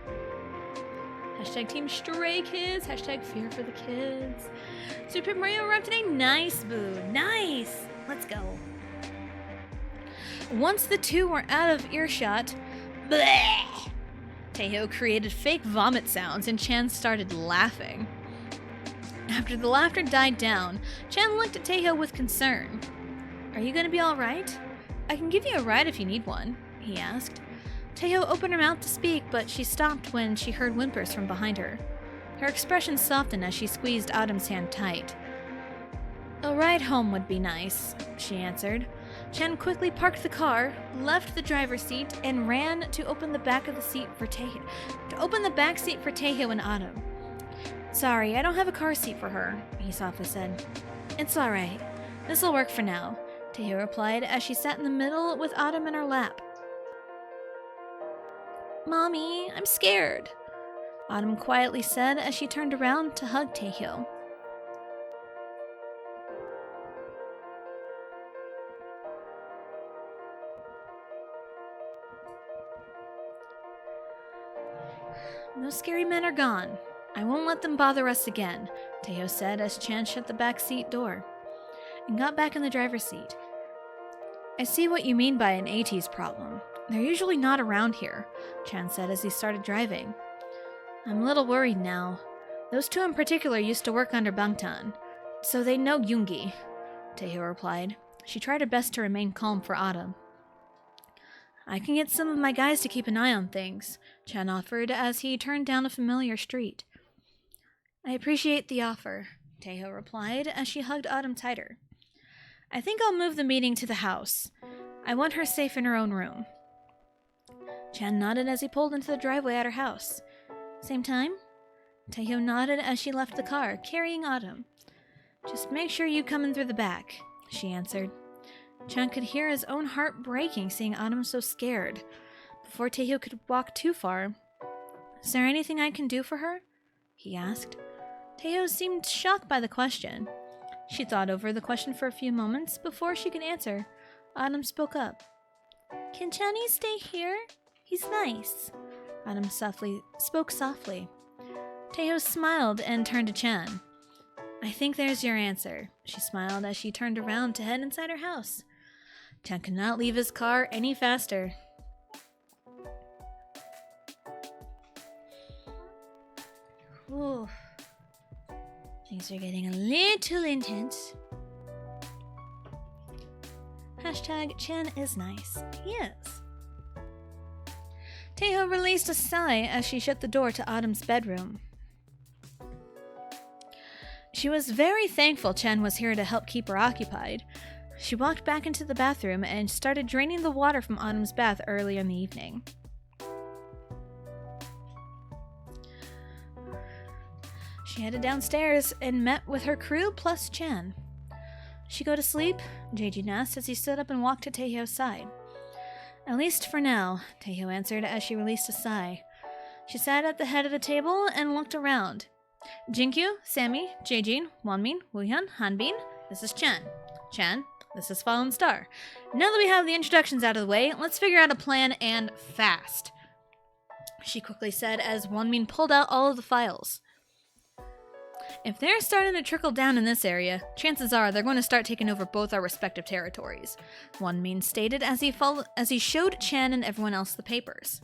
Hashtag Team Stray Kids. Hashtag Fear for the Kids. Super Mario arrived today. Nice, boo. Nice. Let's go. Once the two were out of earshot, bleh, Taeho created fake vomit sounds and Chan started laughing. After the laughter died down, Chan looked at Taeho with concern. "Are you gonna be alright? I can give you a ride if you need one," he asked. Taeho opened her mouth to speak, but she stopped when she heard whimpers from behind her. Her expression softened as she squeezed Autumn's hand tight. "A ride home would be nice," she answered. Chan quickly parked the car, left the driver's seat, and ran to open the back seat for Taeho and Autumn. "Sorry, I don't have a car seat for her," he softly said. "It's alright. This'll work for now," Taeho replied as she sat in the middle with Autumn in her lap. "Mommy, I'm scared," Autumn quietly said as she turned around to hug Taeho. "Those scary men are gone. I won't let them bother us again," Taeho said as Chan shut the back seat door and got back in the driver's seat. "I see what you mean by an 80s problem. They're usually not around here," Chan said as he started driving. "I'm a little worried now. Those two in particular used to work under Bangtan, so they know Yoongi," Taeho replied. She tried her best to remain calm for Autumn. "I can get some of my guys to keep an eye on things," Chan offered as he turned down a familiar street. "I appreciate the offer," Taeho replied as she hugged Autumn tighter. "I think I'll move the meeting to the house. I want her safe in her own room." Chan nodded as he pulled into the driveway at her house. "Same time?" Taeho nodded as she left the car, carrying Autumn. "Just make sure you come in through the back," she answered. Chan could hear his own heart breaking seeing Autumn so scared. Before Taeho could walk too far, "Is there anything I can do for her?" he asked. Taeho seemed shocked by the question. She thought over the question for a few moments before she could answer. Autumn spoke up. "Can Channy stay here? He's nice." Autumn spoke softly. Taeho smiled and turned to Chan. "I think there's your answer," she smiled as she turned around to head inside her house. Chan could not leave his car any faster. Ooh. Things are getting a little intense. Hashtag Chan is nice. He is. Taeho released a sigh as she shut the door to Autumn's bedroom. She was very thankful Chan was here to help keep her occupied. She walked back into the bathroom and started draining the water from Autumn's bath earlier in the evening. She headed downstairs and met with her crew plus Chan. "She go to sleep?" Jaejin asked as he stood up and walked to Taeho's side. "At least for now," Taeho answered as she released a sigh. She sat at the head of the table and looked around. "Jinkyu, Sammy, Jaejin, Wonmin, Woohyun, Hanbin, this is Chan. Chan, this is Fallen Star. Now that we have the introductions out of the way, let's figure out a plan and fast," she quickly said as Wonmin pulled out all of the files. "If they're starting to trickle down in this area, chances are they're going to start taking over both our respective territories," Wonmin stated as he showed Chan and everyone else the papers.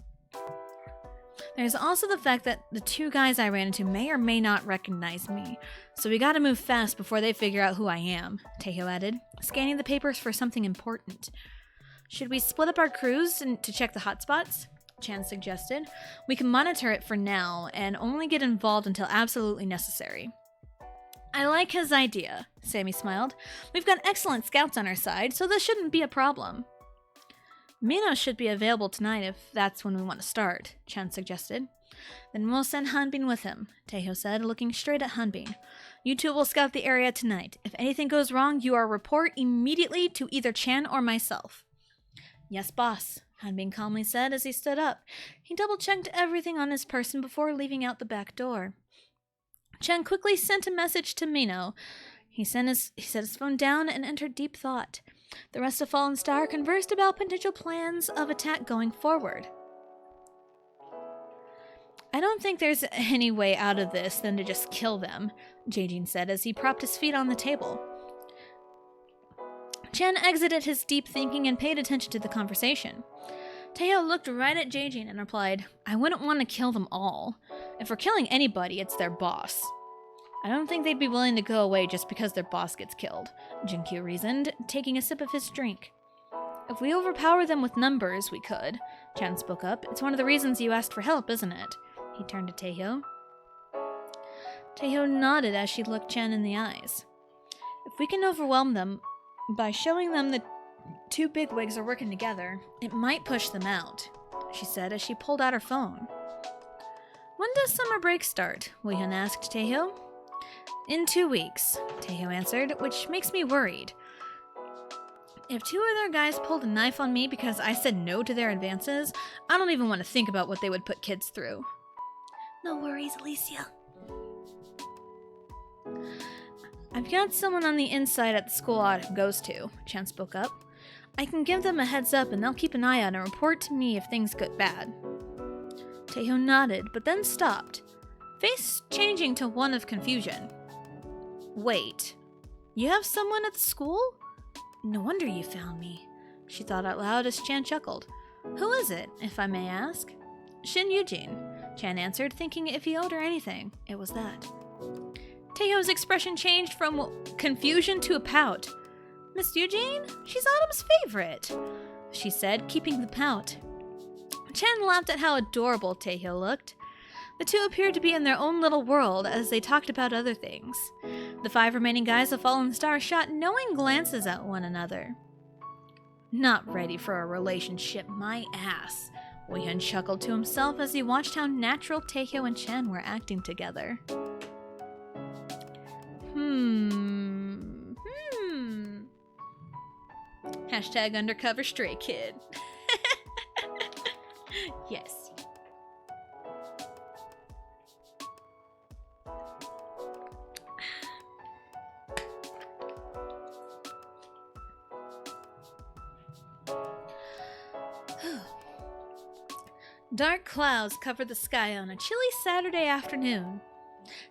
"There's also the fact that the two guys I ran into may or may not recognize me, so we gotta move fast before they figure out who I am," Taeho added, scanning the papers for something important. "Should we split up our crews to check the hotspots?" Chan suggested. "We can monitor it for now and only get involved until absolutely necessary." "I like his idea," Sammy smiled. "We've got excellent scouts on our side, so this shouldn't be a problem." "Mina should be available tonight if that's when we want to start," Chan suggested. "Then we'll send Hanbin with him," Taeho said, looking straight at Hanbin. "You two will scout the area tonight. If anything goes wrong, you are report immediately to either Chan or myself." "Yes, boss," Hanbin calmly said as he stood up. He double-checked everything on his person before leaving out the back door. Chen quickly sent a message to Mino. He set his phone down and entered deep thought. The rest of Fallen Star conversed about potential plans of attack going forward. I don't think there's any way out of this than to just kill them, Jaejin said as he propped his feet on the table. Chen exited his deep thinking and paid attention to the conversation. Taeho looked right at Jaejin and replied, I wouldn't want to kill them all. If we're killing anybody, it's their boss. I don't think they'd be willing to go away just because their boss gets killed, Jinkyu reasoned, taking a sip of his drink. If we overpower them with numbers, we could, Chan spoke up. It's one of the reasons you asked for help, isn't it? He turned to Taeho. Taeho nodded as she looked Chen in the eyes. If we can overwhelm them by showing them the two bigwigs are working together, it might push them out, she said as she pulled out her phone. When does summer break start? Woohyun asked Taeho. In 2 weeks, Taeho answered, which makes me worried. If two other guys pulled a knife on me because I said no to their advances, I don't even want to think about what they would put kids through. No worries, Alicia. I've got someone on the inside at the school Autumn goes to, Chan spoke up. I can give them a heads up and they'll keep an eye on and report to me if things get bad. Taeho nodded, but then stopped, face changing to one of confusion. Wait, you have someone at the school? No wonder you found me, she thought out loud as Chan chuckled. Who is it, if I may ask? Shin Yujin, Chan answered, thinking if he owed her anything, it was that. Taeho's expression changed from confusion to a pout. Miss Eugene? She's Autumn's favorite, she said, keeping the pout. Chen laughed at how adorable Taeho looked. The two appeared to be in their own little world as they talked about other things. The 5 remaining guys of Fallen Star shot knowing glances at one another. Not ready for a relationship, my ass, Woohyun chuckled to himself as he watched how natural Taeho and Chen were acting together. Hashtag undercover stray kid. Yes. Dark clouds covered the sky on a chilly Saturday afternoon.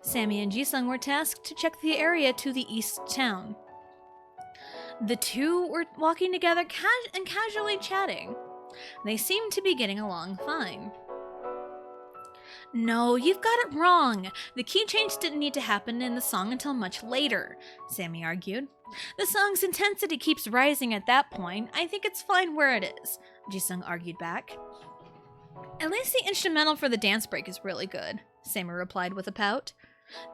Sammy and Jisung were tasked to check the area to the east town. The two were walking together and casually chatting. They seemed to be getting along fine. No, you've got it wrong. The key change didn't need to happen in the song until much later, Sammy argued. The song's intensity keeps rising at that point. I think it's fine where it is, Jisung argued back. At least the instrumental for the dance break is really good, Sammy replied with a pout.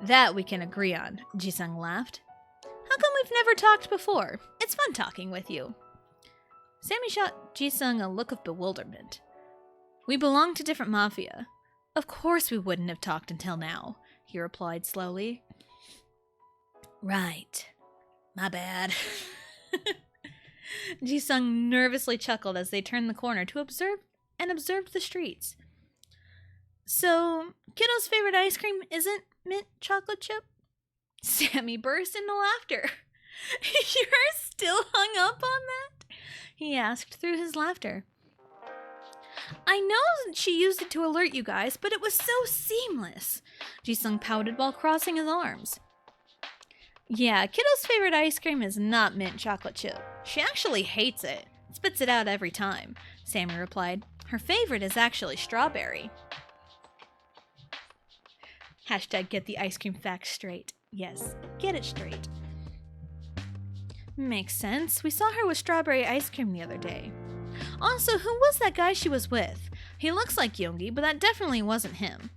That we can agree on, Jisung laughed. How come we've never talked before? It's fun talking with you. Sammy shot Jisung a look of bewilderment. We belong to different Mafia. Of course we wouldn't have talked until now, he replied slowly. Right. My bad. Jisung nervously chuckled as they turned the corner to observed the streets. So, Kiddo's favorite ice cream isn't mint chocolate chip? Sammy burst into laughter. You're still hung up on that? He asked through his laughter. I know she used it to alert you guys, but it was so seamless. Jisung pouted while crossing his arms. Yeah, Kiddo's favorite ice cream is not mint chocolate chip. She actually hates it. Spits it out every time, Sammy replied. Her favorite is actually strawberry. Hashtag get the ice cream facts straight. Yes, get it straight. Makes sense. We saw her with strawberry ice cream the other day. Also, who was that guy she was with? He looks like Yoongi, but that definitely wasn't him.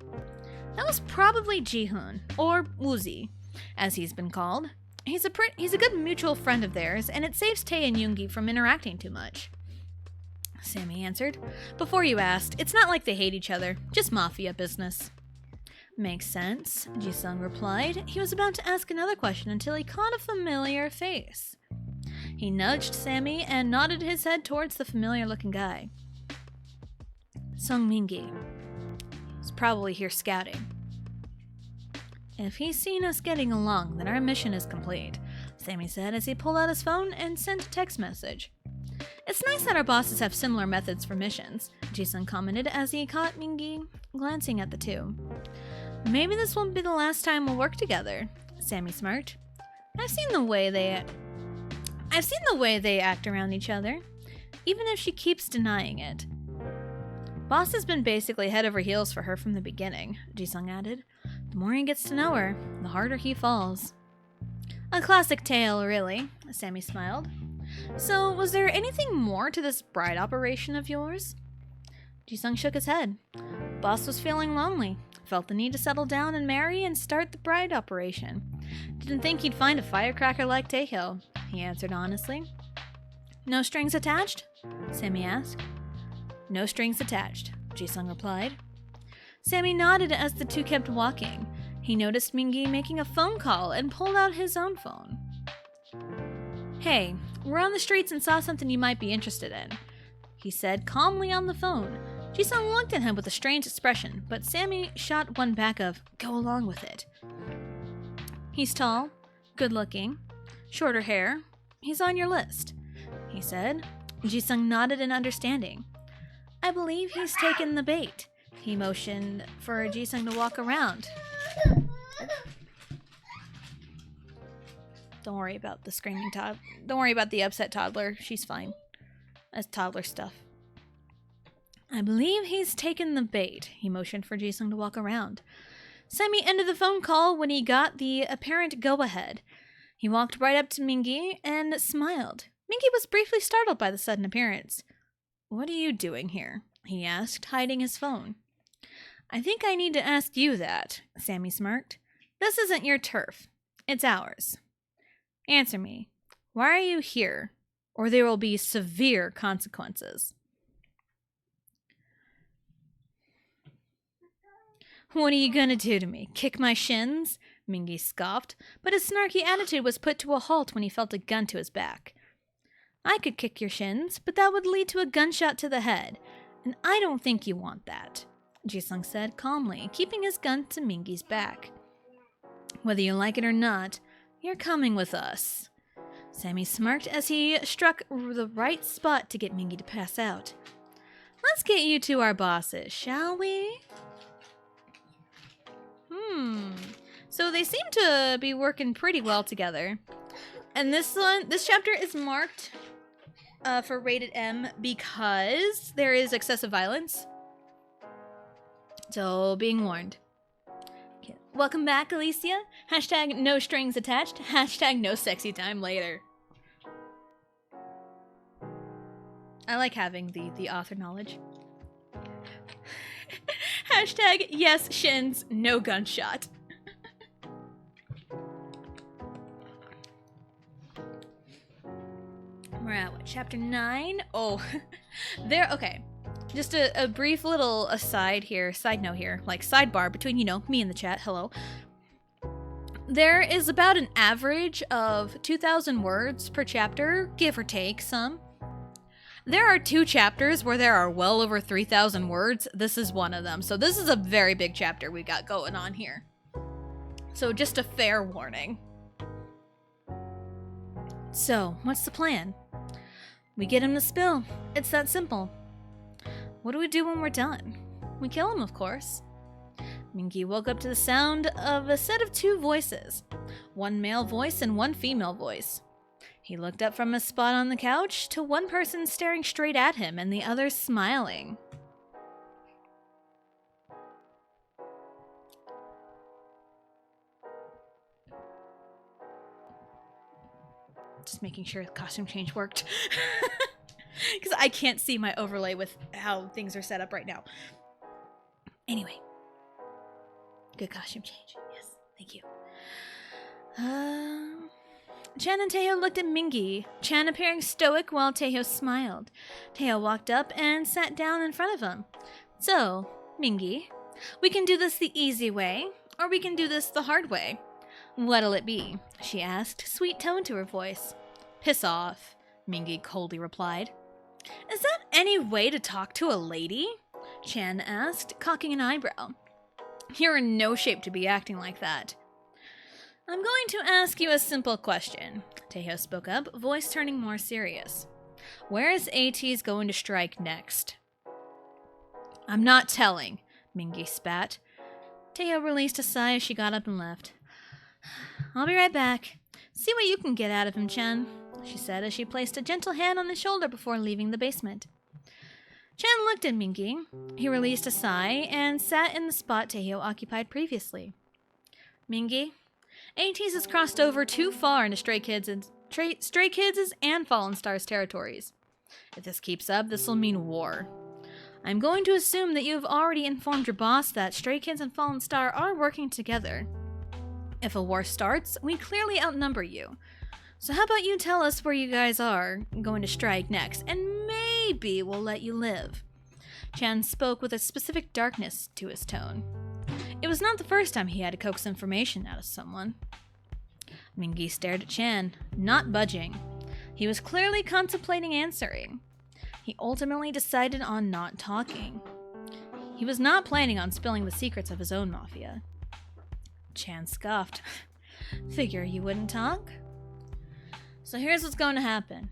That was probably Jihoon, or Woozi, as he's been called. He's a good mutual friend of theirs, and it saves Tae and Yoongi from interacting too much. Sammy answered. Before you asked, it's not like they hate each other, just Mafia business. Makes sense, Jisung replied. He was about to ask another question until he caught a familiar face. He nudged Sammy and nodded his head towards the familiar-looking guy. Sung Mingi. He's probably here scouting. If he's seen us getting along, then our mission is complete, Sammy said as he pulled out his phone and sent a text message. It's nice that our bosses have similar methods for missions, Jisung commented as he caught Mingi glancing at the two. Maybe this won't be the last time we'll work together, Sammy smirked. I've seen the way they act around each other, even if she keeps denying it. Boss has been basically head over heels for her from the beginning, Jisung added. The more he gets to know her, the harder he falls. A classic tale, really, Sammy smiled. So, was there anything more to this bride operation of yours? Jisung shook his head. Boss was feeling lonely, felt the need to settle down and marry and start the bride operation. Didn't think he'd find a firecracker like Taehyung, he answered honestly. No strings attached? Sammy asked. No strings attached, Jisung replied. Sammy nodded as the two kept walking. He noticed Mingi making a phone call and pulled out his own phone. Hey, we're on the streets and saw something you might be interested in, he said calmly on the phone. Jisung looked at him with a strange expression, but Sammy shot one back of, go along with it. He's tall, good-looking, shorter hair. He's on your list, he said. Jisung nodded in understanding. I believe he's taken the bait. He motioned for Jisung to walk around. Don't worry about the screaming toddler. Don't worry about the upset toddler. She's fine. That's toddler stuff. I believe he's taken the bait. He motioned for Jisung to walk around. Sammy ended the phone call when he got the apparent go-ahead. He walked right up to Mingi and smiled. Mingi was briefly startled by the sudden appearance. What are you doing here? He asked, hiding his phone. I think I need to ask you that, Sammy smirked. This isn't your turf. It's ours. Answer me. Why are you here? Or there will be severe consequences. What are you gonna do to me? Kick my shins? Mingi scoffed, but his snarky attitude was put to a halt when he felt a gun to his back. I could kick your shins, but that would lead to a gunshot to the head, and I don't think you want that, Jisung said calmly, keeping his gun to Mingi's back. Whether you like it or not, you're coming with us. Sammy smirked as he struck the right spot to get Mingi to pass out. Let's get you to our bosses, shall we? So they seem to be working pretty well together. And this chapter is marked for rated M because there is excessive violence. So, being warned. Okay. Welcome back, Alicia. Hashtag no strings attached. Hashtag no sexy time later. I like having the author knowledge. Hashtag yes shins, no gunshot. We're at what, chapter 9? Oh, there, okay. Just a brief little aside here, side note here, like sidebar between, me and the chat, hello. There is about an average of 2,000 words per chapter, give or take some. There are 2 chapters where there are well over 3,000 words. This is one of them. So this is a very big chapter we got going on here. So just a fair warning. So, what's the plan? We get him to spill. It's that simple. What do we do when we're done? We kill him, of course. Mingi woke up to the sound of a set of 2 voices. One male voice and one female voice. He looked up from his spot on the couch to one person staring straight at him and the other smiling. Just making sure the costume change worked. Because I can't see my overlay with how things are set up right now. Anyway. Good costume change. Yes, thank you. Chan and Taehyung looked at Mingi, Chan appearing stoic while Taehyung smiled. Taehyung walked up and sat down in front of him. So, Mingi, we can do this the easy way, or we can do this the hard way. What'll it be? She asked, sweet tone to her voice. Piss off, Mingi coldly replied. Is that any way to talk to a lady? Chan asked, cocking an eyebrow. You're in no shape to be acting like that, I'm going to ask you a simple question, Taeho spoke up, voice turning more serious. Where is AT's going to strike next? I'm not telling, Mingi spat. Taeho released a sigh as she got up and left. I'll be right back. See what you can get out of him, Chen, she said as she placed a gentle hand on his shoulder before leaving the basement. Chen looked at Mingi. He released a sigh and sat in the spot Taeho occupied previously. Mingi, AT's has crossed over too far into Stray Kids' and Fallen Stars territories. If this keeps up, this will mean war. I'm going to assume that you have already informed your boss that Stray Kids and Fallen Star are working together. If a war starts, we clearly outnumber you. So how about you tell us where you guys are going to strike next, and maybe we'll let you live. Chan spoke with a specific darkness to his tone. It was not the first time he had to coax information out of someone. Mingi stared at Chan, not budging. He was clearly contemplating answering. He ultimately decided on not talking. He was not planning on spilling the secrets of his own mafia. Chan scoffed. Figure you wouldn't talk? So here's what's going to happen.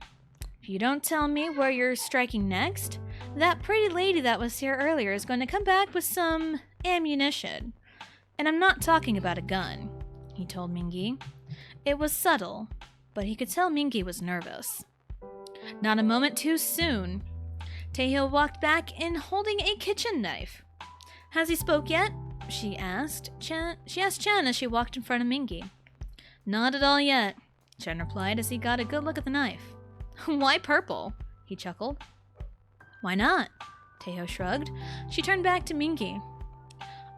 If you don't tell me where you're striking next, that pretty lady that was here earlier is going to come back with some ammunition. And I'm not talking about a gun, he told Mingi. It was subtle, but he could tell Mingi was nervous. Not a moment too soon, Taeho walked back in holding a kitchen knife. Has he spoke yet? She asked Chen as she walked in front of Mingi. Not at all yet, Chen replied as he got a good look at the knife. Why purple? He chuckled. Why not? Taeho shrugged. She turned back to Mingi.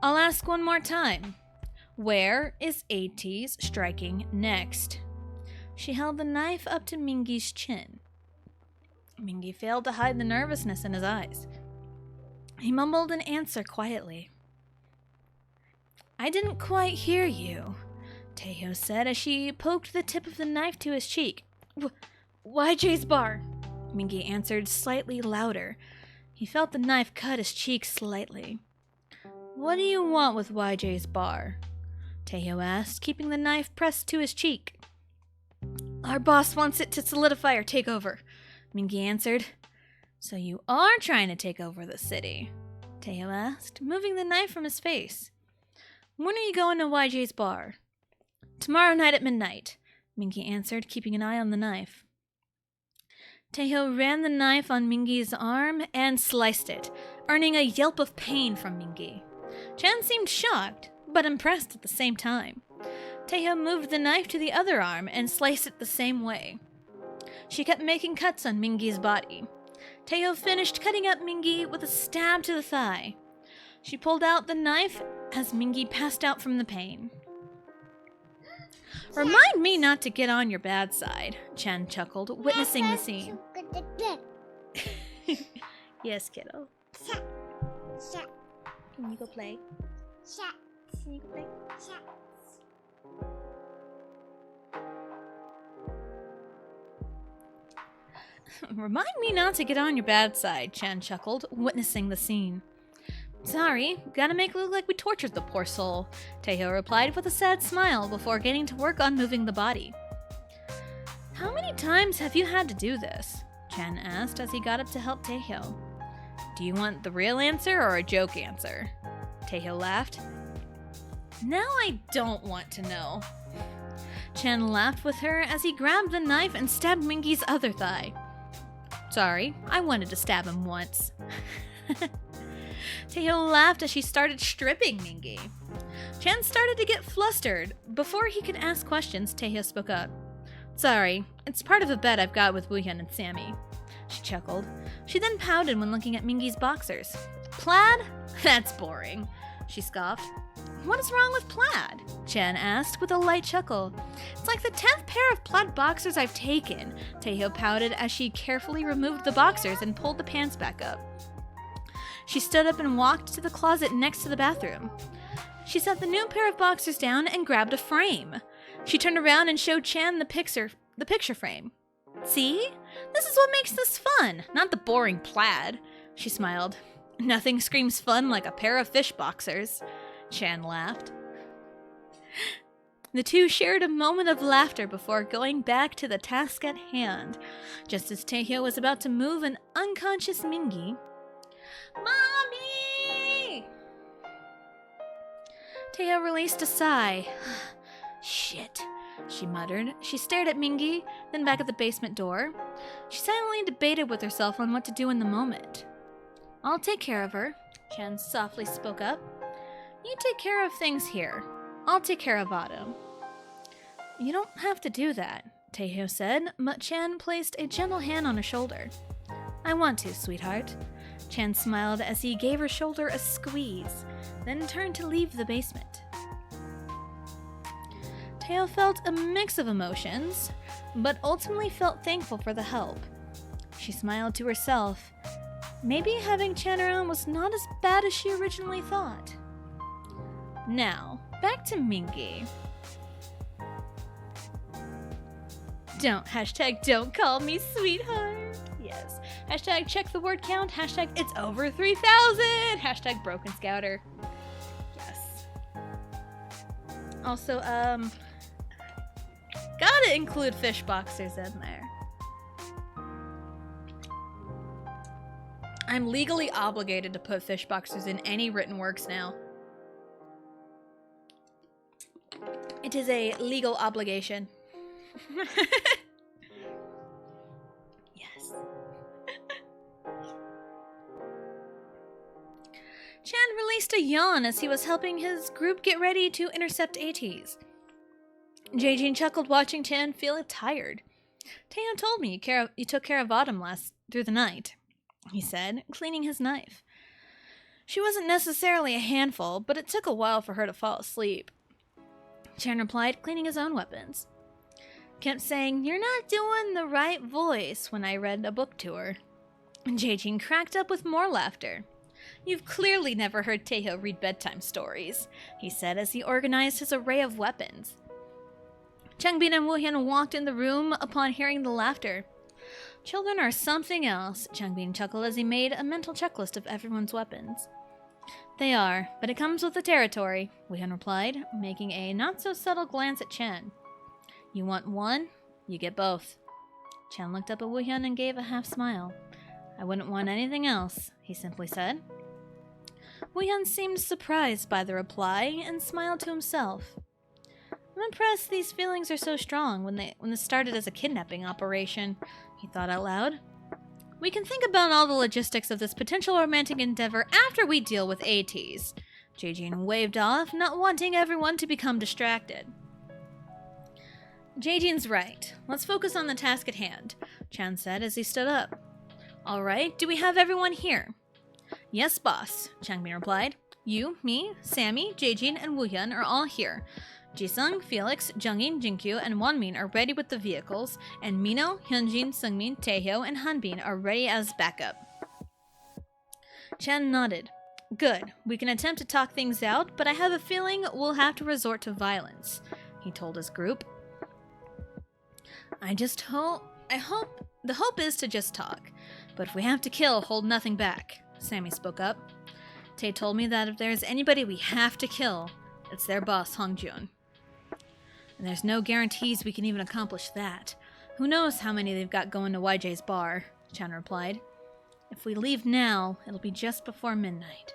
I'll ask one more time. Where is AT's striking next? She held the knife up to Mingi's chin. Mingi failed to hide the nervousness in his eyes. He mumbled an answer quietly. I didn't quite hear you, Taeho said as she poked the tip of the knife to his cheek. YJ's bar, Mingi answered slightly louder. He felt the knife cut his cheek slightly. What do you want with YJ's bar? Taeho asked, keeping the knife pressed to his cheek. Our boss wants it to solidify or take over, Mingi answered. So you are trying to take over the city? Taeho asked, moving the knife from his face. When are you going to YJ's bar? Tomorrow night at midnight, Mingi answered, keeping an eye on the knife. Taeho ran the knife on Mingi's arm and sliced it, earning a yelp of pain from Mingi. Chan seemed shocked, but impressed at the same time. Taeho moved the knife to the other arm and sliced it the same way. She kept making cuts on Mingi's body. Taeho finished cutting up Mingi with a stab to the thigh. She pulled out the knife as Mingi passed out from the pain. Remind me not to get on your bad side, Chan chuckled, witnessing the scene. Yes, kiddo. Can you go play? Can you go play? Remind me not to get on your bad side, Chan chuckled, witnessing the scene. Sorry, gotta make it look like we tortured the poor soul, Taeho replied with a sad smile before getting to work on moving the body. How many times have you had to do this? Chan asked as he got up to help Taeho. Do you want the real answer or a joke answer? Taeho laughed. Now I don't want to know. Chan laughed with her as he grabbed the knife and stabbed Mingi's other thigh. Sorry, I wanted to stab him once. Taeho laughed as she started stripping Mingi. Chan started to get flustered. Before he could ask questions, Taeho spoke up. Sorry, it's part of a bet I've got with Woohyun and Sammy. She chuckled. She then pouted when looking at Mingi's boxers. Plaid? That's boring, she scoffed. What is wrong with plaid? Chan asked with a light chuckle. It's like the 10th pair of plaid boxers I've taken, Taeho pouted as she carefully removed the boxers and pulled the pants back up. She stood up and walked to the closet next to the bathroom. She set the new pair of boxers down and grabbed a frame. She turned around and showed Chan the picture frame. See? This is what makes this fun, not the boring plaid. She smiled. Nothing screams fun like a pair of fish boxers. Chan laughed. The two shared a moment of laughter before going back to the task at hand. Just as Taehyo was about to move an unconscious Mingi, "Mommy!" Taehyo released a sigh. "Shit," she muttered. She stared at Mingi, then back at the basement door. She silently debated with herself on what to do in the moment. "I'll take care of her," Chan softly spoke up. "You take care of things here. I'll take care of Autumn." "You don't have to do that," Taehyo said, but Chan placed a gentle hand on her shoulder. "I want to, sweetheart." Chan smiled as he gave her shoulder a squeeze, then turned to leave the basement. Taehyo felt a mix of emotions, but ultimately felt thankful for the help. She smiled to herself. Maybe having Chan around was not as bad as she originally thought. Now, back to Mingi. Don't call me sweetheart. Yes. Hashtag check the word count. Hashtag it's over 3,000. Hashtag broken scouter. Yes. Also, gotta include fish boxers in there. I'm legally obligated to put fish boxers in any written works now. It is a legal obligation. Yes. Chan released a yawn as he was helping his group get ready to intercept ATs. Jaejin chuckled watching Chan feel tired. "Taeyeon told me you took care of Autumn through the night," he said, cleaning his knife. "She wasn't necessarily a handful, but it took a while for her to fall asleep." Chan replied, cleaning his own weapons. Kept saying, "You're not doing the right voice," when I read a book to her. Jaejin cracked up with more laughter. "You've clearly never heard Taeho read bedtime stories," he said as he organized his array of weapons. Changbin and Woohyun walked in the room upon hearing the laughter. "Children are something else," Changbin chuckled as he made a mental checklist of everyone's weapons. "They are, but it comes with the territory," Woohyun replied, making a not-so-subtle glance at Chen. "You want one? You get both." Chen looked up at Woohyun and gave a half-smile. "I wouldn't want anything else," he simply said. Woohyun seemed surprised by the reply and smiled to himself. "I'm impressed these feelings are so strong when this started as a kidnapping operation," he thought out loud. "We can think about all the logistics of this potential romantic endeavor after we deal with ATs." Jaejin waved off, not wanting everyone to become distracted. "Jaejin's right. Let's focus on the task at hand," Chan said as he stood up. "All right, do we have everyone here?" "Yes, boss," Changbin replied. "You, me, Sammy, Jaejin, and Woohyun are all here. Jisung, Felix, Jungin, Jinkyu, and Wonmin are ready with the vehicles, and Mino, Hyunjin, Sungmin, Taeho, and Hanbin are ready as backup." Chan nodded. "Good. We can attempt to talk things out, but I have a feeling we'll have to resort to violence," he told his group. The hope is to just talk, but if we have to kill, hold nothing back," Sammy spoke up. "Tae told me that if there's anybody we have to kill, it's their boss, Hongjun. And there's no guarantees we can even accomplish that. Who knows how many they've got going to YJ's bar," Chan replied. "If we leave now, it'll be just before midnight."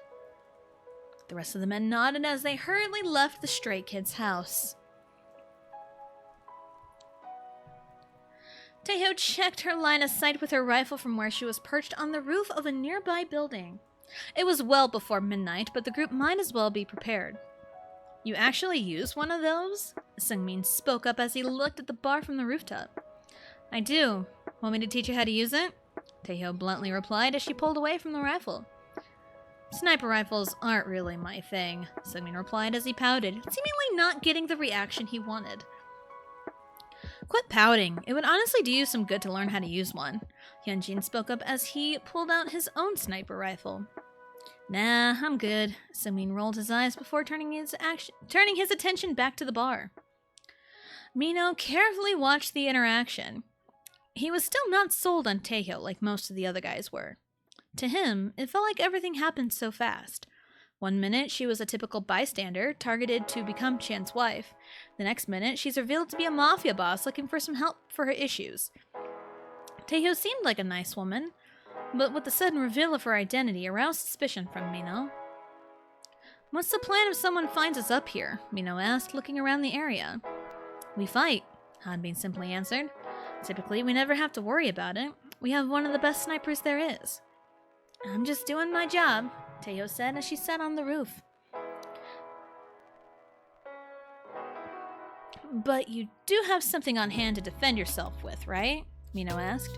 The rest of the men nodded as they hurriedly left the Stray Kids' house. Taeho checked her line of sight with her rifle from where she was perched on the roof of a nearby building. It was well before midnight, but the group might as well be prepared. "You actually use one of those?" Sungmin spoke up as he looked at the bar from the rooftop. "I do. Want me to teach you how to use it?" Taeho bluntly replied as she pulled away from the rifle. "Sniper rifles aren't really my thing," Sungmin replied as he pouted, seemingly not getting the reaction he wanted. "Quit pouting. It would honestly do you some good to learn how to use one," Hyunjin spoke up as he pulled out his own sniper rifle. "Nah, I'm good." Sungmin rolled his eyes before turning his attention back to the bar. Mino carefully watched the interaction. He was still not sold on Taeho like most of the other guys were. To him, it felt like everything happened so fast. One minute, she was a typical bystander, targeted to become Chan's wife. The next minute, she's revealed to be a mafia boss looking for some help for her issues. Taeho seemed like a nice woman, but with the sudden reveal of her identity aroused suspicion from Mino. "What's the plan if someone finds us up here?" Mino asked, looking around the area. "We fight," Hanbin simply answered. "Typically, we never have to worry about it. We have one of the best snipers there is." "I'm just doing my job," Taeho said as she sat on the roof. "But you do have something on hand to defend yourself with, right?" Mino asked.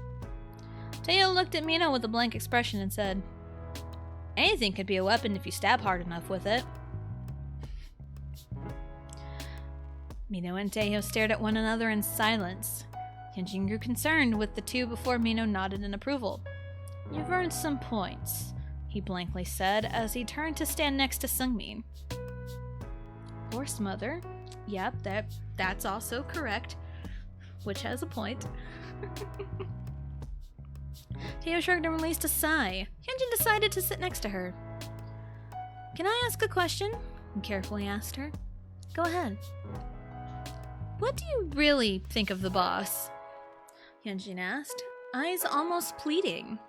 Taeho looked at Mino with a blank expression and said, "Anything could be a weapon if you stab hard enough with it." Mino and Taeho stared at one another in silence. Hyunjin grew concerned with the two before Mino nodded in approval. "You've earned some points," he blankly said as he turned to stand next to Sungmin. "Horse mother. Yep, that's also correct. Which has a point." Taeho shrugged and released a sigh. Hyunjin decided to sit next to her. "Can I ask a question?" he carefully asked her. "Go ahead." "What do you really think of the boss?" Hyunjin asked, eyes almost pleading.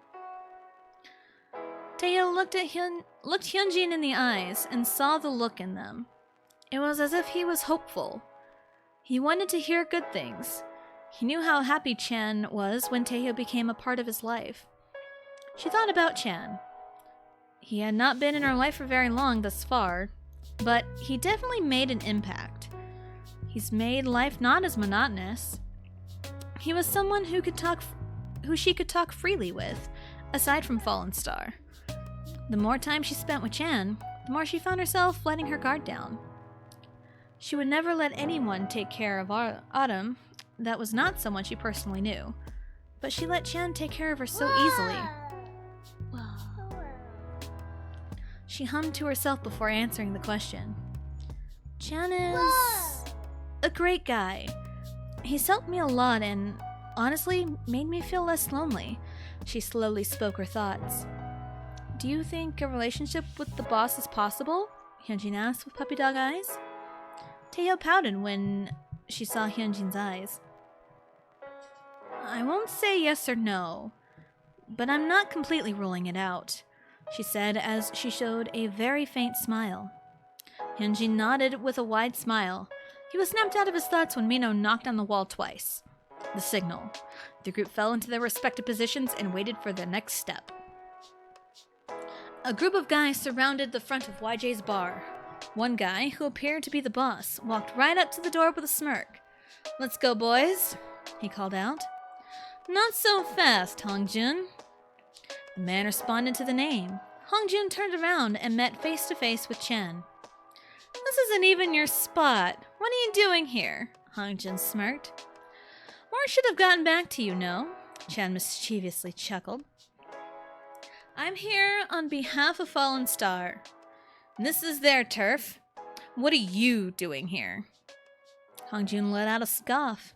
Taeho looked Hyunjin in the eyes and saw the look in them. It was as if he was hopeful. He wanted to hear good things. He knew how happy Chan was when Taeho became a part of his life. She thought about Chan. He had not been in her life for very long thus far, but he definitely made an impact. He's made life not as monotonous. He was someone who she could talk freely with, aside from Fallen Star. The more time she spent with Chan, the more she found herself letting her guard down. She would never let anyone take care of Autumn that was not someone she personally knew, but she let Chan take care of her so easily. She hummed to herself before answering the question. "Chan is a great guy. He's helped me a lot and, honestly, made me feel less lonely." She slowly spoke her thoughts. "Do you think a relationship with the boss is possible?" Hyunjin asked with puppy dog eyes. Taeho pouted when she saw Hyunjin's eyes. "I won't say yes or no, but I'm not completely ruling it out," she said as she showed a very faint smile. Hyunjin nodded with a wide smile. He was snapped out of his thoughts when Mino knocked on the wall twice. The signal. The group fell into their respective positions and waited for the next step. A group of guys surrounded the front of YJ's bar. One guy, who appeared to be the boss, walked right up to the door with a smirk. "Let's go, boys," he called out. "Not so fast, Hongjun." The man responded to the name. Hongjun turned around and met face to face with Chen. "This isn't even your spot. What are you doing here?" Hongjun smirked. "Word should have gotten back to you, no?" Chen mischievously chuckled. "I'm here on behalf of Fallen Star. This is their turf. What are you doing here?" Hongjun let out a scoff.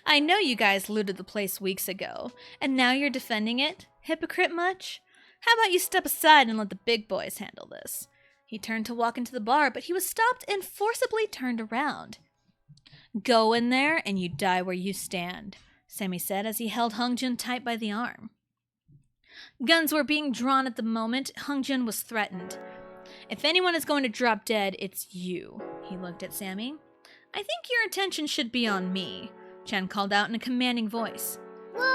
"I know you guys looted the place weeks ago, and now you're defending it? Hypocrite much? How about you step aside and let the big boys handle this?" He turned to walk into the bar, but he was stopped and forcibly turned around. "Go in there and you die where you stand," Sammy said as he held Hongjun tight by the arm. Guns were being drawn at the moment. Hongjun was threatened. "If anyone is going to drop dead, it's you." He looked at Sammy. "I think your attention should be on me," Chen called out in a commanding voice.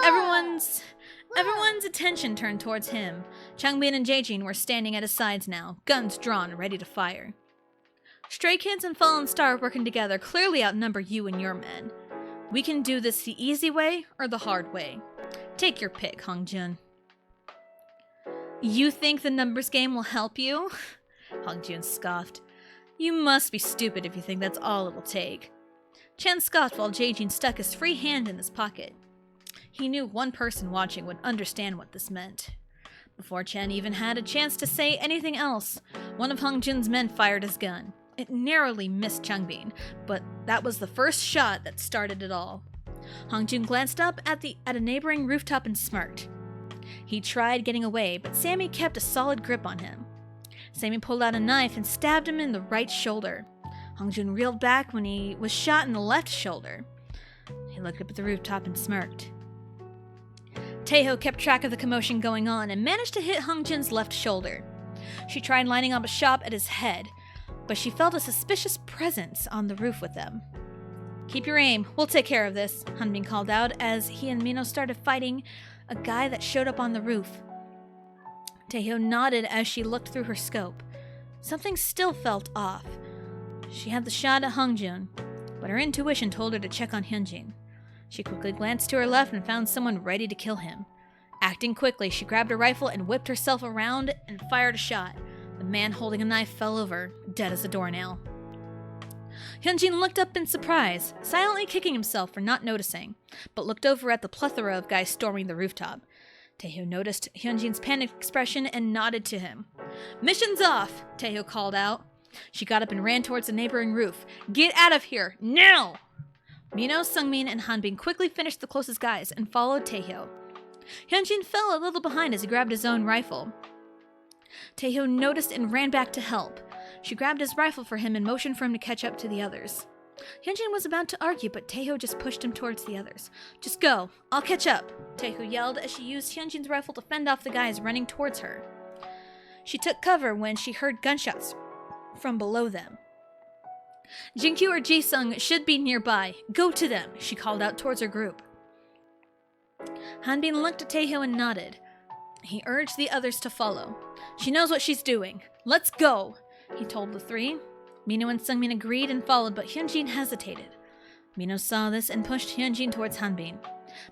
Everyone's attention turned towards him. Changbin and Jaejin were standing at his sides now, guns drawn, ready to fire. "Stray Kids and Fallen Star working together clearly outnumber you and your men. We can do this the easy way or the hard way. Take your pick, Hongjun." "You think the numbers game will help you?" Hongjun scoffed. "You must be stupid if you think that's all it will take." Chen scoffed while Jaejin stuck his free hand in his pocket. He knew one person watching would understand what this meant. Before Chen even had a chance to say anything else, one of Hongjun's men fired his gun. It narrowly missed Changbin, but that was the first shot that started it all. Hongjun glanced up at a neighboring rooftop and smirked. He tried getting away, but Sammy kept a solid grip on him. Sangmin pulled out a knife and stabbed him in the right shoulder. Hongjun reeled back when he was shot in the left shoulder. He looked up at the rooftop and smirked. Taeho kept track of the commotion going on and managed to hit Hongjun's left shoulder. She tried lining up a shot at his head, but she felt a suspicious presence on the roof with them. "Keep your aim, we'll take care of this," Hanbin called out as he and Mino started fighting a guy that showed up on the roof. Taeho nodded as she looked through her scope. Something still felt off. She had the shot at Hongjun, but her intuition told her to check on Hyunjin. She quickly glanced to her left and found someone ready to kill him. Acting quickly, she grabbed a rifle and whipped herself around and fired a shot. The man holding a knife fell over, dead as a doornail. Hyunjin looked up in surprise, silently kicking himself for not noticing, but looked over at the plethora of guys storming the rooftop. Taeho noticed Hyunjin's panicked expression and nodded to him. "Mission's off!" Taeho called out. She got up and ran towards the neighboring roof. "Get out of here, now!" Mino, Sungmin, and Hanbin quickly finished the closest guys and followed Taeho. Hyunjin fell a little behind as he grabbed his own rifle. Taeho noticed and ran back to help. She grabbed his rifle for him and motioned for him to catch up to the others. Hyunjin was about to argue, but Taeho just pushed him towards the others. "Just go, I'll catch up," Taeho yelled as she used Hyunjin's rifle to fend off the guys running towards her. She took cover when she heard gunshots from below them. "Jinkyu or Jisung should be nearby. Go to them," she called out towards her group. Hanbin looked at Taeho and nodded. He urged the others to follow. "She knows what she's doing. Let's go," he told the three. Mino and Sungmin agreed and followed, but Hyunjin hesitated. Mino saw this and pushed Hyunjin towards Hanbin.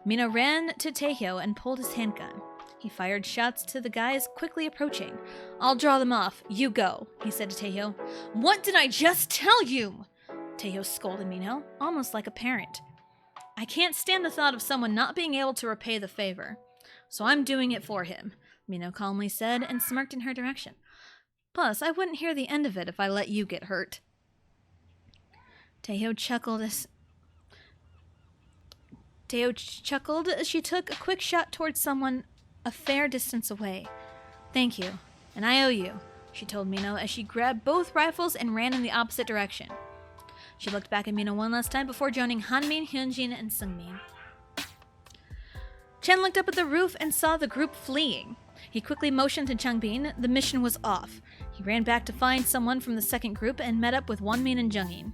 Mino ran to Taeho and pulled his handgun. He fired shots to the guys quickly approaching. "I'll draw them off. You go," he said to Taeho. "What did I just tell you?" Taeho scolded Mino, almost like a parent. "I can't stand the thought of someone not being able to repay the favor, so I'm doing it for him," Mino calmly said and smirked in her direction. "Plus, I wouldn't hear the end of it if I let you get hurt." Taeho chuckled as she took a quick shot towards someone a fair distance away. "Thank you, and I owe you," she told Mino as she grabbed both rifles and ran in the opposite direction. She looked back at Mino one last time before joining Hanbin, Hyunjin, and Sungmin. Chen looked up at the roof and saw the group fleeing. He quickly motioned to Changbin. The mission was off. He ran back to find someone from the second group and met up with Wonmin and Jungin.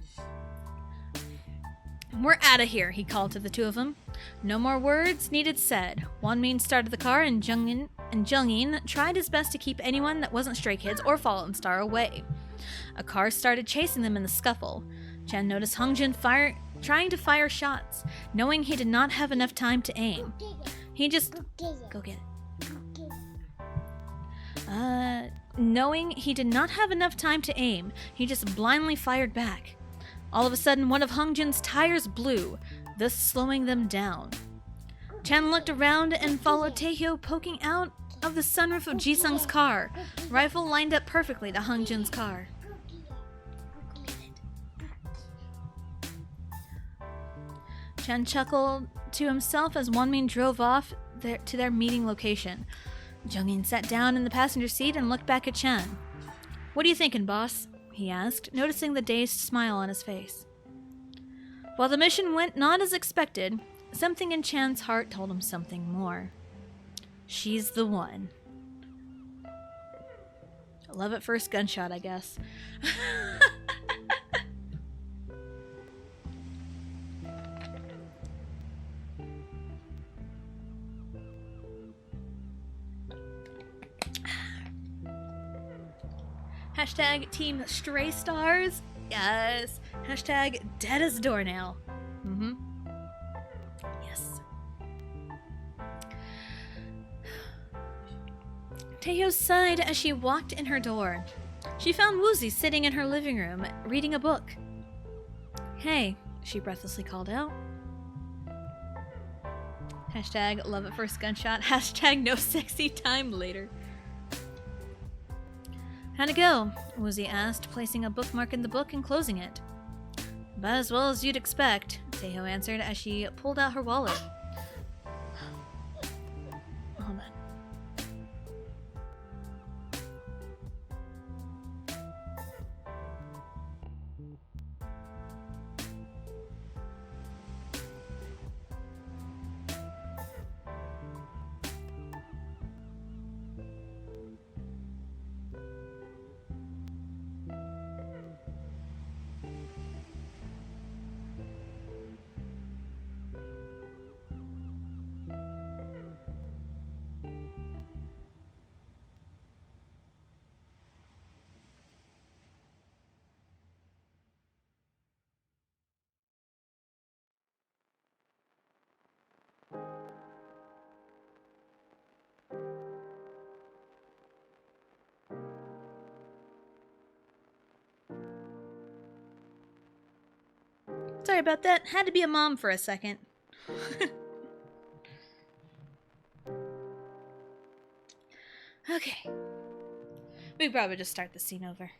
"We're out of here," he called to the two of them. No more words needed said. Wonmin started the car and Jungin tried his best to keep anyone that wasn't Stray Kids or Fallen Star away. A car started chasing them in the scuffle. Chen noticed Hongjun trying to fire shots, knowing he did not have enough time to aim. Go get it. Knowing he did not have enough time to aim, he just blindly fired back. All of a sudden, one of Hongjun's tires blew, thus slowing them down. Chan looked around and followed Taeho poking out of the sunroof of Jisung's car, rifle lined up perfectly to Hongjun's car. Chan chuckled to himself as Wonmin drove off to their meeting location. Jungin sat down in the passenger seat and looked back at Chan. "What are you thinking, boss?" he asked, noticing the dazed smile on his face. While the mission went not as expected, something in Chan's heart told him something more. She's the one. Love at first gunshot, I guess. Hashtag Team Stray Stars. Yes. Hashtag Dead as Doornail. Yes. Taeho sighed as she walked in her door. She found Woozy sitting in her living room, reading a book. "Hey," she breathlessly called out. Hashtag Love at First Gunshot. Hashtag No Sexy Time Later. "How'd it go?" Woozy asked, placing a bookmark in the book and closing it. "About as well as you'd expect," Taeho answered as she pulled out her wallet. Hold on. Sorry about that. Had to be a mom for a second. Okay. We could probably just start the scene over.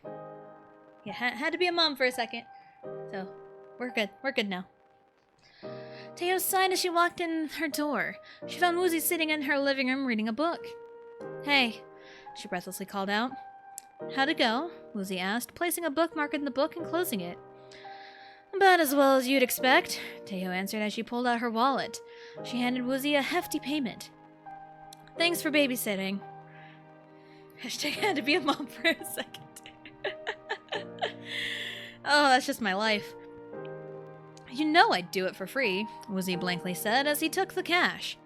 Yeah, had to be a mom for a second. So, we're good. We're good now. Teo sighed as she walked in her door. She found Woozy sitting in her living room reading a book. Hey, she breathlessly called out. How'd it go? Woozy asked, placing a bookmark in the book and closing it. About as well as you'd expect, Teo answered as she pulled out her wallet. She handed Woozy a hefty payment. Thanks for babysitting. Hashtag had to be a mom for a second. Oh, that's just my life. You know I'd do it for free, Woozy blankly said as he took the cash.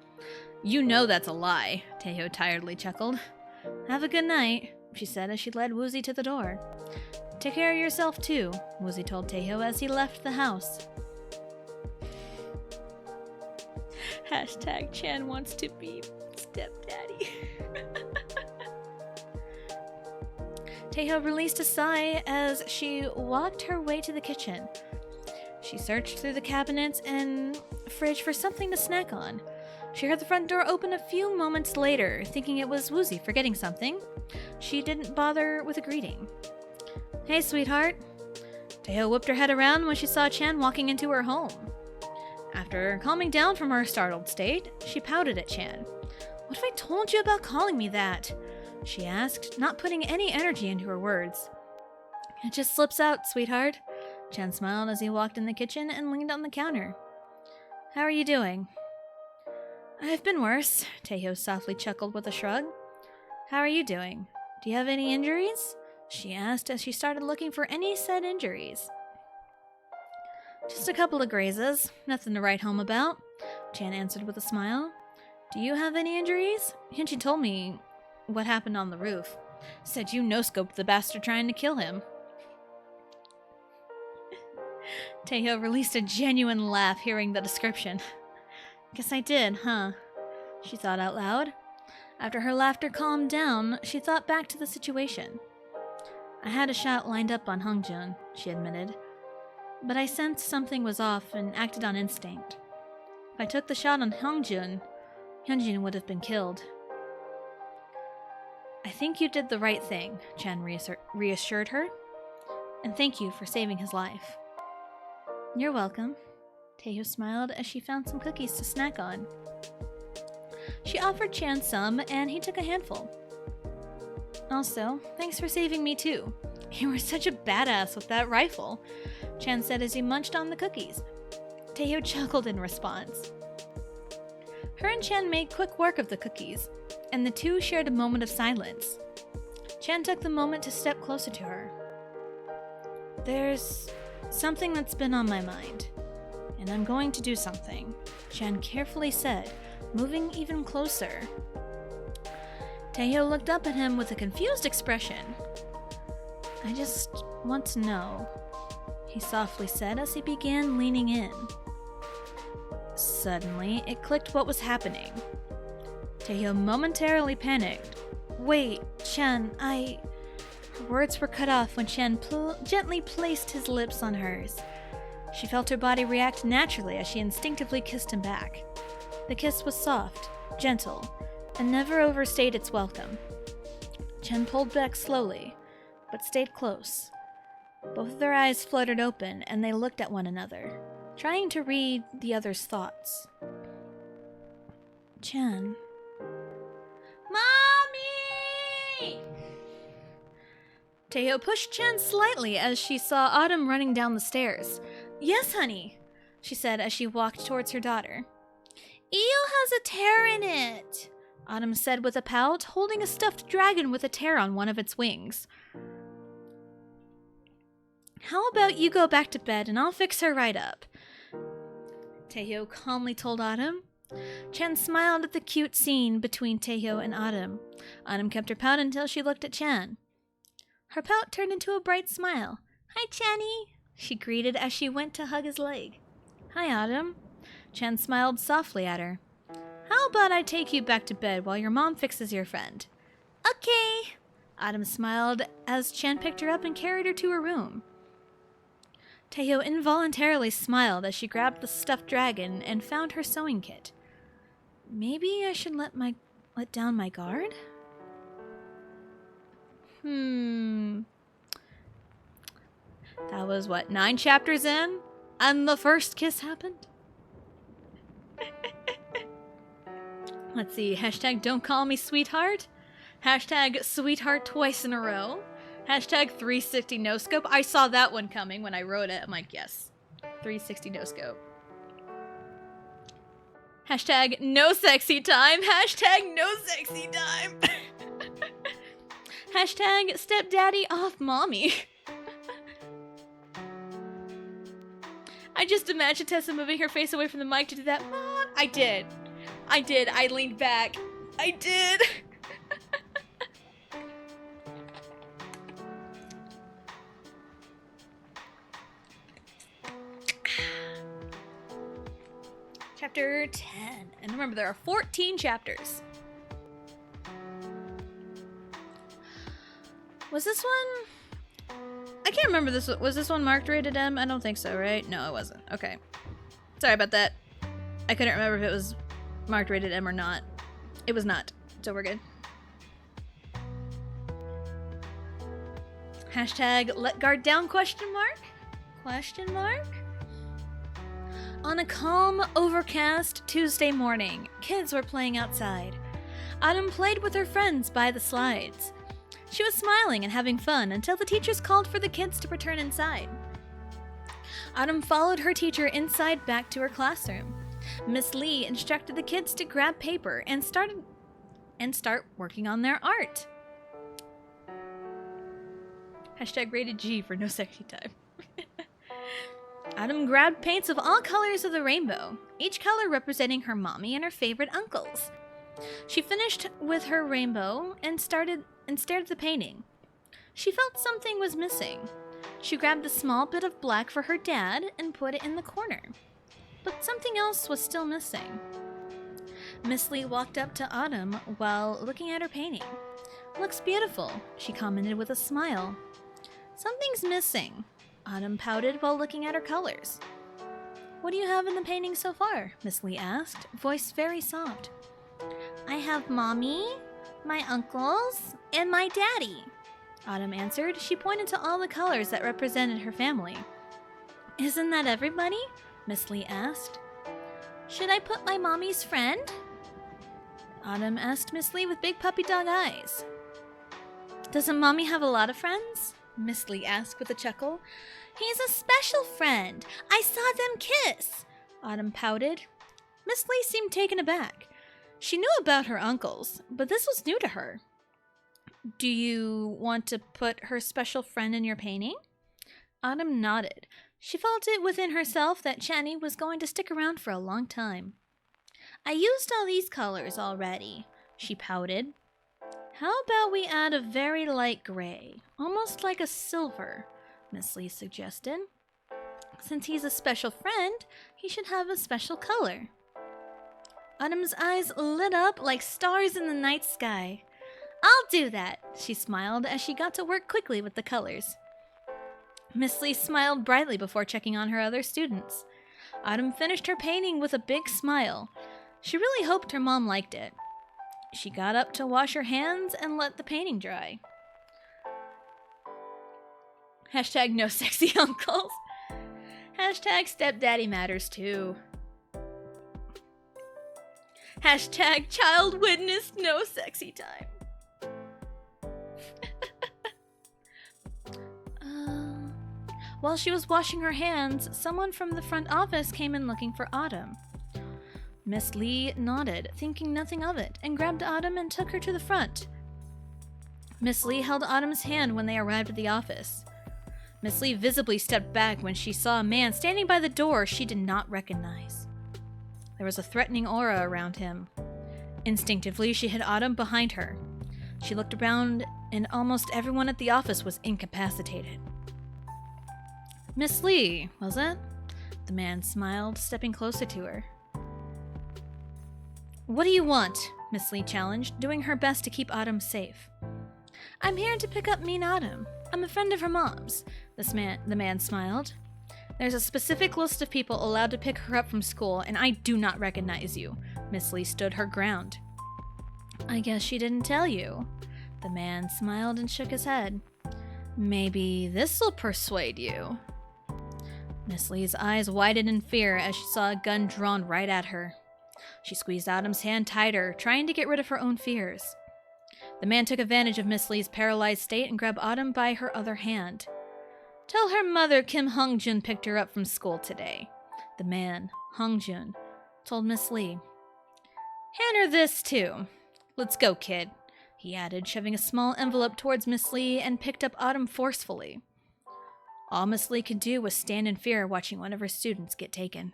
You know that's a lie, Teo tiredly chuckled. Have a good night, she said as she led Woozy to the door. Take care of yourself too, Woozy told Teo as he left the house. Hashtag Chan wants to be stepdaddy. Teo released a sigh as she walked her way to the kitchen. She searched through the cabinets and fridge for something to snack on. She heard the front door open a few moments later, thinking it was Woozy forgetting something. She didn't bother with a greeting. Hey, sweetheart. Teo whipped her head around when she saw Chan walking into her home. After calming down from her startled state, she pouted at Chan. What have I told you about calling me that? She asked, not putting any energy into her words. It just slips out, sweetheart. Chan smiled as he walked in the kitchen and leaned on the counter. How are you doing? I've been worse, Teo softly chuckled with a shrug. How are you doing? Do you have any injuries? She asked as she started looking for any said injuries. Just a couple of grazes, nothing to write home about, Chan answered with a smile. Do you have any injuries? Hinchy told me what happened on the roof. Said you no-scoped the bastard trying to kill him. Teo released a genuine laugh hearing the description. Guess I did, huh? She thought out loud. After her laughter calmed down, she thought back to the situation. I had a shot lined up on Hungjun, she admitted. But I sensed something was off and acted on instinct. If I took the shot on Hyunjin would have been killed. I think you did the right thing, Chan reassured her. And thank you for saving his life. You're welcome. Teo smiled as she found some cookies to snack on. She offered Chan some, and he took a handful. Also, thanks for saving me too. You were such a badass with that rifle, Chan said as he munched on the cookies. Teo chuckled in response. Her and Chan made quick work of the cookies, and the two shared a moment of silence. Chan took the moment to step closer to her. There's something that's been on my mind, and I'm going to do something, Chan carefully said, moving even closer. Teo looked up at him with a confused expression. I just want to know, he softly said as he began leaning in. Suddenly, it clicked what was happening. Teo momentarily panicked. Wait, Chan, Her words were cut off when Chan gently placed his lips on hers. She felt her body react naturally as she instinctively kissed him back. The kiss was soft, gentle, and never overstayed its welcome. Chen pulled back slowly, but stayed close. Both of their eyes fluttered open, and they looked at one another, trying to read the other's thoughts. Chen. Mommy! Teo pushed Chen slightly as she saw Autumn running down the stairs. Yes, honey, she said as she walked towards her daughter. Eel has a tear in it, Autumn said with a pout, holding a stuffed dragon with a tear on one of its wings. How about you go back to bed and I'll fix her right up, Teo calmly told Autumn. Chen smiled at the cute scene between Teo and Autumn. Autumn kept her pout until she looked at Chan. Her pout turned into a bright smile. Hi, Channy, she greeted as she went to hug his leg. Hi, Autumn. Chen smiled softly at her. How about I take you back to bed while your mom fixes your friend? Okay. Autumn smiled as Chen picked her up and carried her to her room. Teo involuntarily smiled as she grabbed the stuffed dragon and found her sewing kit. Maybe I should let down my guard? That was what, 9 chapters in? And the first kiss happened? Let's see, hashtag don't call me sweetheart. Hashtag sweetheart twice in a row. Hashtag 360 no scope. I saw that one coming when I wrote it. I'm like, yes. 360 no scope. Hashtag no sexy time. Hashtag no sexy time. Hashtag stepdaddy off mommy. I just imagined Tessa moving her face away from the mic to do that. Mom, I did. I leaned back. I did. Chapter 10. And remember, there are 14 chapters. Was this one? I can't remember this. Was this one marked rated M? I don't think so, right? No, it wasn't. Okay. Sorry about that. I couldn't remember if it was marked rated M or not. It was not, so we're good. Hashtag let guard down question mark? Question mark? On a calm, overcast Tuesday morning, kids were playing outside. Autumn played with her friends by the slides. She was smiling and having fun until the teachers called for the kids to return inside. Autumn followed her teacher inside back to her classroom. Miss Lee instructed the kids to grab paper and start working on their art. Hashtag rated G for no sexy time. Autumn grabbed paints of all colors of the rainbow, each color representing her mommy and her favorite uncles. She finished with her rainbow and stared at the painting. She felt something was missing. She grabbed a small bit of black for her dad and put it in the corner. But something else was still missing. Miss Lee walked up to Autumn while looking at her painting. "Looks beautiful," she commented with a smile. "Something's missing." Autumn pouted while looking at her colors. "What do you have in the painting so far?" Miss Lee asked, voice very soft. "I have Mommy, my uncles, and my daddy," Autumn answered. She pointed to all the colors that represented her family. "Isn't that everybody?" Miss Lee asked. "Should I put my mommy's friend?" Autumn asked Miss Lee with big puppy dog eyes. "Doesn't Mommy have a lot of friends?" Miss Lee asked with a chuckle. "He's a special friend. I saw them kiss," Autumn pouted. Miss Lee seemed taken aback. She knew about her uncles, but this was new to her. "Do you want to put her special friend in your painting?" Autumn nodded. She felt it within herself that Chani was going to stick around for a long time. "I used all these colors already," she pouted. "How about we add a very light gray, almost like a silver," Miss Lee suggested. "Since he's a special friend, he should have a special color." Autumn's eyes lit up like stars in the night sky. "I'll do that," she smiled as she got to work quickly with the colors. Miss Lee smiled brightly before checking on her other students. Autumn finished her painting with a big smile. She really hoped her mom liked it. She got up to wash her hands and let the painting dry. Hashtag no sexy uncles. Hashtag stepdaddy matters too. Hashtag child witness no sexy time. While she was washing her hands, someone from the front office came in looking for Autumn. Miss Lee nodded, thinking nothing of it, and grabbed Autumn and took her to the front. Miss Lee held Autumn's hand when they arrived at the office. Miss Lee visibly stepped back when she saw a man standing by the door she did not recognize. There was a threatening aura around him. Instinctively, she hid Autumn behind her. She looked around, and almost everyone at the office was incapacitated. "Miss Lee, was it?" The man smiled, stepping closer to her. "What do you want?" Miss Lee challenged, doing her best to keep Autumn safe. "I'm here to pick up Mean Autumn. I'm a friend of her mom's," the man smiled. There's a specific list of people allowed to pick her up from school, and I do not recognize you. Miss Lee stood her ground. I guess she didn't tell you. The man smiled and shook his head. Maybe this'll persuade you. Miss Lee's eyes widened in fear as she saw a gun drawn right at her. She squeezed Autumn's hand tighter, trying to get rid of her own fears. The man took advantage of Miss Lee's paralyzed state and grabbed Autumn by her other hand. Tell her mother Kim Hungjun picked her up from school today. The man, Hungjun, told Miss Lee. Hand her this too. Let's go, kid, he added, shoving a small envelope towards Miss Lee and picked up Autumn forcefully. All Miss Lee could do was stand in fear watching one of her students get taken.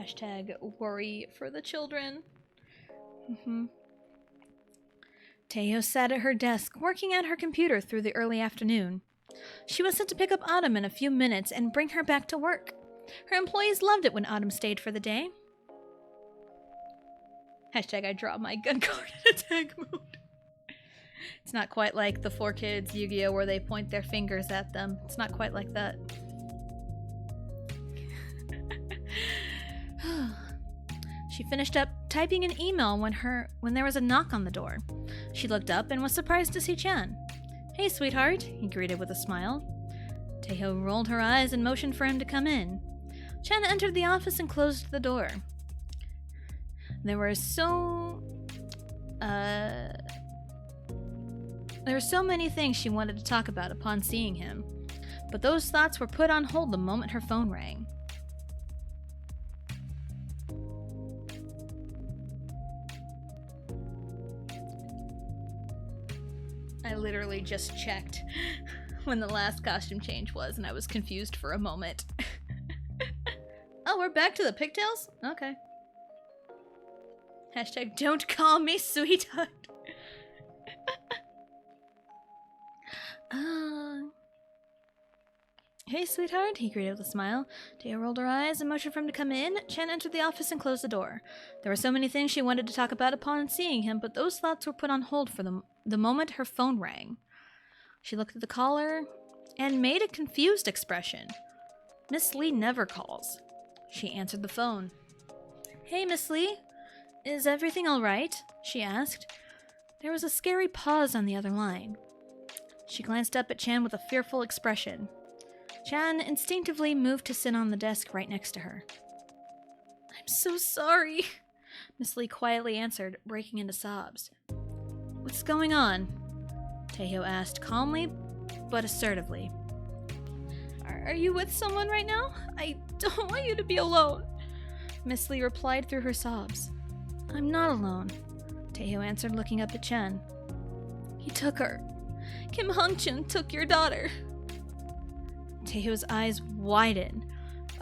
Hashtag worry for the children. Taeho sat at her desk, working at her computer through the early afternoon. She was set to pick up Autumn in a few minutes and bring her back to work. Her employees loved it when Autumn stayed for the day. Hashtag I draw my gun card in attack mode. It's not quite like the 4Kids Yu-Gi-Oh! Where they point their fingers at them. It's not quite like that. She finished up typing an email when there was a knock on the door. She looked up and was surprised to see Chan. Hey, sweetheart, he greeted with a smile. Taeho rolled her eyes and motioned for him to come in. Chan entered the office and closed the door. There were so many things she wanted to talk about upon seeing him, but those thoughts were put on hold the moment her phone rang. I literally just checked when the last costume change was, and I was confused for a moment. Oh, we're back to the pigtails? Okay. Hashtag don't call me sweetheart. Hey, sweetheart, he greeted with a smile. Taeho rolled her eyes and motioned for him to come in. Chen entered the office and closed the door. There were so many things she wanted to talk about upon seeing him, but those thoughts were put on hold for the moment her phone rang. She looked at the caller and made a confused expression. Miss Lee never calls. She answered the phone. Hey, Miss Lee. Is everything all right? She asked. There was a scary pause on the other line. She glanced up at Chan with a fearful expression. Chan instinctively moved to sit on the desk right next to her. I'm so sorry, Miss Lee quietly answered, breaking into sobs. What's going on? Taeho asked calmly, but assertively. Are you with someone right now? I don't want you to be alone, Miss Lee replied through her sobs. I'm not alone, Taeho answered, looking up at Chen. He took her. Kim Hungjun took your daughter. Taeho's eyes widened,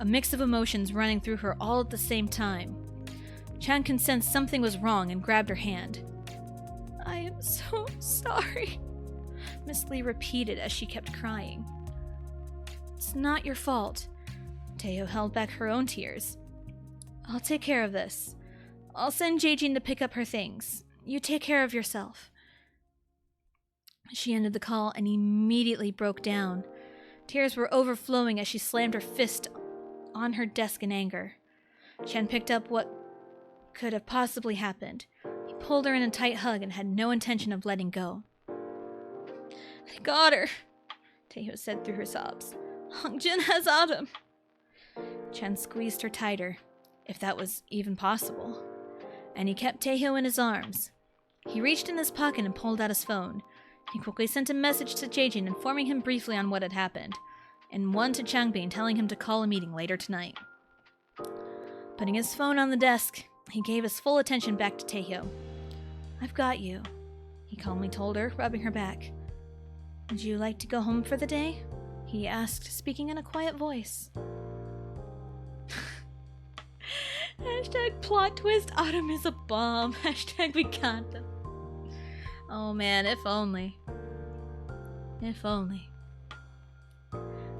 a mix of emotions running through her all at the same time. Chan could sense something was wrong and grabbed her hand. I am so sorry, Miss Lee repeated as she kept crying. It's not your fault. Taeho held back her own tears. I'll take care of this. I'll send Jaejin to pick up her things. You take care of yourself. She ended the call and immediately broke down. Tears were overflowing as she slammed her fist on her desk in anger. Chan picked up what could have possibly happened. He pulled her in a tight hug and had no intention of letting go. I got her, Taeho said through her sobs. Hungjun has Autumn. Chan squeezed her tighter, if that was even possible, and he kept Taeho in his arms. He reached in his pocket and pulled out his phone. He quickly sent a message to Jaejin informing him briefly on what had happened, and one to Changbin telling him to call a meeting later tonight. Putting his phone on the desk, he gave his full attention back to Taeho. I've got you, he calmly told her, rubbing her back. Would you like to go home for the day? He asked, speaking in a quiet voice. Hashtag plot twist, Autumn is a bomb. Hashtag we got them. Oh man, if only. If only.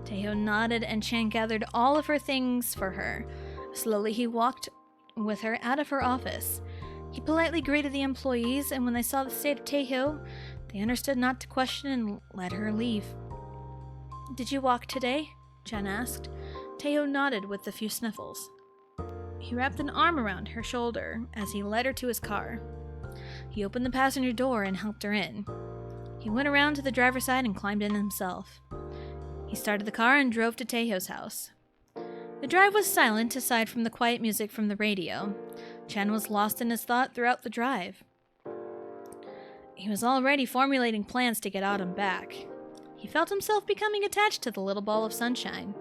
Taeho nodded and Chan gathered all of her things for her. Slowly he walked with her out of her office. He politely greeted the employees, and when they saw the state of Taeho, they understood not to question and let her leave. "Did you walk today?" Chen asked. Taeho nodded with a few sniffles. He wrapped an arm around her shoulder as he led her to his car. He opened the passenger door and helped her in. He went around to the driver's side and climbed in himself. He started the car and drove to Taeho's house. The drive was silent aside from the quiet music from the radio. Chen was lost in his thought throughout the drive. He was already formulating plans to get Autumn back. He felt himself becoming attached to the little ball of sunshine.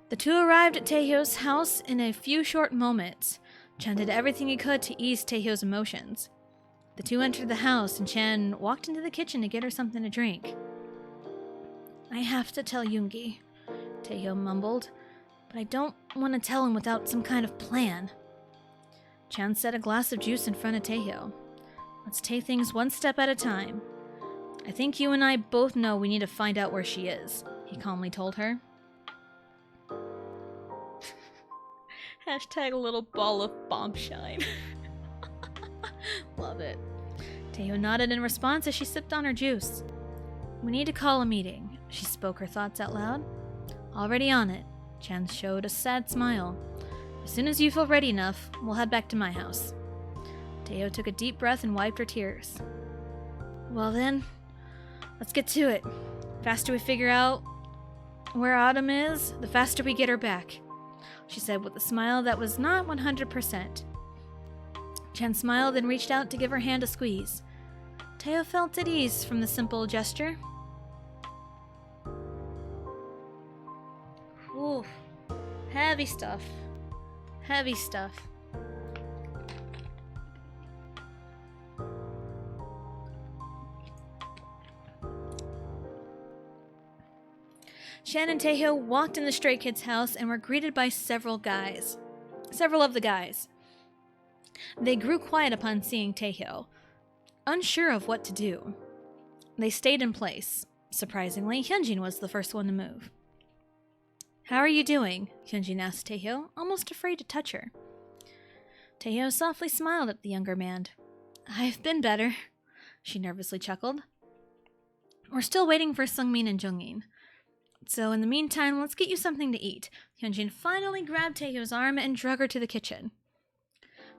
The two arrived at Taeho's house in a few short moments. Chen did everything he could to ease Taeho's emotions. The two entered the house, and Chen walked into the kitchen to get her something to drink. "I have to tell Yoongi," Taeho mumbled, "but I don't want to tell him without some kind of plan." Chen set a glass of juice in front of Taeho. "Let's take things one step at a time. I think you and I both know we need to find out where she is," he calmly told her. Hashtag little ball of bombshine. Love it. Taeho nodded in response as she sipped on her juice. "We need to call a meeting," she spoke her thoughts out loud. "Already on it." Chen showed a sad smile. "As soon as you feel ready enough, we'll head back to my house." Taeho took a deep breath and wiped her tears. "Well then, let's get to it. The faster we figure out where Autumn is, the faster we get her back," she said with a smile that was not 100%. Chen smiled and reached out to give her hand a squeeze. Taeho felt at ease from the simple gesture. Ooh, heavy stuff. Heavy stuff. Chen and Taeho walked in the Stray Kids' house and were greeted by several of the guys. They grew quiet upon seeing Taeho, unsure of what to do. They stayed in place. Surprisingly, Hyunjin was the first one to move. "How are you doing?" Hyunjin asked Taeho, almost afraid to touch her. Taeho softly smiled at the younger man. "I've been better," she nervously chuckled. "We're still waiting for Sungmin and Jungin. So in the meantime, let's get you something to eat." Hyunjin finally grabbed Taeho's arm and drug her to the kitchen.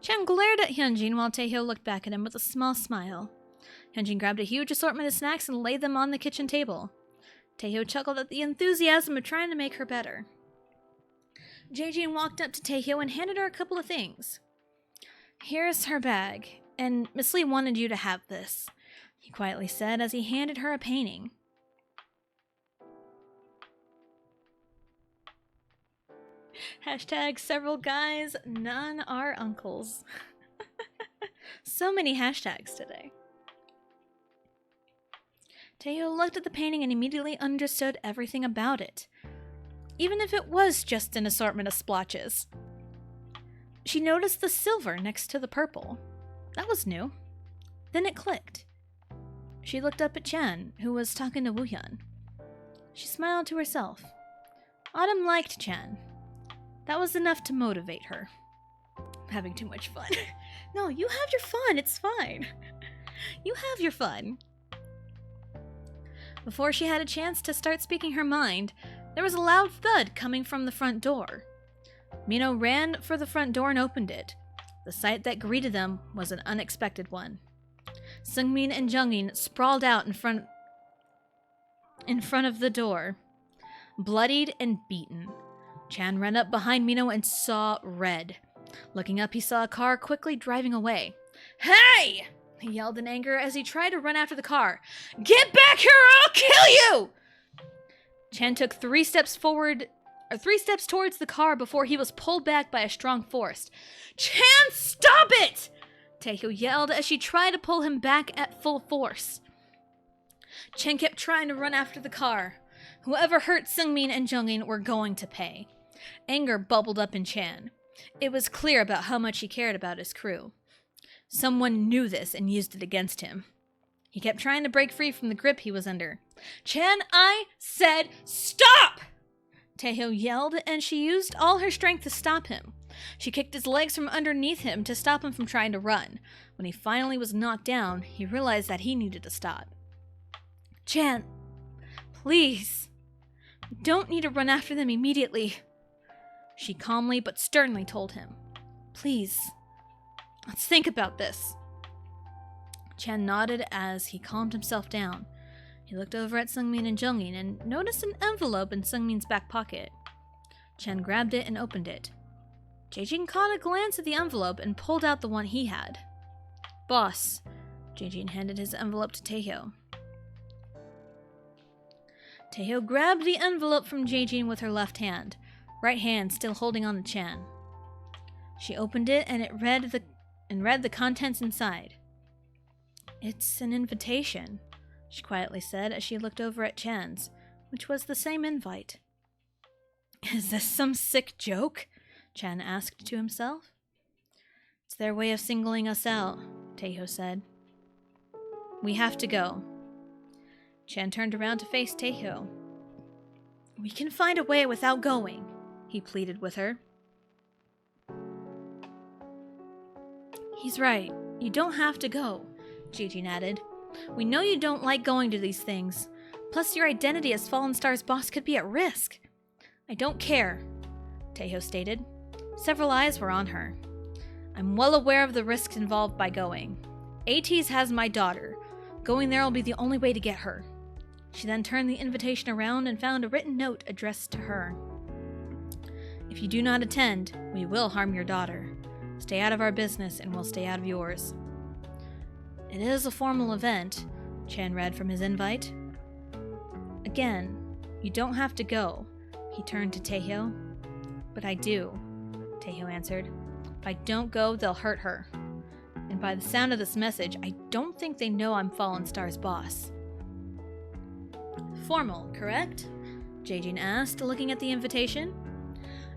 Chen glared at Hyunjin while Taeho looked back at him with a small smile. Hyunjin grabbed a huge assortment of snacks and laid them on the kitchen table. Taeho chuckled at the enthusiasm of trying to make her better. Jaejin walked up to Taeho and handed her a couple of things. "Here's her bag, and Miss Lee wanted you to have this," he quietly said as he handed her a painting. Hashtag several guys, none are uncles. So many hashtags today. Taeho looked at the painting and immediately understood everything about it, even if it was just an assortment of splotches. She noticed the silver next to the purple. That was new. Then it clicked. She looked up at Chen, who was talking to Woohyun. She smiled to herself. Autumn liked Chen. That was enough to motivate her. "I'm having too much fun." "No, you have your fun. It's fine. You have your fun." Before she had a chance to start speaking her mind, there was a loud thud coming from the front door. Mino ran for the front door and opened it. The sight that greeted them was an unexpected one. Sungmin and Jungin sprawled out in front of the door, bloodied and beaten. Chan ran up behind Mino and saw red. Looking up, he saw a car quickly driving away. "Hey!" he yelled in anger as he tried to run after the car. "Get back here or I'll kill you!" Chan took 3 steps towards the car before he was pulled back by a strong force. "Chan, stop it!" Taeho yelled as she tried to pull him back at full force. Chen kept trying to run after the car. Whoever hurt Sungmin and Jungin were going to pay. Anger bubbled up in Chan. It was clear about how much he cared about his crew. Someone knew this and used it against him. He kept trying to break free from the grip he was under. "Chan, I said stop!" Taeho yelled, and she used all her strength to stop him. She kicked his legs from underneath him to stop him from trying to run. When he finally was knocked down, he realized that he needed to stop. Chan, please. You don't need to run after them immediately. She calmly but sternly told him. Please, let's think about this. Chan nodded as he calmed himself down. He looked over at Seungmin and Jungin and noticed an envelope in Seungmin's back pocket. Chan grabbed it and opened it. Jaejin caught a glance at the envelope and pulled out the one he had. Boss, Jaejin handed his envelope to Taehyeo. Taehyeo grabbed the envelope from Jaejin with her left hand, right hand still holding on to Chan. She opened it and read the contents inside. It's an invitation, she quietly said as she looked over at Chan's, which was the same invite. Is this some sick joke? Chan asked to himself. It's their way of singling us out, Taehyeo said. We have to go. Chan turned around to face Taehyeo. We can find a way without going, he pleaded with her. He's right. You don't have to go, Jaejin added. We know you don't like going to these things. Plus, your identity as Fallen Star's boss could be at risk. I don't care, Taehyeo stated. Several eyes were on her. I'm well aware of the risks involved by going. ATEEZ has my daughter. Going there will be the only way to get her. She then turned the invitation around and found a written note addressed to her. If you do not attend, we will harm your daughter. Stay out of our business and we'll stay out of yours. It is a formal event, Chan read from his invite. Again, you don't have to go, he turned to Taehyeo. But I do, Taehyeo answered. If I don't go, they'll hurt her. And by the sound of this message, I don't think they know I'm Fallen Star's boss. Formal, correct? Jaejin asked, looking at the invitation.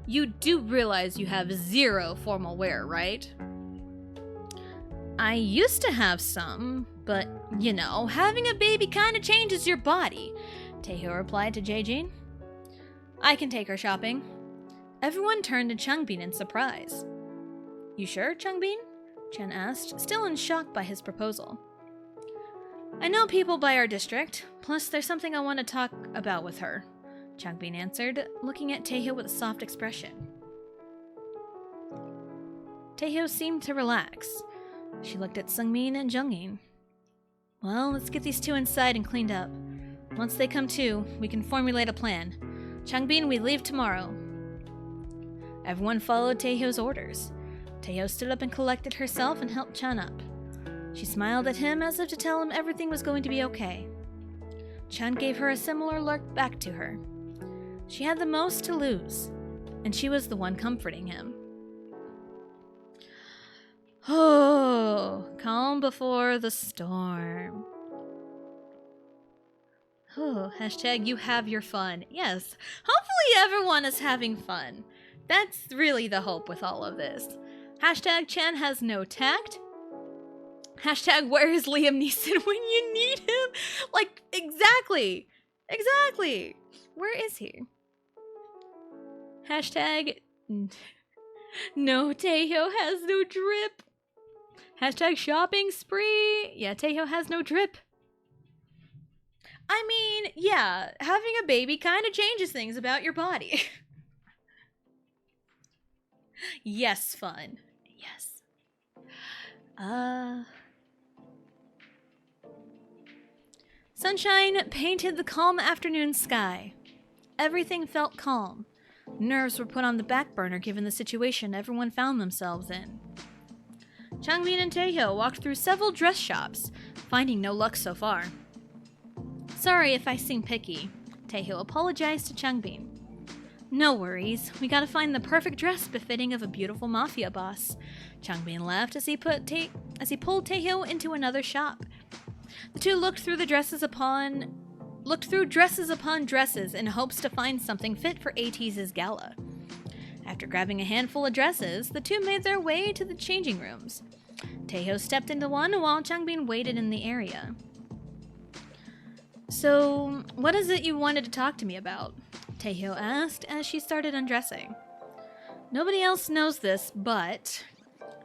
You do realize you have zero formal wear, right? I used to have some, but, having a baby kinda changes your body, Taehyeo replied to Jaejin. I can take her shopping. Everyone turned to Changbin in surprise. You sure, Changbin? Chen asked, still in shock by his proposal. I know people by our district, plus there's something I want to talk about with her, Changbin answered, looking at Taehyeo with a soft expression. Taehyeo seemed to relax. She looked at Seungmin and Jungin. Well, let's get these two inside and cleaned up. Once they come to, we can formulate a plan. Changbin, we leave tomorrow. Everyone followed Taehyeu's orders. Taehyeo stood up and collected herself and helped Chan up. She smiled at him as if to tell him everything was going to be okay. Chan gave her a similar look back to her. She had the most to lose, and she was the one comforting him. Oh, calm before the storm. Oh, hashtag you have your fun. Yes, hopefully everyone is having fun. That's really the hope with all of this. Hashtag Chan has no tact. Hashtag where is Liam Neeson when you need him? Like, exactly. Exactly. Where is he? Hashtag no, Taehyeo has no drip. Hashtag shopping spree. Yeah, Taehyeo has no drip. I mean, yeah, having a baby kind of changes things about your body. Yes, fun. Yes. Sunshine painted the calm afternoon sky. Everything felt calm. Nerves were put on the back burner given the situation everyone found themselves in. Changbin and Taehyeo walked through several dress shops, finding no luck so far. Sorry if I seem picky, Taehyeo apologized to Changbin. No worries, we gotta find the perfect dress befitting of a beautiful Mafia boss. Changbin laughed as he pulled Taehyeo into another shop. The two looked through dresses upon dresses in hopes to find something fit for ATEEZ's gala. After grabbing a handful of dresses, the two made their way to the changing rooms. Taehyeo stepped into one while Changbin waited in the area. So, what is it you wanted to talk to me about? Taehyeo asked as she started undressing. Nobody else knows this, but...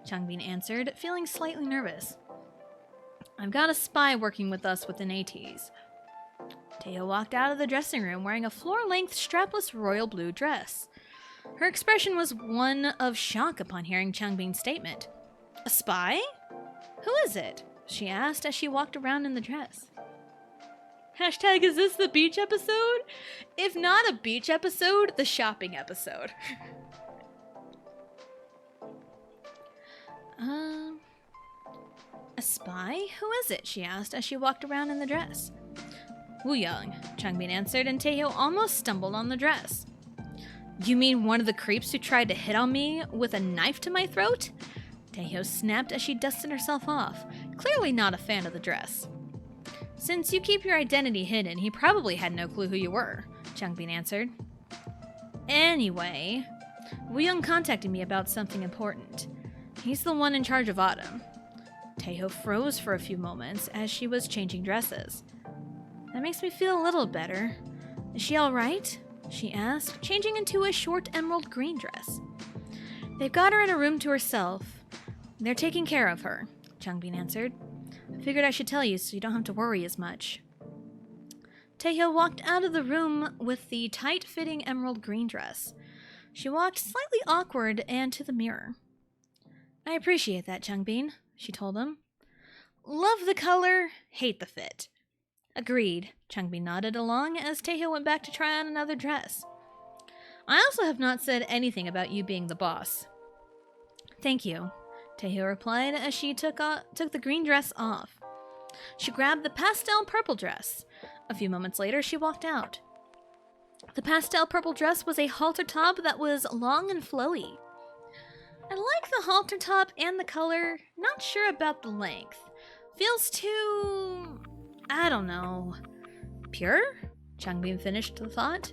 Changbin answered, feeling slightly nervous. I've got a spy working with us within ATs. Taeho walked out of the dressing room wearing a floor-length strapless royal blue dress. Her expression was one of shock upon hearing Changbin's statement. A spy? Who is it? She asked as she walked around in the dress. Hashtag, is this the beach episode? If not a beach episode, the shopping episode. A spy? Who is it? She asked as she walked around in the dress. Wooyoung, Changbin answered, and Taeho almost stumbled on the dress. You mean one of the creeps who tried to hit on me with a knife to my throat? Taeho snapped as she dusted herself off, clearly not a fan of the dress. Since you keep your identity hidden, he probably had no clue who you were, Changbin answered. Anyway, Wooyoung contacted me about something important. He's the one in charge of Autumn. Taeho froze for a few moments as she was changing dresses. That makes me feel a little better. Is she alright? She asked, changing into a short emerald green dress. They've got her in a room to herself. They're taking care of her, Changbin answered. I figured I should tell you so you don't have to worry as much. Taeho walked out of the room with the tight-fitting emerald green dress. She walked slightly awkward and to the mirror. I appreciate that, Changbin, she told him. Love the color, hate the fit. Agreed, Changbin nodded along as Taeho went back to try on another dress. I also have not said anything about you being the boss. Thank you, Taeho replied as she took the green dress off. She grabbed the pastel purple dress. A few moments later, she walked out. The pastel purple dress was a halter top that was long and flowy. I like the halter top and the color, not sure about the length. Feels too... I don't know. Pure? Changbin finished the thought.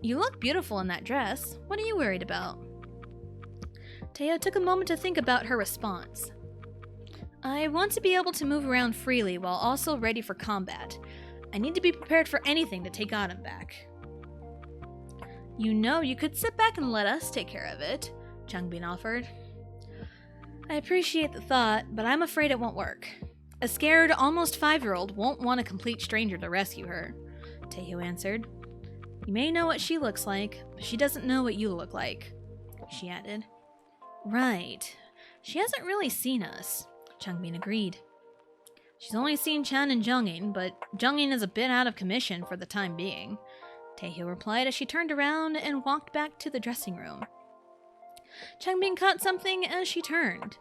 You look beautiful in that dress. What are you worried about? Taeho took a moment to think about her response. I want to be able to move around freely while also ready for combat. I need to be prepared for anything to take Autumn back. You know, you could sit back and let us take care of it, Changbin offered. I appreciate the thought, but I'm afraid it won't work. A scared, almost 5-year-old won't want a complete stranger to rescue her, Taeho answered. You may know what she looks like, but she doesn't know what you look like, she added. Right. She hasn't really seen us, Changbin agreed. She's only seen Chan and Jungin, but Jungin is a bit out of commission for the time being, Taeho replied as she turned around and walked back to the dressing room. Changbin caught something as she turned.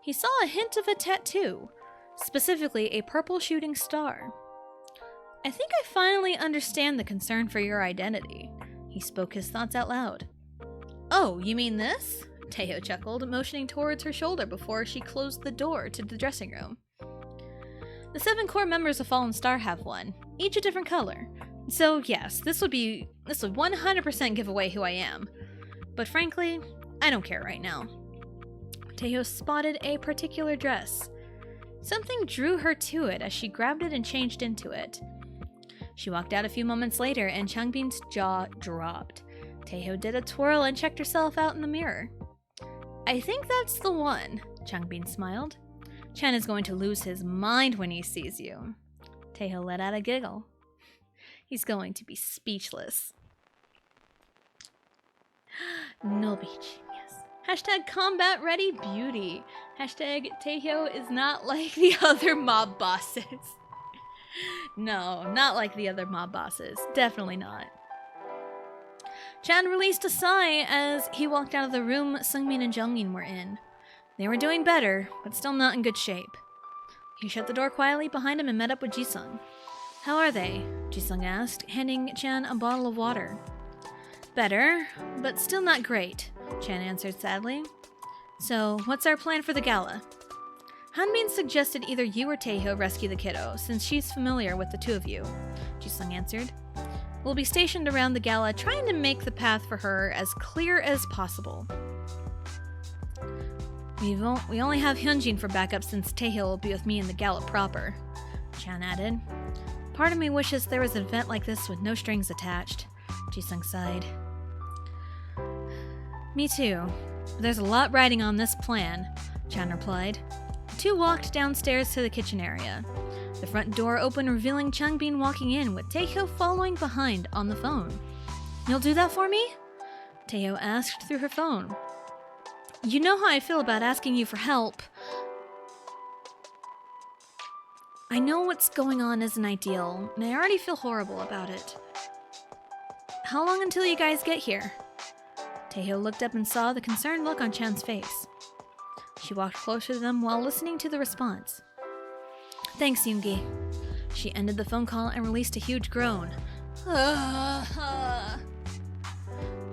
He saw a hint of a tattoo, specifically a purple shooting star. I think I finally understand the concern for your identity. He spoke his thoughts out loud. Oh, you mean this? Taeho chuckled, motioning towards her shoulder before she closed the door to the dressing room. The 7 core members of Fallen Star have one, each a different color. So yes, this would 100% give away who I am. But frankly, I don't care right now. Taeho spotted a particular dress. Something drew her to it as she grabbed it and changed into it. She walked out a few moments later and Changbin's jaw dropped. Taeho did a twirl and checked herself out in the mirror. I think that's the one, Changbin smiled. Chan is going to lose his mind when he sees you. Taeho let out a giggle. He's going to be speechless. No beach, yes. Hashtag combat ready beauty. Hashtag Taeho is not like the other mob bosses. No, not like the other mob bosses. Definitely not. Chan released a sigh as he walked out of the room Seungmin and Jungin were in. They were doing better, but still not in good shape. He shut the door quietly behind him and met up with Jisung. How are they? Jisung asked, handing Chan a bottle of water. Better, but still not great, Chan answered sadly. So, what's our plan for the gala? Hanbin suggested either you or Taeho rescue the kiddo, since she's familiar with the two of you, Jisung answered. We'll be stationed around the gala, trying to make the path for her as clear as possible. We only have Hyunjin for backup since Taeho will be with me in the gala proper, Chan added. Part of me wishes there was an event like this with no strings attached, Jisung sighed. Me too. There's a lot riding on this plan, Chan replied. The two walked downstairs to the kitchen area. The front door opened, revealing Changbin walking in, with Taeho following behind on the phone. You'll do that for me? Taeho asked through her phone. You know how I feel about asking you for help. I know what's going on isn't ideal, and I already feel horrible about it. How long until you guys get here? Taeho looked up and saw the concerned look on Chan's face. She walked closer to them while listening to the response. Thanks, Yoongi. She ended the phone call and released a huge groan.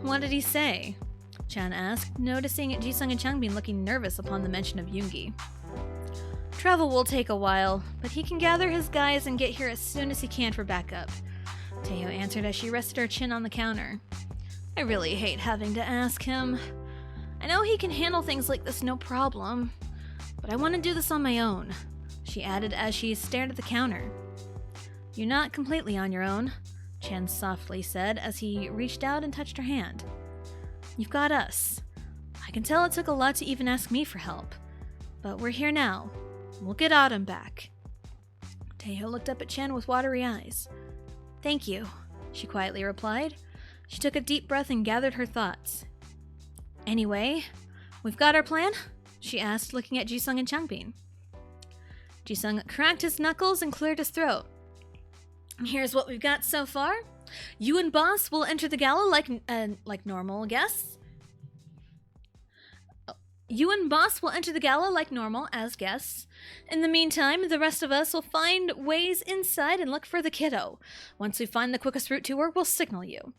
What did he say? Chan asked, noticing Jisung and Changbin looking nervous upon the mention of Yoongi. Travel will take a while, but he can gather his guys and get here as soon as he can for backup, Taeho answered as she rested her chin on the counter. I really hate having to ask him. I know he can handle things like this no problem, but I want to do this on my own, she added as she stared at the counter. You're not completely on your own, Chan softly said as he reached out and touched her hand. You've got us. I can tell it took a lot to even ask me for help, but we're here now. We'll get Autumn back. Taeho looked up at Chan with watery eyes. Thank you, she quietly replied. She took a deep breath and gathered her thoughts. Anyway, we've got our plan? She asked, looking at Jisung and Changbin. Jisung cracked his knuckles and cleared his throat. Here's what we've got so far. You and Boss will enter the gala like normal guests. You and Boss will enter the gala like normal as guests. In the meantime, the rest of us will find ways inside and look for the kiddo. Once we find the quickest route to her, we'll signal you.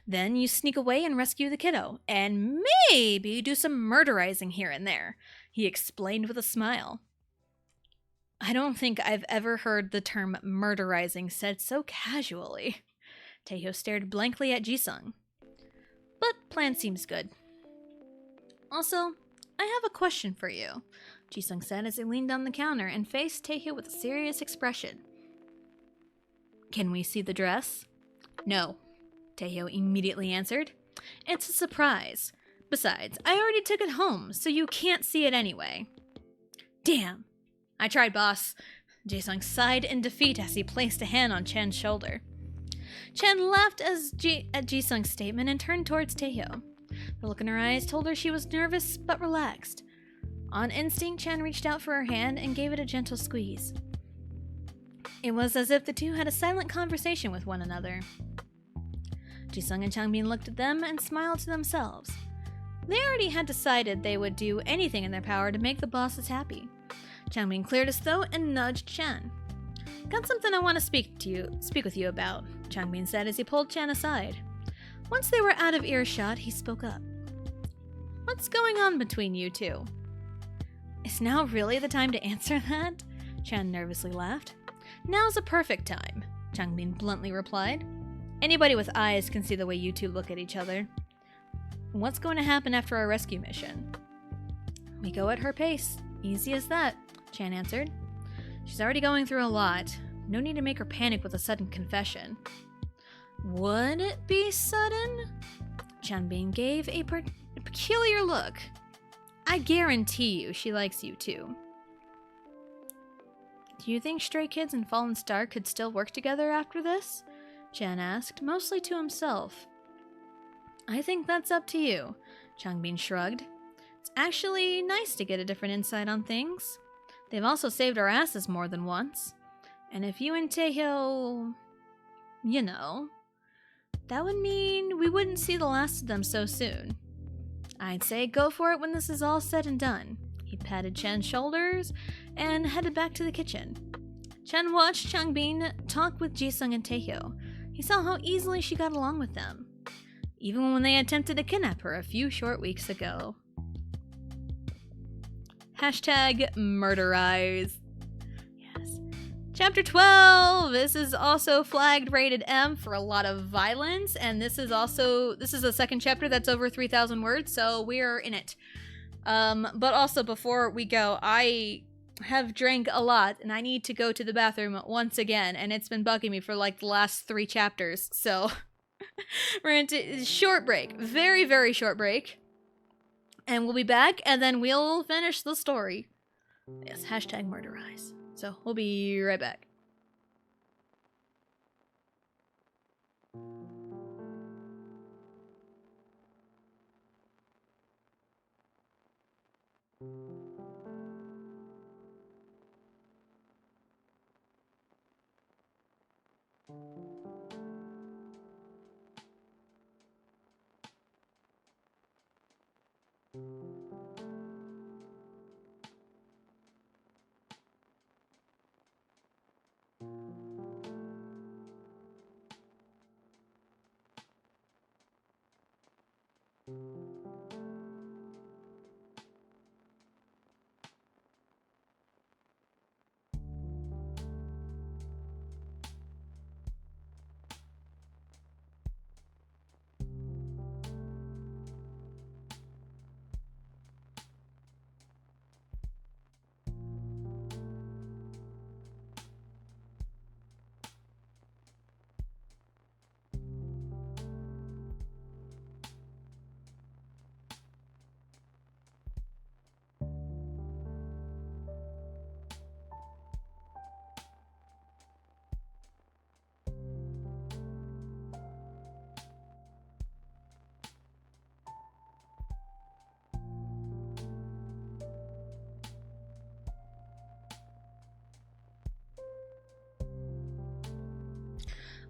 Then you sneak away and rescue the kiddo, and maybe do some murderizing here and there, he explained with a smile. I don't think I've ever heard the term murderizing said so casually. Taeho stared blankly at Jisung. But plan seems good. Also, I have a question for you, Jisung said as he leaned on the counter and faced Taeho with a serious expression. Can we see the dress? No, Taeho immediately answered. It's a surprise. Besides, I already took it home, so you can't see it anyway. Damn. I tried, boss. Jisung sighed in defeat as he placed a hand on Chan's shoulder. Chan laughed at Jisung's statement and turned towards Taeho. The look in her eyes told her she was nervous but relaxed. On instinct, Chan reached out for her hand and gave it a gentle squeeze. It was as if the two had a silent conversation with one another. Jisung and Changbin looked at them and smiled to themselves. They already had decided they would do anything in their power to make the bosses happy. Changbin cleared his throat and nudged Chan. Got something I want to speak with you about, Changbin said as he pulled Chan aside. Once they were out of earshot, he spoke up. What's going on between you two? Is now really the time to answer that? Chan nervously laughed. Now's a perfect time, Changbin bluntly replied. Anybody with eyes can see the way you two look at each other. What's going to happen after our rescue mission? We go at her pace. Easy as that, Chan answered. She's already going through a lot. No need to make her panic with a sudden confession. Would it be sudden? Changbin gave a peculiar look. I guarantee you she likes you too. Do you think Stray Kids and Fallen Star could still work together after this? Chan asked, mostly to himself. I think that's up to you, Changbin shrugged. It's actually nice to get a different insight on things. They've also saved our asses more than once. And if you and Taeho... you know... that would mean we wouldn't see the last of them so soon. I'd say go for it when this is all said and done. He patted Chan's shoulders and headed back to the kitchen. Chan watched Changbin talk with Jisung and Taeho. He saw how easily she got along with them, even when they attempted to kidnap her a few short weeks ago. Hashtag murderize. Yes. Chapter 12! This is also flagged rated M for a lot of violence, and this is the second chapter that's over 3,000 words, so we're in it. But also before we go, I have drank a lot, and I need to go to the bathroom once again, and it's been bugging me for like the last 3 chapters, so we're into short break. Very, very short break. And we'll be back, and then we'll finish the story. Yes, hashtag murderize. So we'll be right back.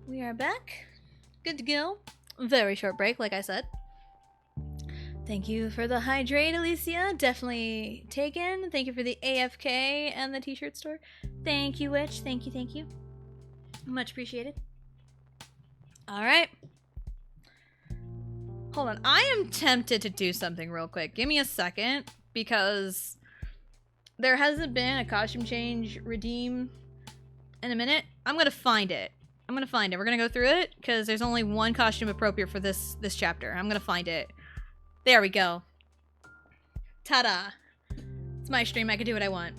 We are back. Good to go. Very short break, like I said. Thank you for the hydrate, Alicia. Definitely taken. Thank you for the AFK and the t-shirt store. Thank you, Witch. Thank you, thank you. Much appreciated. Alright. Hold on. I am tempted to do something real quick. Give me a second, because there hasn't been a costume change redeem in a minute. I'm gonna find it. We're gonna go through it, because there's only one costume appropriate for this chapter. I'm gonna find it. There we go. Ta-da. It's my stream. I can do what I want.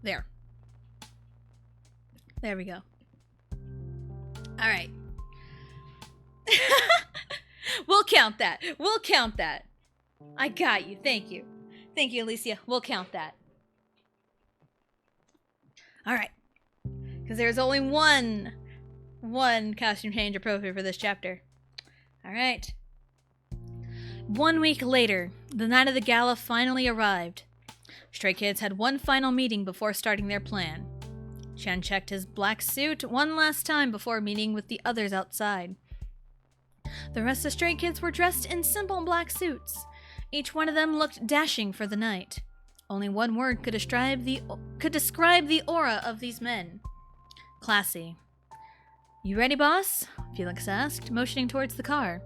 There. There we go. Alright. We'll count that. We'll count that. I got you. Thank you. Thank you, Alicia. We'll count that. Alright. Because there's only one costume change appropriate for this chapter. Alright. 1 week later, the night of the gala finally arrived. Stray Kids had one final meeting before starting their plan. Chan checked his black suit one last time before meeting with the others outside. The rest of Stray Kids were dressed in simple black suits. Each one of them looked dashing for the night. Only one word could describe the aura of these men. Classy. You ready, boss? Felix asked, motioning towards the car.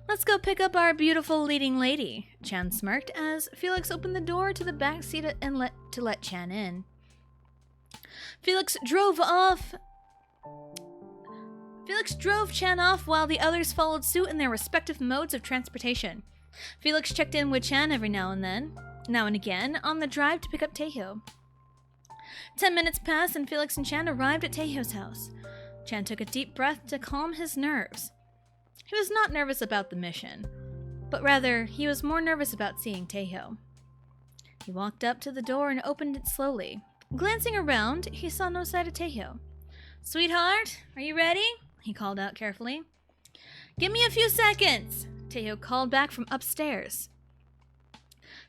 Let's go pick up our beautiful leading lady, Chan smirked as Felix opened the door to the back seat and let Chan in. Felix drove Chan off while the others followed suit in their respective modes of transportation. Felix checked in with Chan every now and again, on the drive to pick up Taeho. 10 minutes passed and Felix and Chan arrived at Taeho's house. Chan took a deep breath to calm his nerves. He was not nervous about the mission, but rather he was more nervous about seeing Taeho. He walked up to the door and opened it slowly. Glancing around, he saw no sight of Taeho. Sweetheart, are you ready? He called out carefully. Give me a few seconds, Taeho called back from upstairs.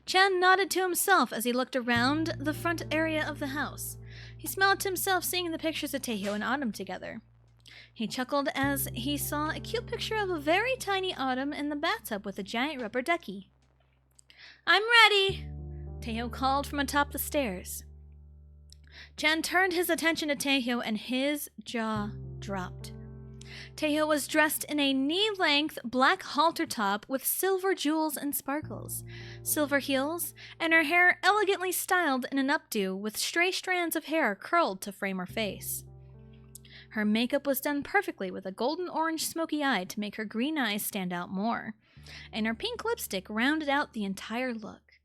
Chan nodded to himself as he looked around the front area of the house. He smiled to himself seeing the pictures of Taeho and Autumn together. He chuckled as he saw a cute picture of a very tiny Autumn in the bathtub with a giant rubber ducky. I'm ready, Taeho called from atop the stairs. Chan turned his attention to Taeho and his jaw dropped. Taeho was dressed in a knee-length black halter top with silver jewels and sparkles, silver heels, and her hair elegantly styled in an updo with stray strands of hair curled to frame her face. Her makeup was done perfectly with a golden-orange smoky eye to make her green eyes stand out more, and her pink lipstick rounded out the entire look.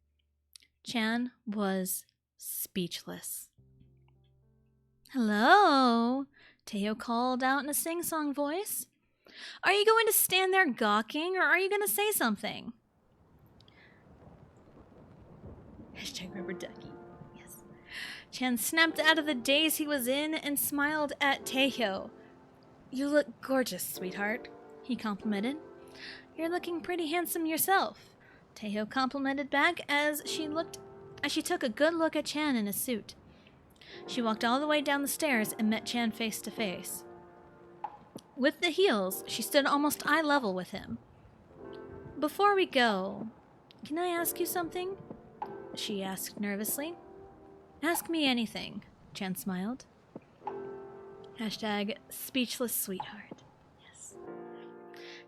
Chan was speechless. Hello, Teo called out in a sing-song voice. Are you going to stand there gawking, or are you going to say something? Hashtag rubber ducky. Yes. Chan snapped out of the daze he was in and smiled at Teo. You look gorgeous, sweetheart, he complimented. You're looking pretty handsome yourself, Teo complimented back as she took a good look at Chan in his suit. She walked all the way down the stairs and met Chan face to face. With the heels, she stood almost eye level with him. Before we go, can I ask you something? She asked nervously. Ask me anything, Chan smiled. Hashtag speechless sweetheart. Yes.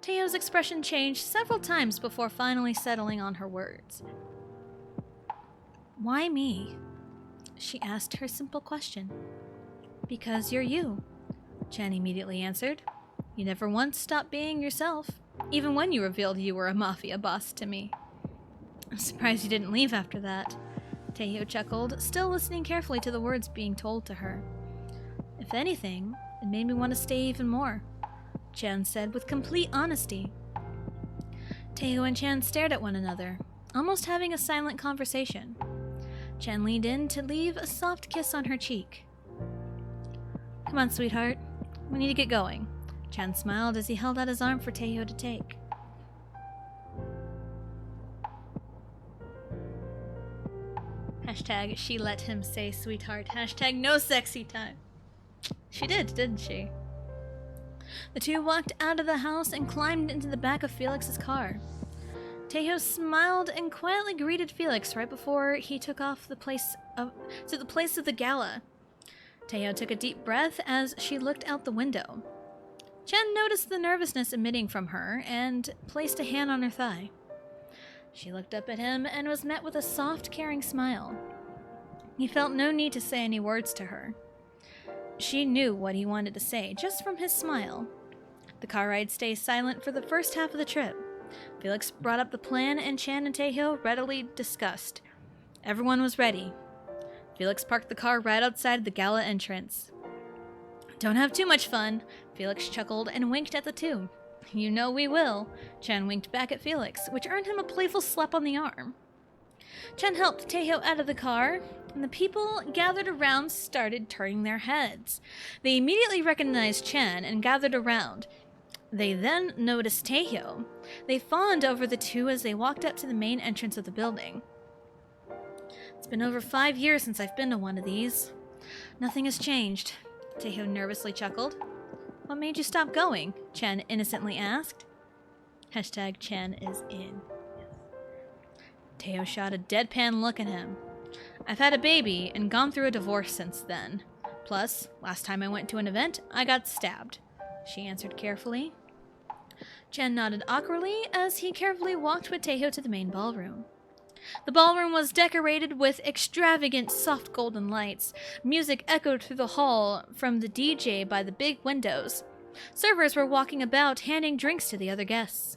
Teo's expression changed several times before finally settling on her words. Why me? She asked her simple question. Because you're you, Chan immediately answered. You never once stopped being yourself, even when you revealed you were a mafia boss to me. I'm surprised you didn't leave after that, Teo chuckled, still listening carefully to the words being told to her. If anything, it made me want to stay even more, Chan said with complete honesty. Teo and Chan stared at one another, almost having a silent conversation. Chan leaned in to leave a soft kiss on her cheek. Come on, sweetheart. We need to get going, Chan smiled as he held out his arm for Teo to take. Hashtag she let him say sweetheart. Hashtag no sexy time. She did, didn't she? The two walked out of the house and climbed into the back of Felix's car. Teo smiled and quietly greeted Felix right before he took off to the place of the gala. Teo took a deep breath as she looked out the window. Chen noticed the nervousness emitting from her and placed a hand on her thigh. She looked up at him and was met with a soft, caring smile. He felt no need to say any words to her. She knew what he wanted to say just from his smile. The car ride stayed silent for the first half of the trip. Felix brought up the plan and Chan and Teo readily discussed. Everyone was ready. Felix parked the car right outside the gala entrance. Don't have too much fun, Felix chuckled and winked at the two. You know we will, Chan winked back at Felix, which earned him a playful slap on the arm. Chan helped Teo out of the car, and the people gathered around started turning their heads. They immediately recognized Chan and gathered around. They then noticed Teo. They fawned over the two as they walked up to the main entrance of the building. It's been over 5 years since I've been to one of these. Nothing has changed, Teo nervously chuckled. What made you stop going? Chan innocently asked. Hashtag Chan is in. Teo shot a deadpan look at him. I've had a baby and gone through a divorce since then. Plus, last time I went to an event, I got stabbed, she answered carefully. Chan nodded awkwardly as he carefully walked with Teo to the main ballroom. The ballroom was decorated with extravagant soft golden lights. Music echoed through the hall from the DJ by the big windows. Servers were walking about, handing drinks to the other guests.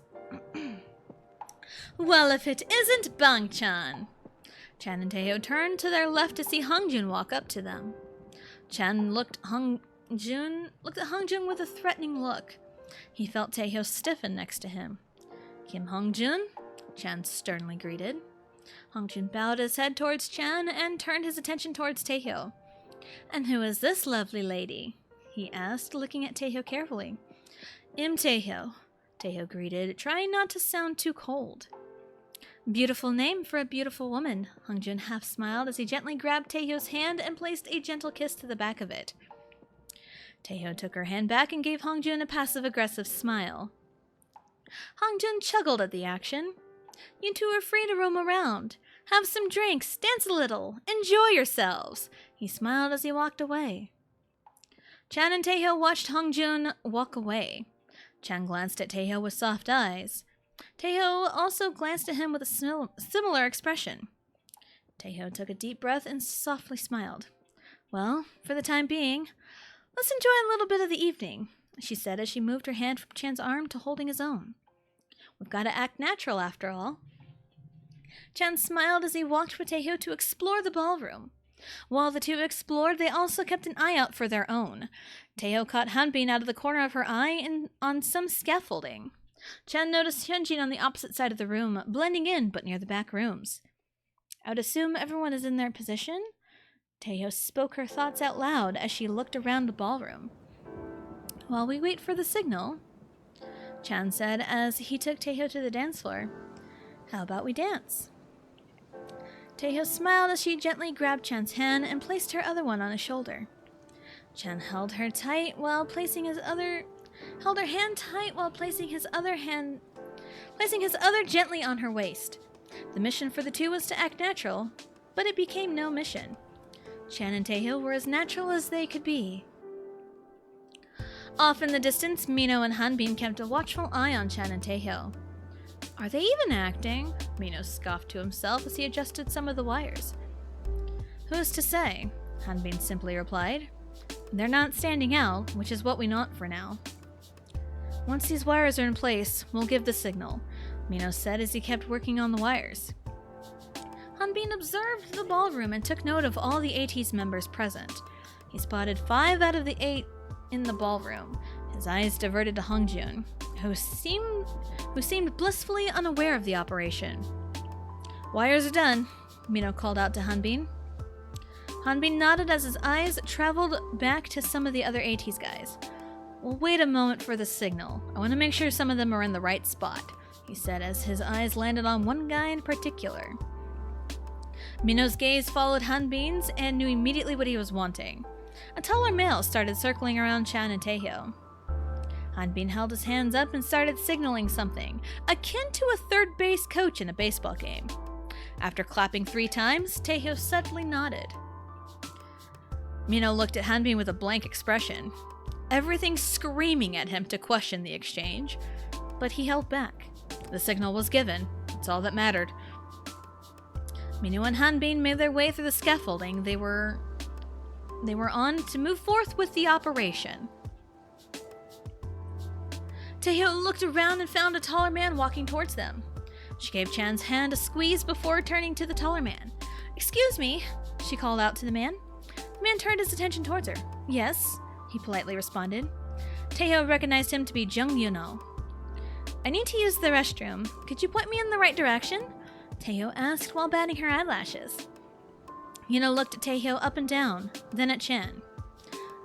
Well, if it isn't Bang-chan! Chan and Teo turned to their left to see Hongjun walk up to them. Chan looked at Hongjun with a threatening look. He felt Teo stiffen next to him. Kim Hongjun? Chan sternly greeted. Hongjun bowed his head towards Chan and turned his attention towards Teo. And who is this lovely lady? He asked, looking at Teo carefully. Teo, Teo greeted, trying not to sound too cold. Beautiful name for a beautiful woman, Hongjun half smiled as he gently grabbed Teo's hand and placed a gentle kiss to the back of it. Teo took her hand back and gave Hongjun a passive-aggressive smile. Hongjun chuckled at the action. You two are free to roam around. Have some drinks, dance a little, enjoy yourselves, he smiled as he walked away. Chan and Teo watched Hongjun walk away. Chan glanced at Teo with soft eyes. Teo also glanced at him with a similar expression. Teo took a deep breath and softly smiled. Well, for the time being, let's enjoy a little bit of the evening, she said as she moved her hand from Chan's arm to holding his own. We've got to act natural, after all. Chan smiled as he walked with Teo to explore the ballroom. While the two explored, they also kept an eye out for their own. Taeho caught Hanbin out of the corner of her eye on some scaffolding. Chan noticed Hyunjin on the opposite side of the room, blending in but near the back rooms. I would assume everyone is in their position? Taeho spoke her thoughts out loud as she looked around the ballroom. While we wait for the signal, Chan said as he took Taeho to the dance floor. How about we dance? Taeho smiled as she gently grabbed Chan's hand and placed her other one on his shoulder. Chan held her tight while placing his other gently on her waist. The mission for the two was to act natural, but it became no mission. Chan and Taeho were as natural as they could be. Off in the distance, Mino and Hanbin kept a watchful eye on Chan and Taeho. Are they even acting? Mino scoffed to himself as he adjusted some of the wires. Who's to say? Hanbin simply replied. They're not standing out, which is what we want for now. Once these wires are in place, we'll give the signal, Mino said as he kept working on the wires. Hanbin observed the ballroom and took note of all the AT's members present. He spotted 5 out of the 8 in the ballroom. His eyes diverted to Hongjun, who seemed blissfully unaware of the operation. Wires are done, Mino called out to Hanbin. Hanbin nodded as his eyes traveled back to some of the other AT's guys. We'll wait a moment for the signal. I want to make sure some of them are in the right spot, he said as his eyes landed on one guy in particular. Mino's gaze followed Hanbin's and knew immediately what he was wanting. A taller male started circling around Chan and Taeho. Hanbin held his hands up and started signaling something, akin to a third base coach in a baseball game. After clapping 3 times, Taeho suddenly nodded. Mino looked at Hanbin with a blank expression, everything screaming at him to question the exchange, but he held back. The signal was given. It's all that mattered. Mino and Hanbin made their way through the scaffolding they were on to move forth with the operation. Taeho looked around and found a taller man walking towards them. She gave Chan's hand a squeeze before turning to the taller man. Excuse me, she called out to the man. The man turned his attention towards her. Yes, he politely responded. Taeho recognized him to be Jung Yuno. I need to use the restroom. Could you point me in the right direction? Taeho asked while batting her eyelashes. Yuno looked at Taeho up and down, then at Chan.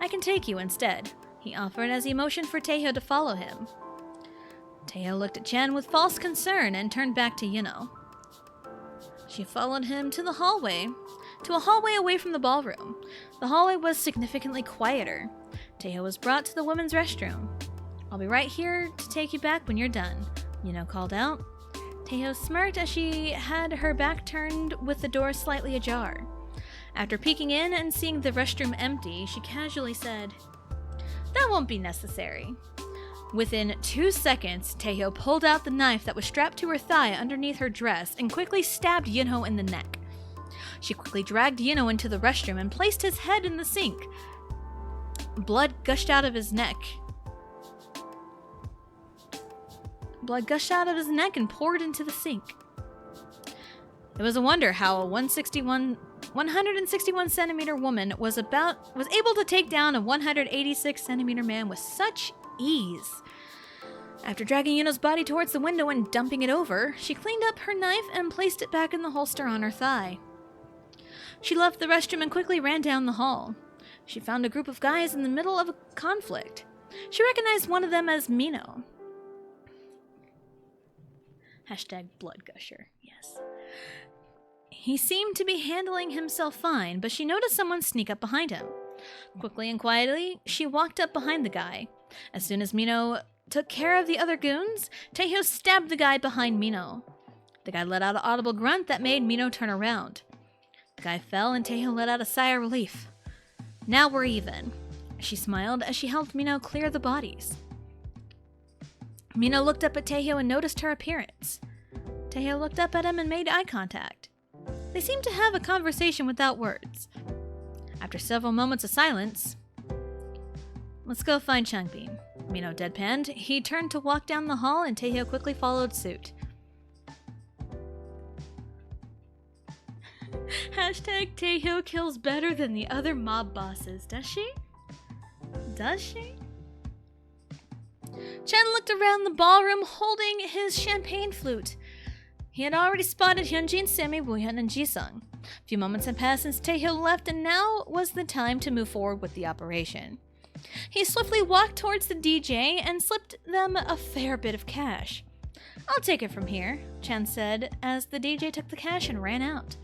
I can take you instead, he offered as he motioned for Taeho to follow him. Taeho looked at Chan with false concern and turned back to Yuno. She followed him to a hallway away from the ballroom. The hallway was significantly quieter. Taeho was brought to the women's restroom. I'll be right here to take you back when you're done, Yuno called out. Taeho smirked as she had her back turned with the door slightly ajar. After peeking in and seeing the restroom empty, she casually said, That won't be necessary. Within 2 seconds, Taeho pulled out the knife that was strapped to her thigh underneath her dress and quickly stabbed Yunho in the neck. She quickly dragged Yunho into the restroom and placed his head in the sink. Blood gushed out of his neck and poured into the sink. It was a wonder how a 161 centimeter woman was able to take down a 186 centimeter man with such ease. After dragging Yuno's body towards the window and dumping it over, she cleaned up her knife and placed it back in the holster on her thigh. She left the restroom and quickly ran down the hall. She found a group of guys in the middle of a conflict. She recognized one of them as Mino. #bloodgusher, yes. He seemed to be handling himself fine, but she noticed someone sneak up behind him. Quickly and quietly, she walked up behind the guy. As soon as Mino took care of the other goons, Taeho stabbed the guy behind Mino. The guy let out an audible grunt that made Mino turn around. The guy fell and Taeho let out a sigh of relief. Now we're even. She smiled as she helped Mino clear the bodies. Mino looked up at Taeho and noticed her appearance. Taeho looked up at him and made eye contact. They seemed to have a conversation without words. After several moments of silence, let's go find Changbin, Mino deadpanned. He turned to walk down the hall and Taeho quickly followed suit. Hashtag Taeho kills better than the other mob bosses. Does she? Does she? Chen looked around the ballroom holding his champagne flute. He had already spotted Hyunjin, Sammy, Woohyun, and Jisung. A few moments had passed since Taeho left, and now was the time to move forward with the operation. He swiftly walked towards the DJ and slipped them a fair bit of cash. "I'll take it from here," Chen said as the DJ took the cash and ran out.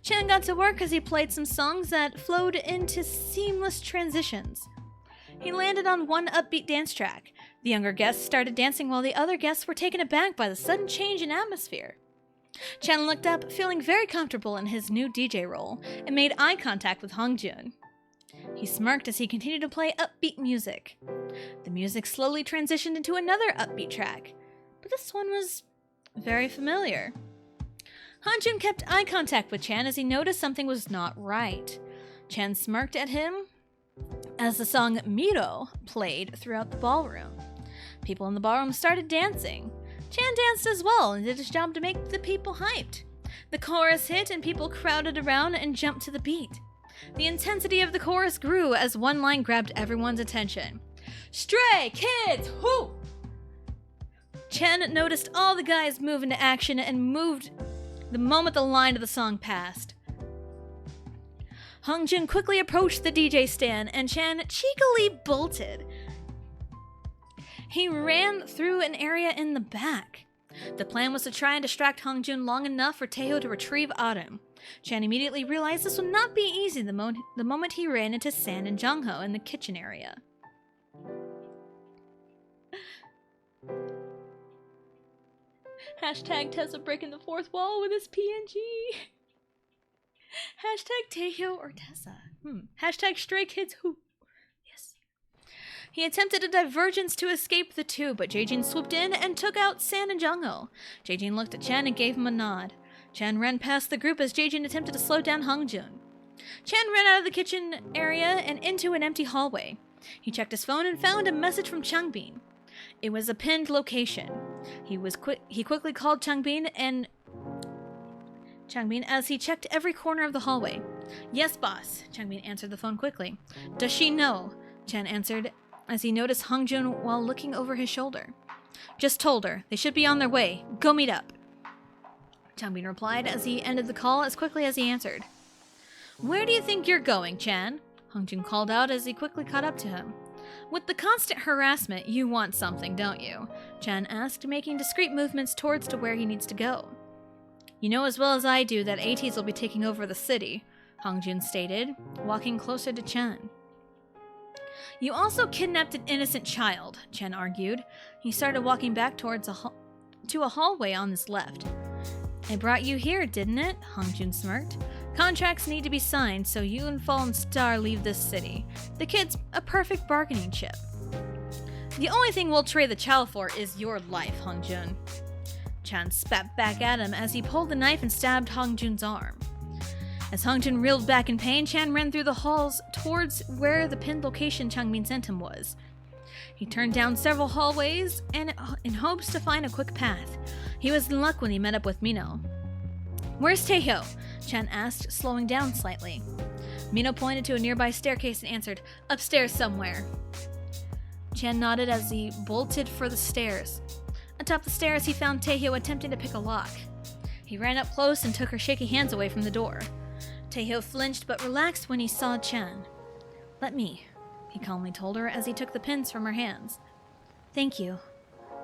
Chen got to work as he played some songs that flowed into seamless transitions. He landed on one upbeat dance track. The younger guests started dancing while the other guests were taken aback by the sudden change in atmosphere. Chen looked up, feeling very comfortable in his new DJ role, and made eye contact with Hongjun. He smirked as he continued to play upbeat music. The music slowly transitioned into another upbeat track, but this one was very familiar. Hongjun kept eye contact with Chan as he noticed something was not right. Chan smirked at him as the song Miro played throughout the ballroom. People in the ballroom started dancing. Chan danced as well and did his job to make the people hyped. The chorus hit and people crowded around and jumped to the beat. The intensity of the chorus grew as one line grabbed everyone's attention. "Stray Kids, whoo!" Chen noticed all the guys move into action and moved the moment the line of the song passed. Hongjun quickly approached the DJ stand and Chan cheekily bolted. He ran through an area in the back. The plan was to try and distract Hongjun long enough for Taeho to retrieve Autumn. Chan immediately realized this would not be easy the moment he ran into San and Jongho in the kitchen area. Hashtag Tessa breaking the fourth wall with his PNG. Hashtag Taeho or Tessa. Hashtag Stray Kids who. Yes. He attempted a divergence to escape the two, but Jaejin swooped in and took out San and Jongho. Jaejin looked at Chan and gave him a nod. Chan ran past the group as Jaejin attempted to slow down Hongjun. Chan ran out of the kitchen area and into an empty hallway. He checked his phone and found a message from Changbin. It was a pinned location. He quickly called Changbin as he checked every corner of the hallway. "Yes, boss," Changbin answered the phone quickly. "Does she know?" Chan answered as he noticed Hongjun while looking over his shoulder. "Just told her. They should be on their way. Go meet up." Changbin replied as he ended the call as quickly as he answered. "Where do you think you're going, Chan?" Hongjun called out as he quickly caught up to him. "With the constant harassment, you want something, don't you?" Chan asked, making discreet movements towards to where he needs to go. "You know as well as I do that ATs will be taking over the city," Hongjun stated, walking closer to Chan. "You also kidnapped an innocent child," Chen argued. He started walking back towards to a hallway on his left. "I brought you here, didn't it?" Hongjun smirked. "Contracts need to be signed, so you and Fallen Star leave this city. The kid's a perfect bargaining chip." "The only thing we'll trade the child for is your life, Hongjun." Chan spat back at him as he pulled the knife and stabbed Hongjun's arm. As Hongjun reeled back in pain, Chan ran through the halls towards where the pinned location Changbin sent him was. He turned down several hallways and in hopes to find a quick path. He was in luck when he met up with Mino. "Where's Taeho?" Chan asked, slowing down slightly. Mino pointed to a nearby staircase and answered, "Upstairs somewhere." Chan nodded as he bolted for the stairs. Atop the stairs, he found Taeho attempting to pick a lock. He ran up close and took her shaky hands away from the door. Taeho flinched but relaxed when he saw Chan. "Let me," he calmly told her as he took the pins from her hands. "Thank you,"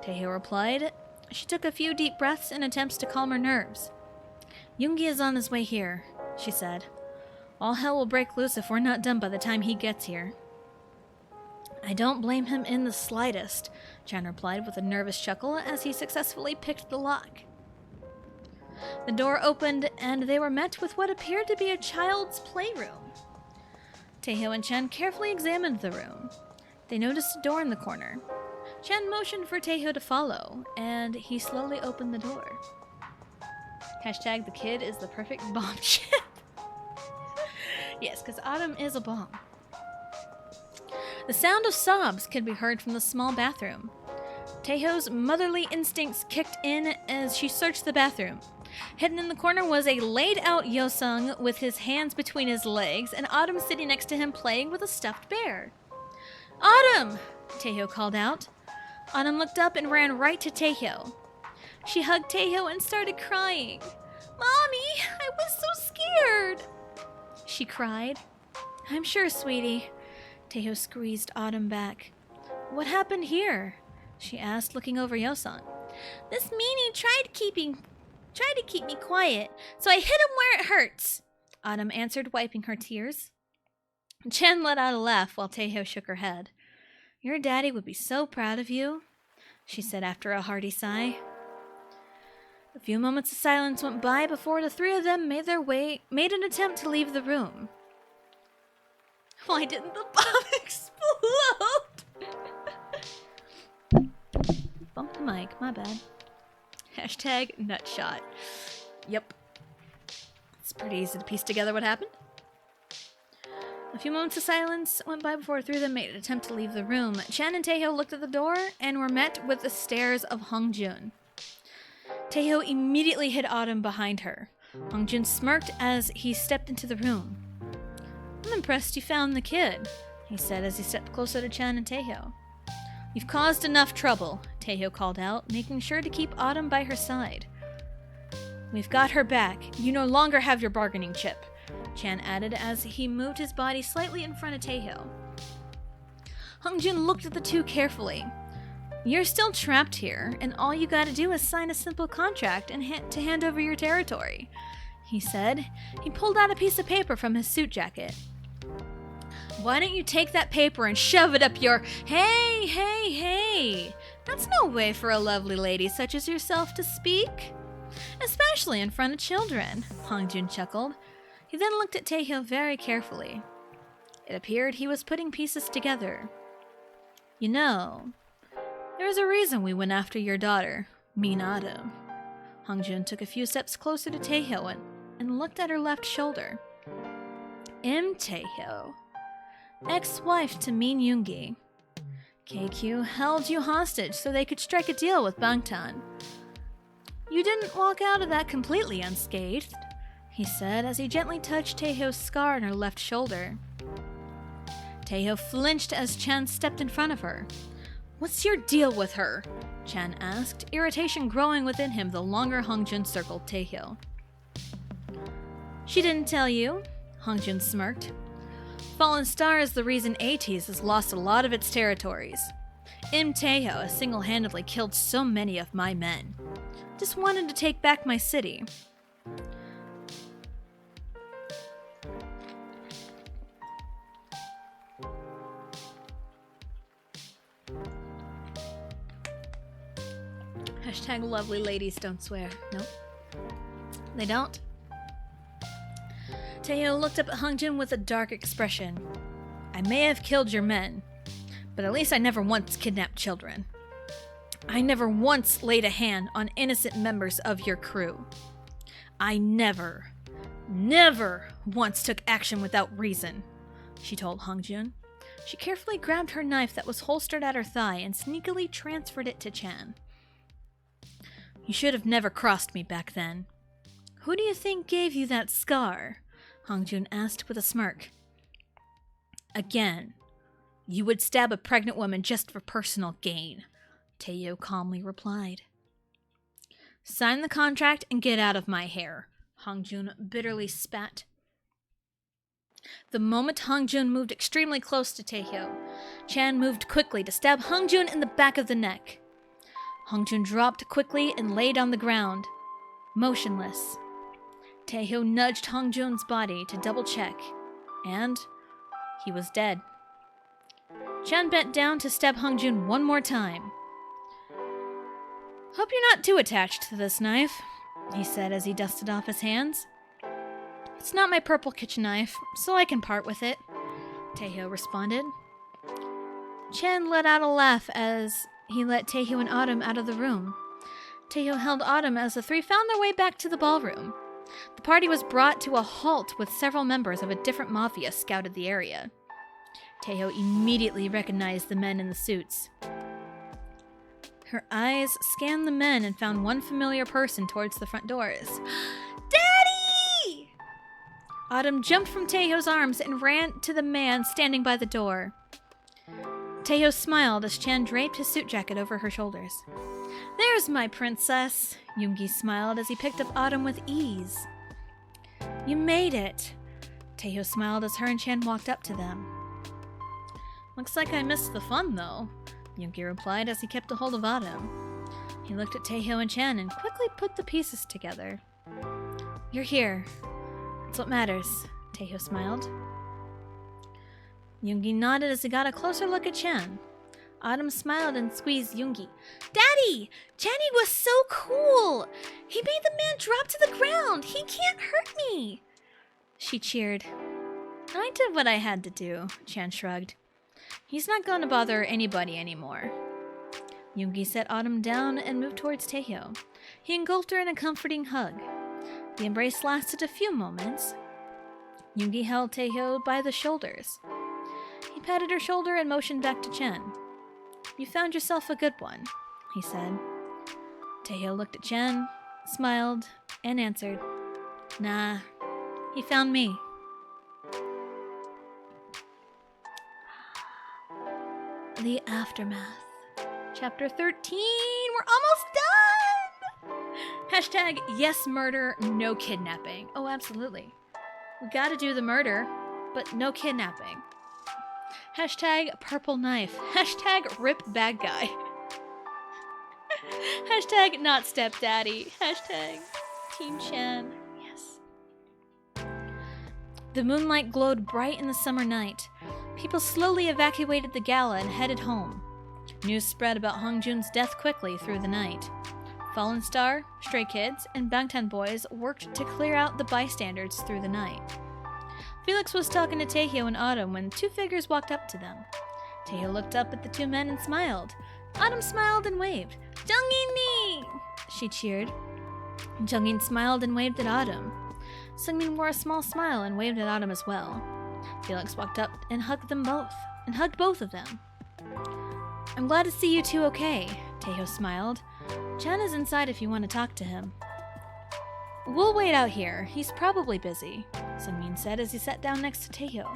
Taeho replied. She took a few deep breaths in attempts to calm her nerves. "Yoongi is on his way here," she said. "All hell will break loose if we're not done by the time he gets here." "I don't blame him in the slightest," Chan replied with a nervous chuckle as he successfully picked the lock. The door opened and they were met with what appeared to be a child's playroom. Taeho and Chan carefully examined the room. They noticed a door in the corner. Chan motioned for Taeho to follow, and he slowly opened the door. Hashtag the kid is the perfect bomb chip. Yes, because Autumn is a bomb. The sound of sobs could be heard from the small bathroom. Taeho's motherly instincts kicked in as she searched the bathroom. Hidden in the corner was a laid-out Yosung with his hands between his legs, and Autumn sitting next to him playing with a stuffed bear. "Autumn!" Taeho called out. Autumn looked up and ran right to Taeho. She hugged Taeho and started crying. "Mommy, I was so scared!" she cried. "I'm sure, sweetie." Taeho squeezed Autumn back. "What happened here?" she asked, looking over Yosung. "This meanie tried to keep me quiet, so I hit him where it hurts," Autumn answered, wiping her tears. Chan let out a laugh while Taeho shook her head. "Your daddy would be so proud of you," she said after a hearty sigh. A few moments of silence went by before the three of them made an attempt to leave the room. Why didn't the bomb explode? Bumped the mic, my bad. Hashtag nutshot. Yep. It's pretty easy to piece together what happened. A few moments of silence went by before the three of them made an attempt to leave the room. Chan and Taeho looked at the door and were met with the stares of Hongjun. Taeho immediately hid Autumn behind her. Hongjun smirked as he stepped into the room. "I'm impressed you found the kid," he said as he stepped closer to Chan and Taeho. "You've caused enough trouble," Taeho called out, making sure to keep Autumn by her side. "We've got her back. You no longer have your bargaining chip," Chan added as he moved his body slightly in front of Taeho. Hongjun looked at the two carefully. "You're still trapped here, and all you gotta do is sign a simple contract and hand over your territory," he said. He pulled out a piece of paper from his suit jacket. "Why don't you take that paper and shove it up your— Hey! That's no way for a lovely lady such as yourself to speak. Especially in front of children," Hongjun chuckled. He then looked at Taeho very carefully. It appeared he was putting pieces together. "You know, there's a reason we went after your daughter, Autumn." Hongjun took a few steps closer to Taeho and looked at her left shoulder. Taeho, ex-wife to Min Yoongi. KQ held you hostage so they could strike a deal with Bangtan. You didn't walk out of that completely unscathed, he said as he gently touched Taeho's scar on her left shoulder. Taeho flinched as Chan stepped in front of her. "What's your deal with her?" Chan asked, irritation growing within him the longer Hongjun circled Taeho. "She didn't tell you," Hongjun smirked. "Fallen Star is the reason ATEEZ has lost a lot of its territories. Taeho has single-handedly killed so many of my men. Just wanted to take back my city." Hashtag lovely ladies don't swear. Nope. They don't. Taeho looked up at Hongjun with a dark expression. "I may have killed your men, but at least I never once kidnapped children. I never once laid a hand on innocent members of your crew. I never once took action without reason," she told Hongjun. She carefully grabbed her knife that was holstered at her thigh and sneakily transferred it to Chan. "You should have never crossed me back then." "Who do you think gave you that scar?" Hongjun asked with a smirk. "Again, you would stab a pregnant woman just for personal gain," Taeho calmly replied. "Sign the contract and get out of my hair," Hongjun bitterly spat. The moment Hongjun moved extremely close to Taeho, Chan moved quickly to stab Hongjun in the back of the neck. Hongjun dropped quickly and laid on the ground, motionless. Taeho nudged Hongjun's body to double-check, and he was dead. Chan bent down to stab Hongjun one more time. "Hope you're not too attached to this knife," he said as he dusted off his hands. "It's not my purple kitchen knife, so I can part with it," Taeho responded. Chan let out a laugh as he let Taeho and Autumn out of the room. Taeho held Autumn as the three found their way back to the ballroom. The party was brought to a halt with several members of a different mafia scouted the area. Taeho immediately recognized the men in the suits. Her eyes scanned the men and found one familiar person towards the front doors. Daddy! Autumn jumped from Taeho's arms and ran to the man standing by the door. Taeho smiled as Chan draped his suit jacket over her shoulders. There's my princess, Yoongi smiled as he picked up Autumn with ease. You made it. Taeho smiled as her and Chan walked up to them. Looks like I missed the fun, though, Yoongi replied as he kept a hold of Autumn. He looked at Taeho and Chan and quickly put the pieces together. You're here. That's what matters, Taeho smiled. Yoongi nodded as he got a closer look at Chan. Autumn smiled and squeezed Yoongi. Daddy! Channy was so cool! He made the man drop to the ground! He can't hurt me! She cheered. I did what I had to do, Chan shrugged. He's not going to bother anybody anymore. Yoongi set Autumn down and moved towards Taeho. He engulfed her in a comforting hug. The embrace lasted a few moments. Yoongi held Taeho by the shoulders. He patted her shoulder and motioned back to Chen. You found yourself a good one, he said. Taeho looked at Chen, smiled, and answered, Nah, he found me. The Aftermath. Chapter 13, we're almost done! Hashtag yes murder, no kidnapping. Oh, absolutely. We gotta do the murder, but no kidnapping. Hashtag purple knife. Hashtag rip bad guy. Hashtag not stepdaddy. Hashtag Team Chan. Yes. The moonlight glowed bright in the summer night. People slowly evacuated the gala and headed home. News spread about Hongjun's death quickly through the night. Fallen Star, Stray Kids, and Bangtan Boys worked to clear out the bystanders through the night. Felix was talking to Taeho and Autumn when two figures walked up to them. Taeho looked up at the two men and smiled. Autumn smiled and waved. Jungin-ni! She cheered. Jungin smiled and waved at Autumn. Sungmin wore a small smile and waved at Autumn as well. Felix walked up and hugged both of them. I'm glad to see you two okay, Taeho smiled. Chan is inside if you want to talk to him. We'll wait out here. He's probably busy, Sungmin said as he sat down next to Taeho.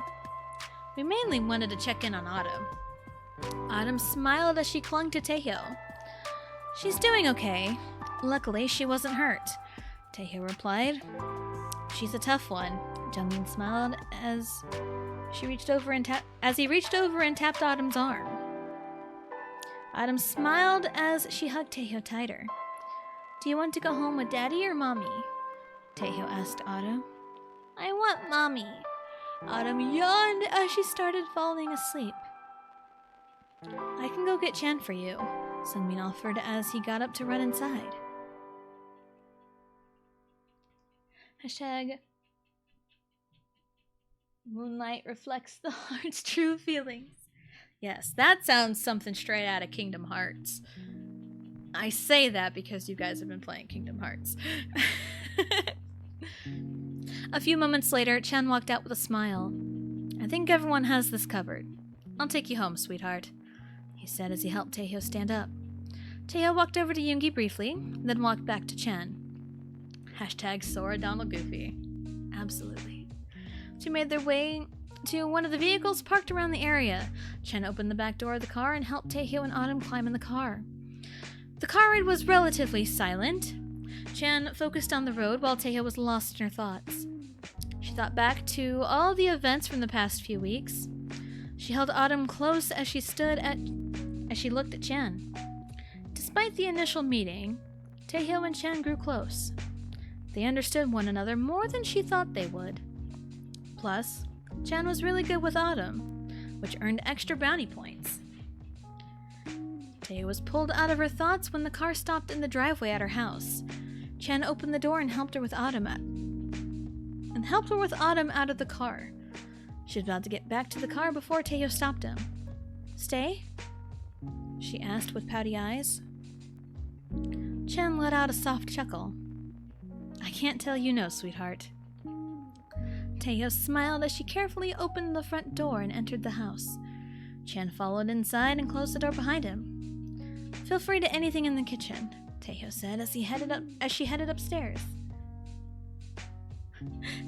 We mainly wanted to check in on Autumn. Autumn smiled as she clung to Taeho. She's doing okay. Luckily, she wasn't hurt, Taeho replied. She's a tough one, Jungmin smiled as he reached over and tapped Autumn's arm. Autumn smiled as she hugged Taeho tighter. Do you want to go home with Daddy or Mommy? Taeho asked Autumn. I want Mommy. Autumn yawned as she started falling asleep. I can go get Chan for you, Sungmin offered as he got up to run inside. Hashtag moonlight reflects the heart's true feelings. Yes, that sounds something straight out of Kingdom Hearts. I say that because you guys have been playing Kingdom Hearts. A few moments later, Chan walked out with a smile. I think everyone has this covered. I'll take you home, sweetheart, he said as he helped Taeho stand up. Taeho walked over to Yoongi briefly, then walked back to Chan. Hashtag Sora Donald Goofy. Absolutely. She made their way to one of the vehicles parked around the area. Chen opened the back door of the car and helped Taeho and Autumn climb in the car. The car ride was relatively silent. Chan focused on the road while Taeho was lost in her thoughts. She thought back to all the events from the past few weeks. She held Autumn close as she looked at Chan. Despite the initial meeting, Taeho and Chan grew close. They understood one another more than she thought they would. Plus, Chan was really good with Autumn, which earned extra bounty points. Taeho was pulled out of her thoughts when the car stopped in the driveway at her house. Chan opened the door and helped her with Autumn out of the car. She was about to get back to the car before Taeho stopped him. Stay? She asked with pouty eyes. Chan let out a soft chuckle. I can't tell you no, sweetheart. Taeho smiled as she carefully opened the front door and entered the house. Chan followed inside and closed the door behind him. Feel free to anything in the kitchen, Taeho said as she headed upstairs.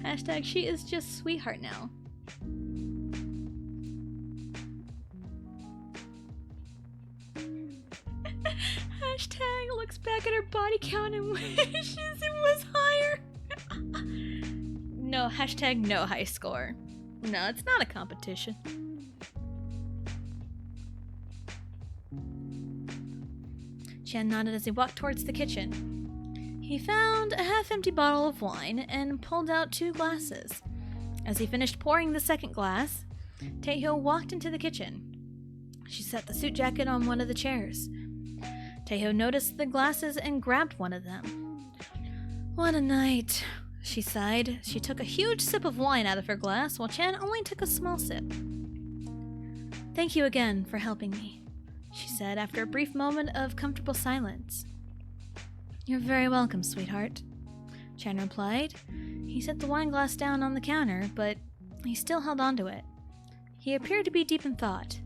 Hashtag she is just sweetheart now. Hashtag looks back at her body count and wishes it was higher. No, hashtag no high score. No, it's not a competition. Chan nodded as he walked towards the kitchen. He found a half-empty bottle of wine and pulled out 2 glasses. As he finished pouring the second glass, Taeho walked into the kitchen. She set the suit jacket on one of the chairs. Taeho noticed the glasses and grabbed one of them. What a night, she sighed. She took a huge sip of wine out of her glass, while Chan only took a small sip. Thank you again for helping me, she said after a brief moment of comfortable silence. You're very welcome, sweetheart, Chan replied. He set the wine glass down on the counter, but he still held onto it. He appeared to be deep in thought.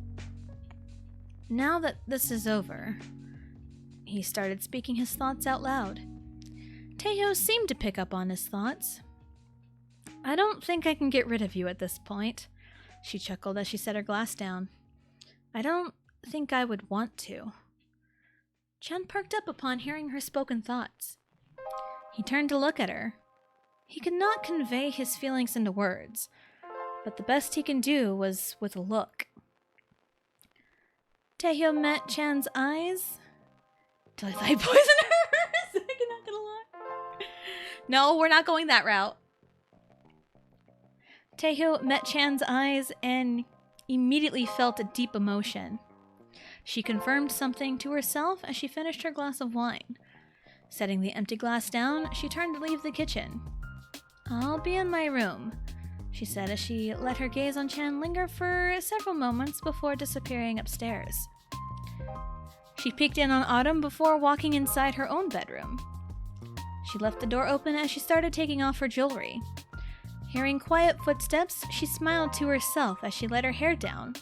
Now that this is over, he started speaking his thoughts out loud. Taeho seemed to pick up on his thoughts. I don't think I can get rid of you at this point, she chuckled as she set her glass down. I don't think I would want to. Chan perked up upon hearing her spoken thoughts. He turned to look at her. He could not convey his feelings into words, but the best he can do was with a look. Taeho met Chan's eyes. Till I thought he poisoned her for a second, not gonna lie. No, we're not going that route. Taeho met Chan's eyes and immediately felt a deep emotion. She confirmed something to herself as she finished her glass of wine. Setting the empty glass down, she turned to leave the kitchen. I'll be in my room, she said as she let her gaze on Chan linger for several moments before disappearing upstairs. She peeked in on Autumn before walking inside her own bedroom. She left the door open as she started taking off her jewelry. Hearing quiet footsteps, she smiled to herself as she let her hair down.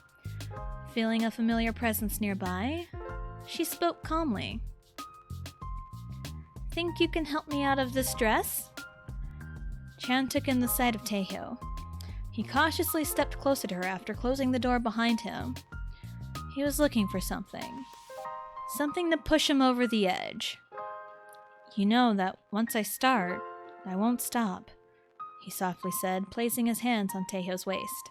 Feeling a familiar presence nearby, she spoke calmly. Think you can help me out of this dress? Chan took in the sight of Taeho. He cautiously stepped closer to her after closing the door behind him. He was looking for something. Something to push him over the edge. You know that once I start, I won't stop, he softly said, placing his hands on Taeho's waist.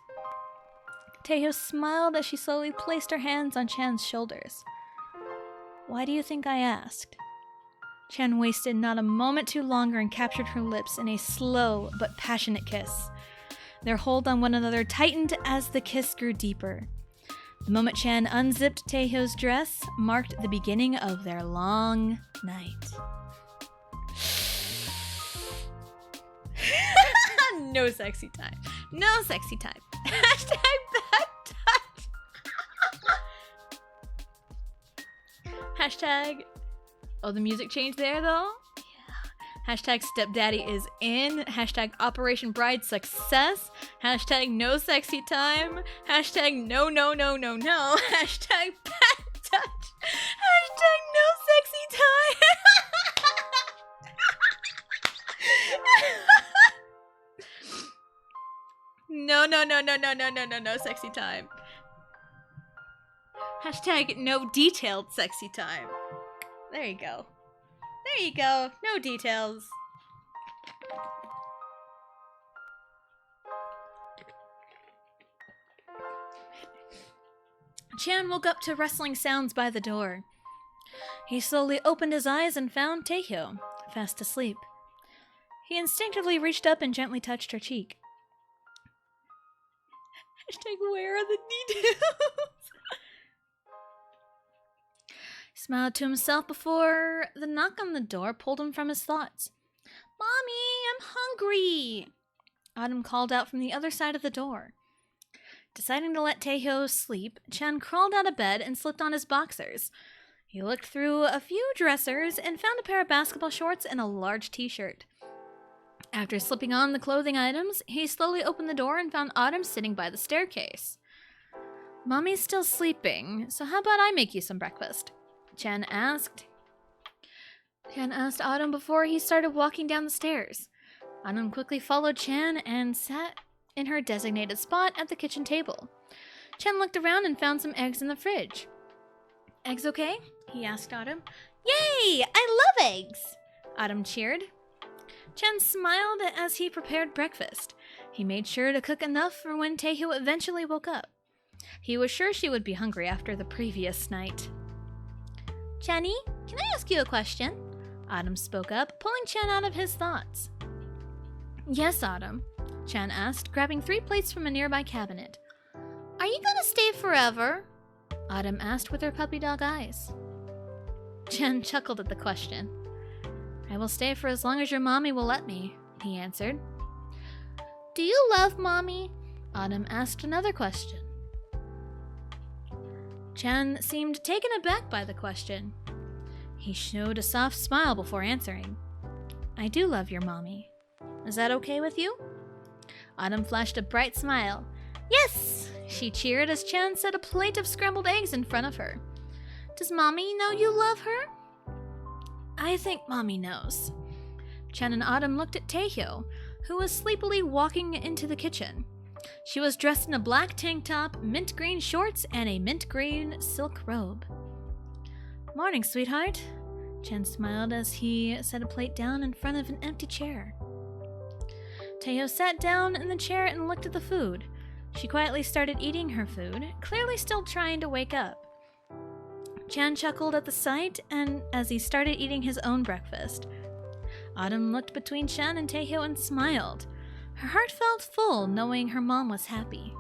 Taeho smiled as she slowly placed her hands on Chan's shoulders. Why do you think I asked? Chan wasted not a moment too longer and captured her lips in a slow but passionate kiss. Their hold on one another tightened as the kiss grew deeper. The moment Chan unzipped Taeho's dress marked the beginning of their long night. No sexy time. No sexy time. Hashtag bad touch. Hashtag, oh, the music changed there though? Yeah. Hashtag stepdaddy is in. Hashtag Operation Bride success. Hashtag no sexy time. Hashtag no. Hashtag bad touch. Hashtag no sexy time. No sexy time. Hashtag no detailed sexy time. There you go. There you go. No details. Chan woke up to rustling sounds by the door. He slowly opened his eyes and found Taeho, fast asleep. He instinctively reached up and gently touched her cheek. Hashtag where are the details? He smiled to himself before the knock on the door pulled him from his thoughts. Mommy, I'm hungry! Autumn called out from the other side of the door. Deciding to let Taeho sleep, Chan crawled out of bed and slipped on his boxers. He looked through a few dressers and found a pair of basketball shorts and a large t-shirt. After slipping on the clothing items, he slowly opened the door and found Autumn sitting by the staircase. Mommy's still sleeping, so how about I make you some breakfast? Chen asked Autumn before he started walking down the stairs. Autumn quickly followed Chen and sat in her designated spot at the kitchen table. Chen looked around and found some eggs in the fridge. Eggs okay? He asked Autumn. Yay! I love eggs! Autumn cheered. Chen smiled as he prepared breakfast. He made sure to cook enough for when Taehyung eventually woke up. He was sure she would be hungry after the previous night. Chenny, can I ask you a question? Autumn spoke up, pulling Chen out of his thoughts. Yes, Autumn, Chen asked, grabbing 3 plates from a nearby cabinet. Are you gonna stay forever? Autumn asked with her puppy dog eyes. Chen chuckled at the question. I will stay for as long as your mommy will let me, he answered. Do you love mommy? Autumn asked another question. Chen seemed taken aback by the question. He showed a soft smile before answering. I do love your mommy. Is that okay with you? Autumn flashed a bright smile. Yes! She cheered as Chen set a plate of scrambled eggs in front of her. Does mommy know you love her? I think mommy knows. Chen and Autumn looked at Taehyung, who was sleepily walking into the kitchen. She was dressed in a black tank top, mint green shorts, and a mint green silk robe. Morning, sweetheart. Chen smiled as he set a plate down in front of an empty chair. Taehyung sat down in the chair and looked at the food. She quietly started eating her food, clearly still trying to wake up. Chen chuckled at the sight and as he started eating his own breakfast. Autumn looked between Chen and Taehyung and smiled. Her heart felt full knowing her mom was happy.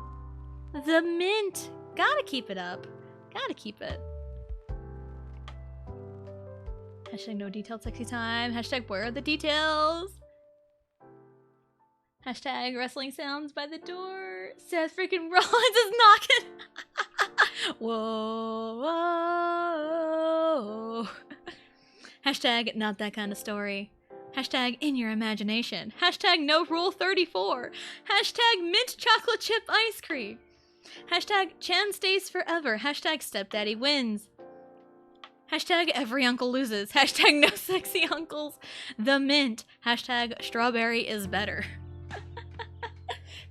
The mint! Gotta keep it up. Gotta keep it. Hashtag no detailed sexy time. Hashtag where are the details? Hashtag wrestling sounds by the door. Seth freaking Rollins is knocking. Whoa, whoa. Hashtag not that kind of story. Hashtag in your imagination. Hashtag no rule 34. Hashtag mint chocolate chip ice cream. Hashtag Chan stays forever. Hashtag stepdaddy wins. Hashtag every uncle loses. Hashtag no sexy uncles. The mint. Hashtag strawberry is better.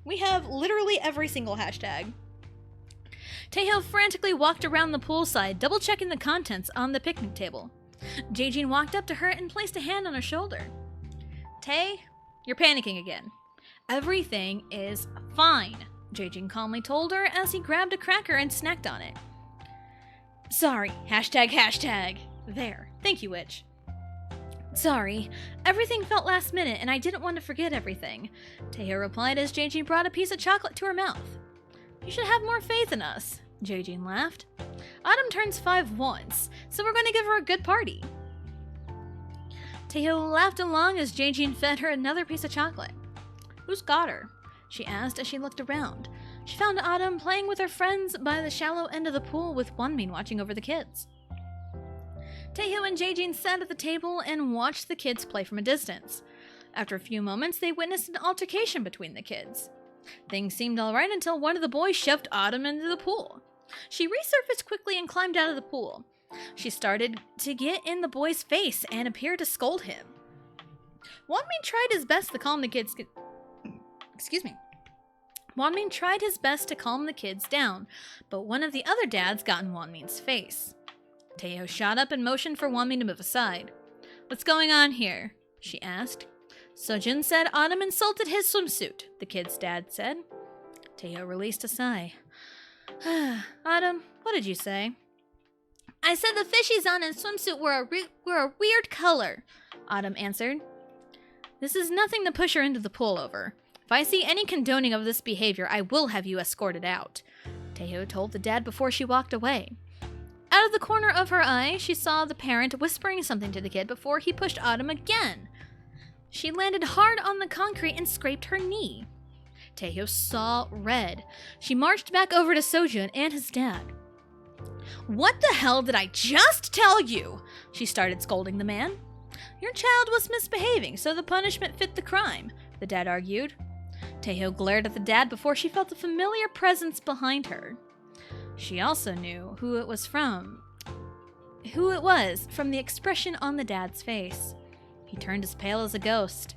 We have literally every single hashtag. Taehyung frantically walked around the poolside, double-checking the contents on the picnic table. Jaejin walked up to her and placed a hand on her shoulder. Tae, you're panicking again. Everything is fine, Jaejin calmly told her as he grabbed a cracker and snacked on it. Sorry, hashtag. There, thank you, Witch. Sorry, everything felt last minute and I didn't want to forget everything, Taehyung replied as Jaejin brought a piece of chocolate to her mouth. You should have more faith in us, Jaejin laughed. Autumn turns 5 once, so we're going to give her a good party. Taehyung laughed along as Jaejin fed her another piece of chocolate. Who's got her? She asked as she looked around. She found Autumn playing with her friends by the shallow end of the pool with Wonmin watching over the kids. Taehyung and Jaejin sat at the table and watched the kids play from a distance. After a few moments, they witnessed an altercation between the kids. Things seemed alright until one of the boys shoved Autumn into the pool. She resurfaced quickly and climbed out of the pool. She started to get in the boy's face and appeared to scold him. Wonmin tried his best to calm the kids. Wonmin tried his best to calm the kids down, but one of the other dads got in Wonmin's face. Taehyung shot up and motioned for Wonmin to move aside. What's going on here? She asked. Sojin said Autumn insulted his swimsuit, the kid's dad said. Taehyung released a sigh. Autumn, what did you say? I said the fishies on his swimsuit were a weird color, Autumn answered. This is nothing to push her into the pool over. If I see any condoning of this behavior, I will have you escorted out, Taehyung told the dad before she walked away. Out of the corner of her eye, she saw the parent whispering something to the kid before he pushed Autumn again. She landed hard on the concrete and scraped her knee. Taehyung saw red. She marched back over to Sojun and his dad. What the hell did I just tell you? She started scolding the man. Your child was misbehaving, so the punishment fit the crime, the dad argued. Taehyung glared at the dad before she felt a familiar presence behind her. She also knew who it was from. who it was from the expression on the dad's face. He turned as pale as a ghost.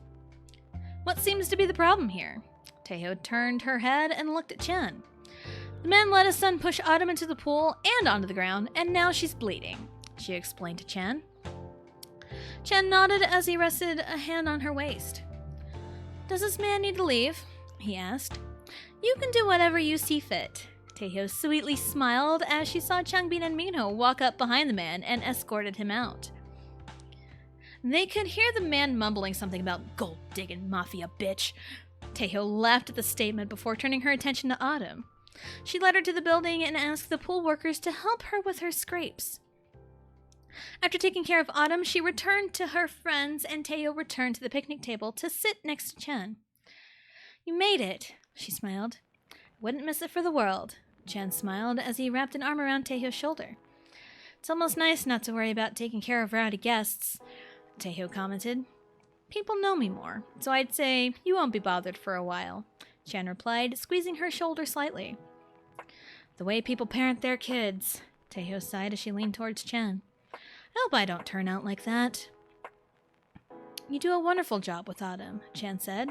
What seems to be the problem here? Taeho turned her head and looked at Chen. The man let his son push Autumn into the pool and onto the ground, and now she's bleeding, she explained to Chen. Chen nodded as he rested a hand on her waist. Does this man need to leave? He asked. You can do whatever you see fit. Taeho sweetly smiled as she saw Changbin and Minho walk up behind the man and escorted him out. They could hear the man mumbling something about gold-digging mafia bitch. Taeho laughed at the statement before turning her attention to Autumn. She led her to the building and asked the pool workers to help her with her scrapes. After taking care of Autumn, she returned to her friends and Taeho returned to the picnic table to sit next to Chen. You made it, she smiled. Wouldn't miss it for the world. Chen smiled as he wrapped an arm around Taeho's shoulder. It's almost nice not to worry about taking care of rowdy guests, Taeho commented. People know me more, so I'd say you won't be bothered for a while, Chen replied, squeezing her shoulder slightly. The way people parent their kids, Taeho sighed as she leaned towards Chen. I hope I don't turn out like that. You do a wonderful job with Autumn, Chen said.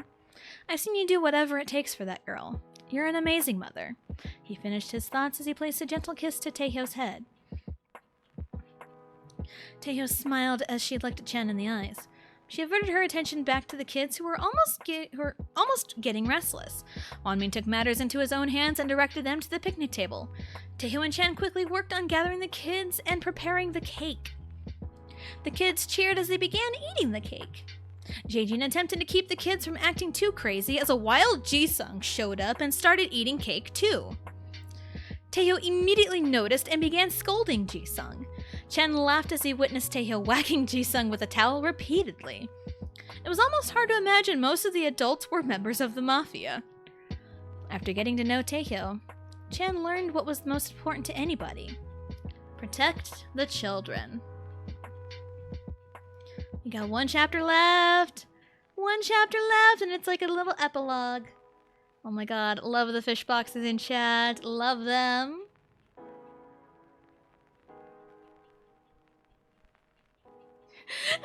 I've seen you do whatever it takes for that girl. You're an amazing mother. He finished his thoughts as he placed a gentle kiss to Taeho's head. Taeho smiled as she looked at Chen in the eyes. She averted her attention back to the kids who were almost getting restless. Wanmin took matters into his own hands and directed them to the picnic table. Taeho and Chen quickly worked on gathering the kids and preparing the cake. The kids cheered as they began eating the cake. Jaejin attempted to keep the kids from acting too crazy as a wild Jisung showed up and started eating cake too. Taeho immediately noticed and began scolding Jisung. Chen laughed as he witnessed Taeho whacking Jisung with a towel repeatedly. It was almost hard to imagine most of the adults were members of the Mafia. After getting to know Taeho, Chen learned what was most important to anybody. Protect the children. We got one chapter left, and it's like a little epilogue. Oh my god, love the fish boxes in chat, love them.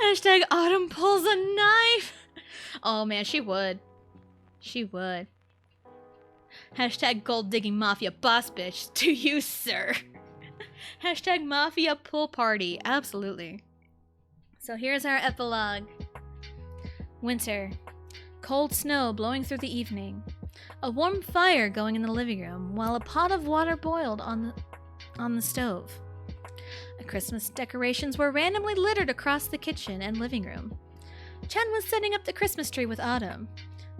Hashtag Autumn pulls a knife. Oh man, she would. She would. Hashtag gold digging mafia boss bitch to you, sir. Hashtag mafia pool party, absolutely. So here's our epilogue. Winter. Cold snow blowing through the evening. A warm fire going in the living room while a pot of water boiled on the stove. Christmas decorations were randomly littered across the kitchen and living room. Chen was setting up the Christmas tree with Autumn.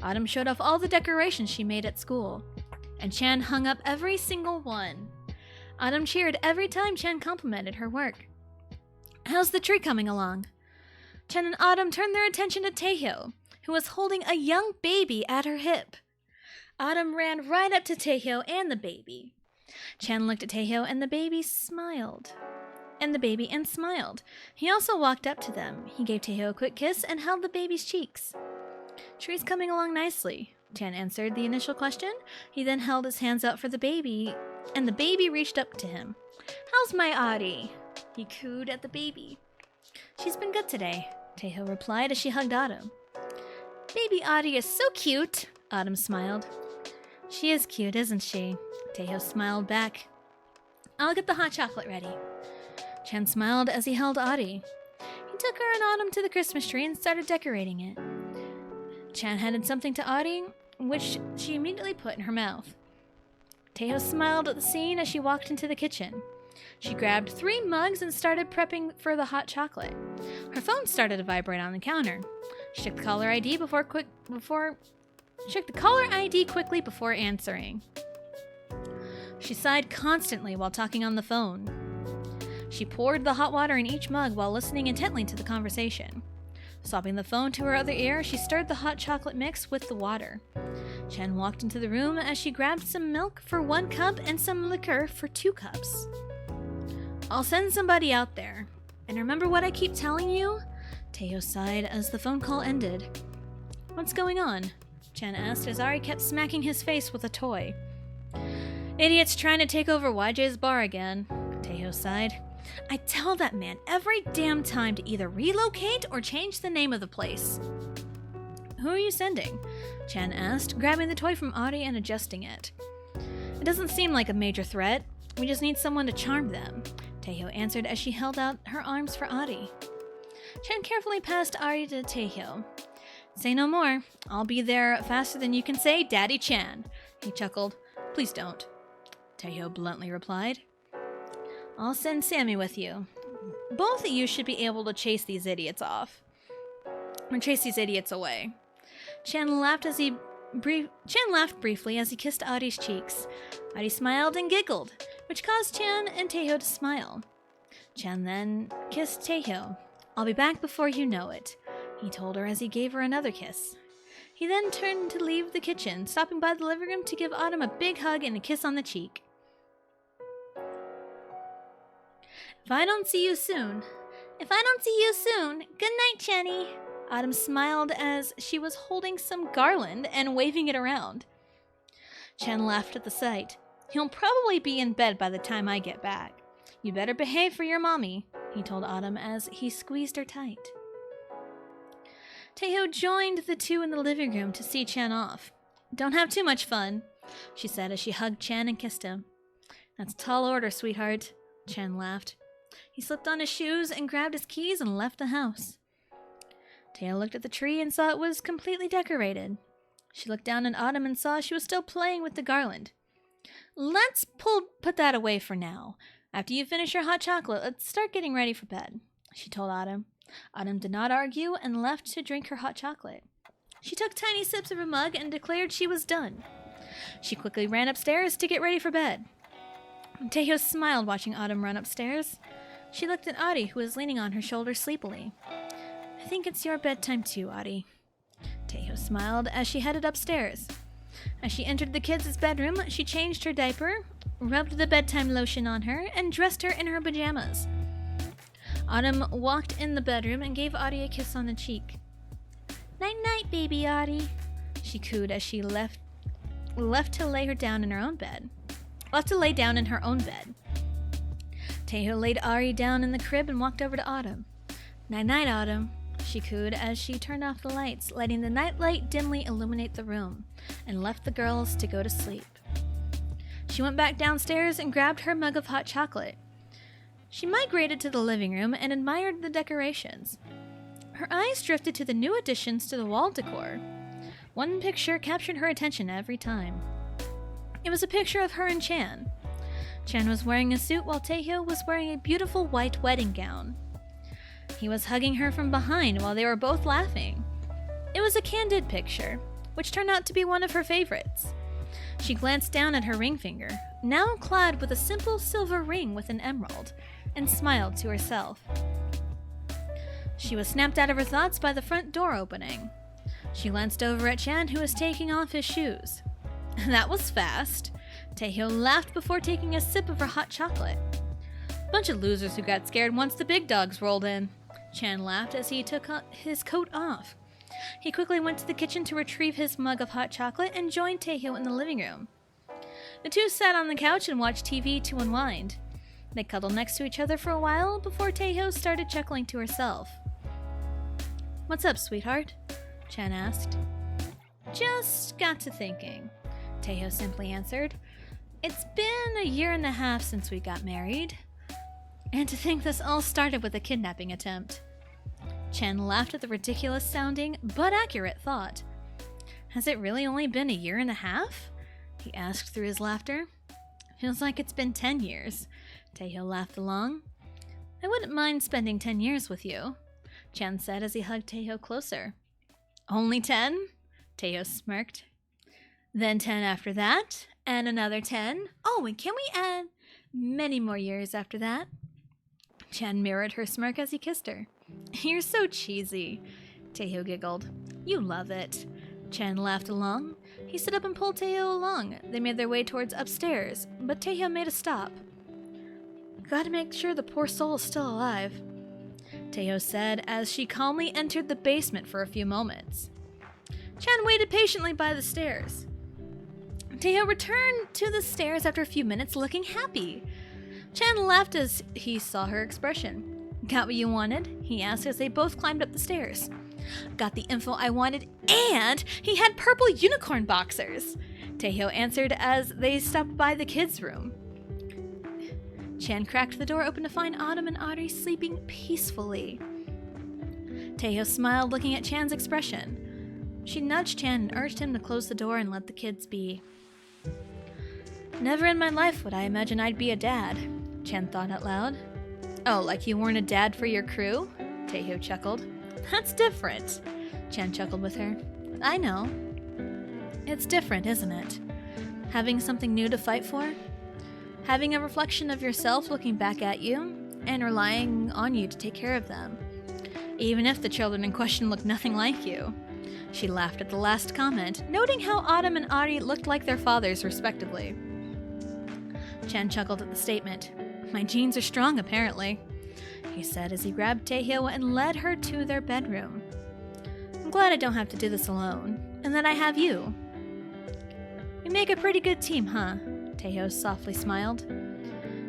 Autumn showed off all the decorations she made at school, and Chen hung up every single one. Autumn cheered every time Chen complimented her work. How's the tree coming along? Chen and Autumn turned their attention to Taeho, who was holding a young baby at her hip. Autumn ran right up to Taeho and the baby. Chen looked at Taeho and the baby smiled. He also walked up to them. He gave Taeho a quick kiss and held the baby's cheeks. Tree's coming along nicely, Chen answered the initial question. He then held his hands out for the baby, and the baby reached up to him. How's my Ari? He cooed at the baby. She's been good today, Taeho replied as she hugged Autumn. Baby Ari is so cute, Autumn smiled. She is cute, isn't she? Taeho smiled back. I'll get the hot chocolate ready. Chen smiled as he held Ari. He took her and Autumn to the Christmas tree and started decorating it. Chen handed something to Ari, which she immediately put in her mouth. Taeho smiled at the scene as she walked into the kitchen. She grabbed 3 mugs and started prepping for the hot chocolate. Her phone started to vibrate on the counter. She checked the caller ID quickly before answering. She sighed constantly while talking on the phone. She poured the hot water in each mug while listening intently to the conversation. Swapping the phone to her other ear, she stirred the hot chocolate mix with the water. Chen walked into the room as she grabbed some milk for 1 cup and some liquor for 2 cups. I'll send somebody out there. And remember what I keep telling you? Taeho sighed as the phone call ended. What's going on? Chen asked as Ari kept smacking his face with a toy. Idiots trying to take over YJ's bar again, Taeho sighed. I tell that man every damn time to either relocate or change the name of the place. Who are you sending? Chan asked, grabbing the toy from Audie and adjusting it. It doesn't seem like a major threat. We just need someone to charm them, Taeho answered as she held out her arms for Audie. Chan carefully passed Audie to Taeho. Say no more. I'll be there faster than you can say Daddy Chan. He chuckled. Please don't, Taeho bluntly replied. I'll send Sammy with you. Both of you should be able to chase these idiots off. Or chase these idiots away. Chan laughed briefly as he kissed Audie's cheeks. Audie smiled and giggled, which caused Chan and Taeho to smile. Chan then kissed Taeho. I'll be back before you know it, he told her as he gave her another kiss. He then turned to leave the kitchen, stopping by the living room to give Autumn a big hug and a kiss on the cheek. If I don't see you soon, good night, Channy. Autumn smiled as she was holding some garland and waving it around. Chan laughed at the sight. He'll probably be in bed by the time I get back. You better behave for your mommy, he told Autumn as he squeezed her tight. Taeho joined the two in the living room to see Chan off. Don't have too much fun, she said as she hugged Chan and kissed him. That's a tall order, sweetheart, Chan laughed. He slipped on his shoes and grabbed his keys and left the house. Taeho looked at the tree and saw it was completely decorated. She looked down at Autumn and saw she was still playing with the garland. Let's put that away for now. After you finish your hot chocolate, let's start getting ready for bed, she told Autumn. Autumn did not argue and left to drink her hot chocolate. She took tiny sips of her mug and declared she was done. She quickly ran upstairs to get ready for bed. Taeho smiled watching Autumn run upstairs. She looked at Audie, who was leaning on her shoulder sleepily. I think it's your bedtime too, Audie. Taeho smiled as she headed upstairs. As she entered the kids' bedroom, she changed her diaper, rubbed the bedtime lotion on her, and dressed her in her pajamas. Autumn walked in the bedroom and gave Audie a kiss on the cheek. Night-night, baby Audie, she cooed as she left to lay down in her own bed. Taeho laid Audie down in the crib and walked over to Autumn. Night-night, Autumn, she cooed as she turned off the lights, letting the nightlight dimly illuminate the room, and left the girls to go to sleep. She went back downstairs and grabbed her mug of hot chocolate. She migrated to the living room and admired the decorations. Her eyes drifted to the new additions to the wall decor. One picture captured her attention every time. It was a picture of her and Chan. Chan was wearing a suit while Taeho was wearing a beautiful white wedding gown. He was hugging her from behind while they were both laughing. It was a candid picture, which turned out to be one of her favorites. She glanced down at her ring finger, now clad with a simple silver ring with an emerald, and smiled to herself. She was snapped out of her thoughts by the front door opening. She glanced over at Chan, who was taking off his shoes. That was fast. Taeho laughed before taking a sip of her hot chocolate. Bunch of losers who got scared once the big dogs rolled in. Chan laughed as he took his coat off. He quickly went to the kitchen to retrieve his mug of hot chocolate and joined Taeho in the living room. The two sat on the couch and watched TV to unwind. They cuddled next to each other for a while before Taeho started chuckling to herself. What's up, sweetheart? Chan asked. Just got to thinking, Taeho simply answered. It's been a year and a half since we got married. And to think this all started with a kidnapping attempt. Chan laughed at the ridiculous sounding but accurate thought. Has it really only been a year and a half? He asked through his laughter. Feels like it's been 10 years. Taeho laughed along. I wouldn't mind spending 10 years with you, Chan said as he hugged Taeho closer. Only 10? Taeho smirked. Then 10 after that, and another 10. Oh, and can we add many more years after that? Chan mirrored her smirk as he kissed her. You're so cheesy, Taeho giggled. You love it. Chan laughed along. He stood up and pulled Taeho along. They made their way towards upstairs, but Taeho made a stop. Gotta make sure the poor soul is still alive, Taeho said as she calmly entered the basement for a few moments. Chan waited patiently by the stairs. Taeho returned to the stairs after a few minutes looking happy. Chan laughed as he saw her expression. Got what you wanted? He asked as they both climbed up the stairs. Got the info I wanted, and he had purple unicorn boxers, Taeho answered as they stopped by the kids' room. Chan cracked the door open to find Autumn and Audrey sleeping peacefully. Taeho smiled, looking at Chan's expression. She nudged Chan and urged him to close the door and let the kids be. Never in my life would I imagine I'd be a dad, Chan thought out loud. Oh, like you weren't a dad for your crew? Taeho chuckled. That's different, Chan chuckled with her. I know. It's different, isn't it? Having something new to fight for? Having a reflection of yourself looking back at you, and relying on you to take care of them. Even if the children in question look nothing like you. She laughed at the last comment, noting how Autumn and Ari looked like their fathers, respectively. Chan chuckled at the statement. My genes are strong, apparently, he said as he grabbed Taeho and led her to their bedroom. I'm glad I don't have to do this alone, and that I have you. We make a pretty good team, huh? Taeho softly smiled.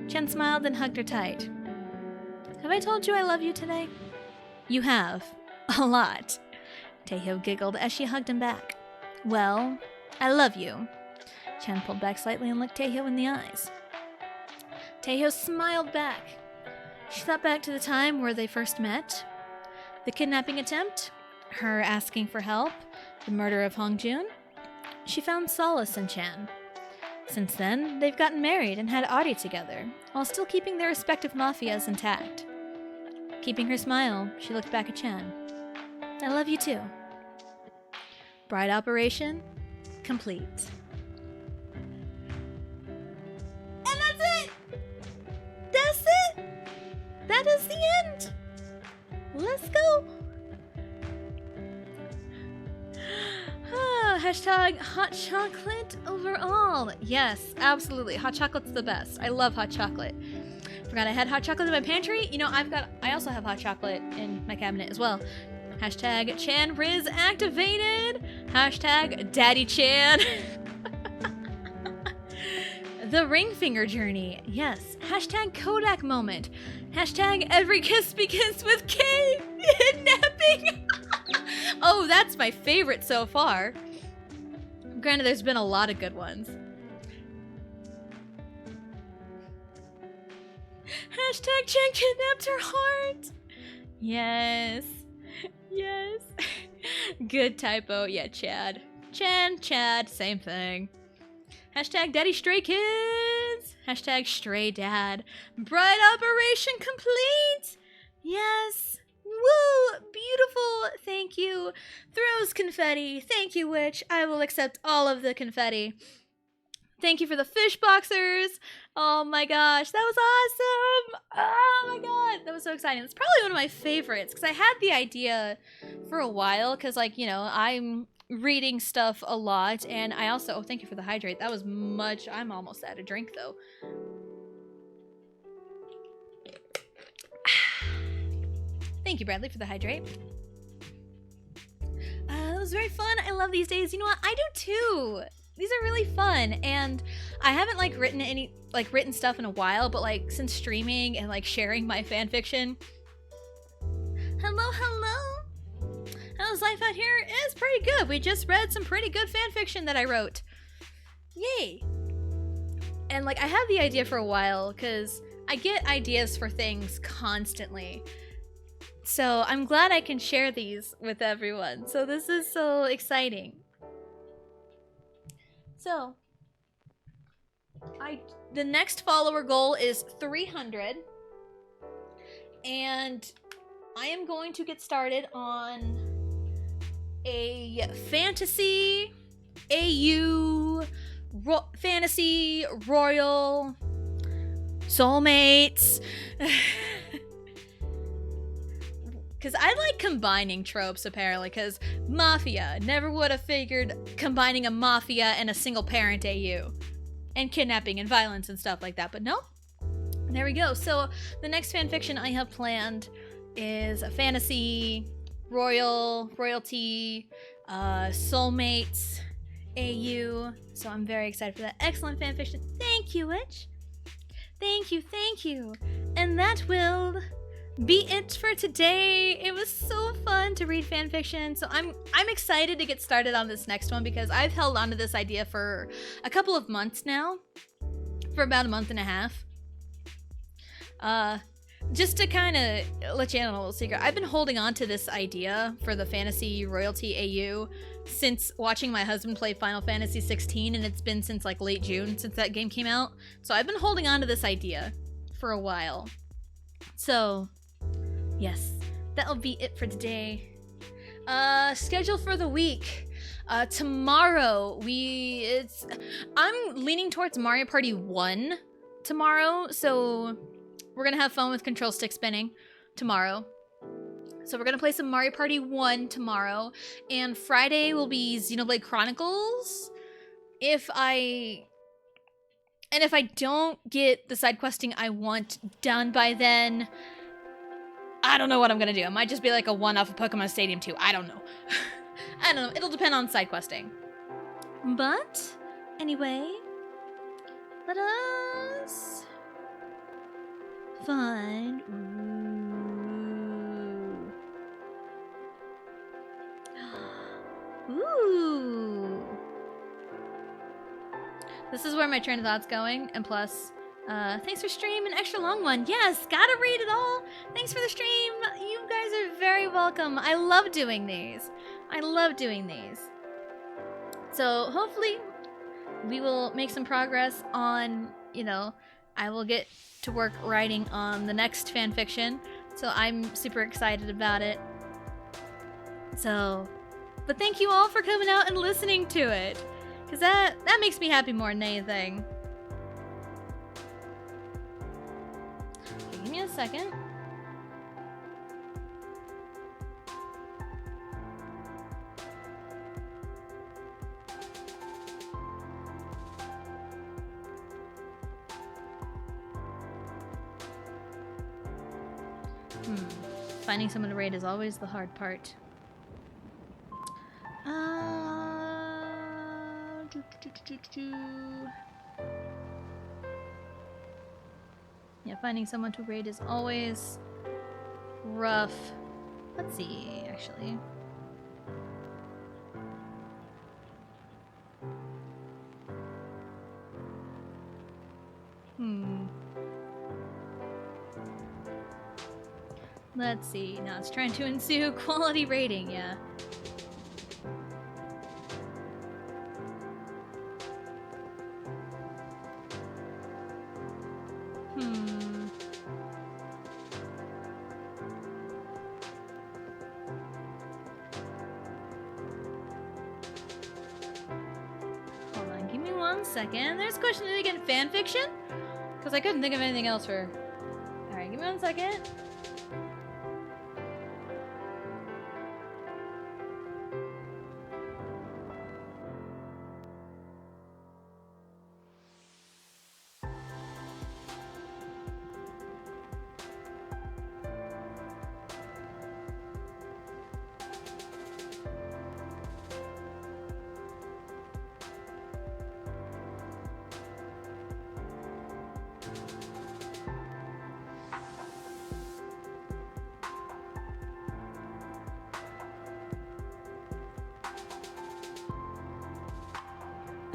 Chan smiled and hugged her tight. Have I told you I love you today? You have. A lot. Taeho giggled as she hugged him back. Well, I love you. Chan pulled back slightly and looked Taeho in the eyes. Taeho smiled back. She thought back to the time where they first met. The kidnapping attempt, her asking for help, the murder of Hongjun. She found solace in Chan. Since then, they've gotten married and had Audrey together, while still keeping their respective mafias intact. Keeping her smile, she looked back at Chan. I love you too. Bride operation complete. And that's it! That's it! That is the end! Let's go! Hashtag hot chocolate overall. Yes, absolutely. Hot chocolate's the best. I love hot chocolate. Forgot I had hot chocolate in my pantry. You know, I also have hot chocolate in my cabinet as well. Hashtag Chan Riz activated. Hashtag Daddy Chan. The ring finger journey. Yes. Hashtag Kodak moment. Hashtag every kiss begins with K. Kidnapping. Oh, that's my favorite so far. Granted, there's been a lot of good ones. Hashtag Chan kidnapped her heart. Yes. Yes. Good typo. Yeah, Chad. Chan, Chad, same thing. Hashtag Daddy Stray Kids. Hashtag Stray Dad. Bride operation complete. Yes. Woo! Beautiful! Thank you. Throws confetti. Thank you, Witch. I will accept all of the confetti. Thank you for the fish boxers. Oh my gosh, that was awesome! Oh my god, that was so exciting. It's probably one of my favorites because I had the idea for a while because, like, you know, I'm reading stuff a lot, and I also, oh, thank you for the hydrate. That was much. I'm almost out of drink though. Thank you, Bradley, for the hydrate. It was very fun. I love these days. You know what? I do too. These are really fun, and I haven't written stuff in a while, but like since streaming and like sharing my fan fiction. Hello. How's life out here? It's pretty good. We just read some pretty good fan fiction that I wrote. Yay! And like I had the idea for a while because I get ideas for things constantly. So I'm glad I can share these with everyone. So this is so exciting. So, the next follower goal is 300. And I am going to get started on a fantasy, fantasy, royal, soulmates. Because I like combining tropes, apparently, because Mafia. Never would have figured combining a Mafia and a single parent AU. And kidnapping and violence and stuff like that, but no. There we go. So, the next fanfiction I have planned is a fantasy, royalty, soulmates, AU. So I'm very excited for that. Excellent fanfiction. Thank you, Witch. Thank you, thank you. And that will be it for today. It was so fun to read fanfiction, so I'm excited to get started on this next one because I've held on to this idea for a couple of months now, for about a month and a half. Just to kind of let you in on a little secret, I've been holding on to this idea for the Fantasy Royalty AU since watching my husband play Final Fantasy 16, and it's been since like late June since that game came out. So I've been holding on to this idea for a while. So yes, that'll be it for today. Schedule for the week. Tomorrow I'm leaning towards Mario Party 1 tomorrow, so we're gonna have fun with control stick spinning tomorrow. So we're gonna play some Mario Party 1 tomorrow, and Friday will be Xenoblade Chronicles. If I don't get the side questing I want done by then, I don't know what I'm gonna do. It might just be like a one-off of Pokemon Stadium 2. I don't know. I don't know. It'll depend on side questing. But anyway, let us find. Ooh. This is where my train of thought's going, and plus, thanks for stream, an extra long one. Yes, gotta read it all. Thanks for the stream. You guys are very welcome. I love doing these. So hopefully we will make some progress on, I will get to work writing on the next fanfiction. So I'm super excited about it. But thank you all for coming out and listening to it. Because that makes me happy more than anything. Okay, give me a second. Finding someone to raid is always the hard part. Yeah, finding someone to raid is always rough. Let's see, actually. Let's see. Now it's trying to ensue quality rating, yeah. Hold on, give me 1 second. There's a question again, fanfiction? Because I couldn't think of anything else for... Alright, give me 1 second.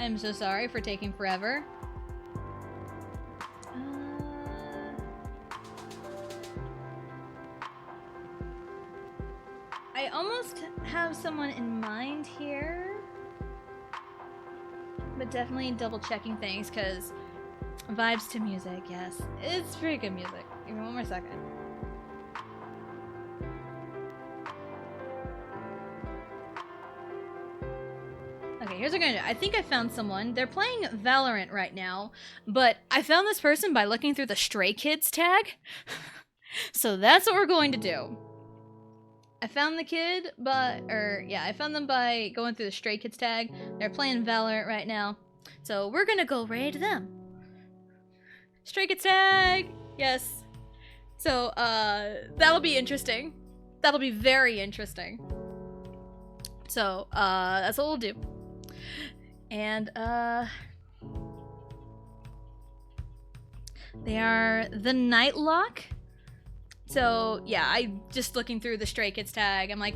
I'm so sorry for taking forever. I almost have someone in mind here, but definitely double checking things because vibes to music, yes. It's pretty good music. Give me 1 more second. Okay, here's what I'm gonna do. I think I found someone. They're playing Valorant right now, but I found this person by looking through the Stray Kids tag. So that's what we're going to do. I found the kid, I found them by going through the Stray Kids tag. They're playing Valorant right now. So we're gonna go raid them. Stray Kids tag! Yes. So, that'll be interesting. That'll be very interesting. So, that's what we'll do. And, They are the Nightlock. So, yeah, I just looking through the Stray Kids tag, I'm like,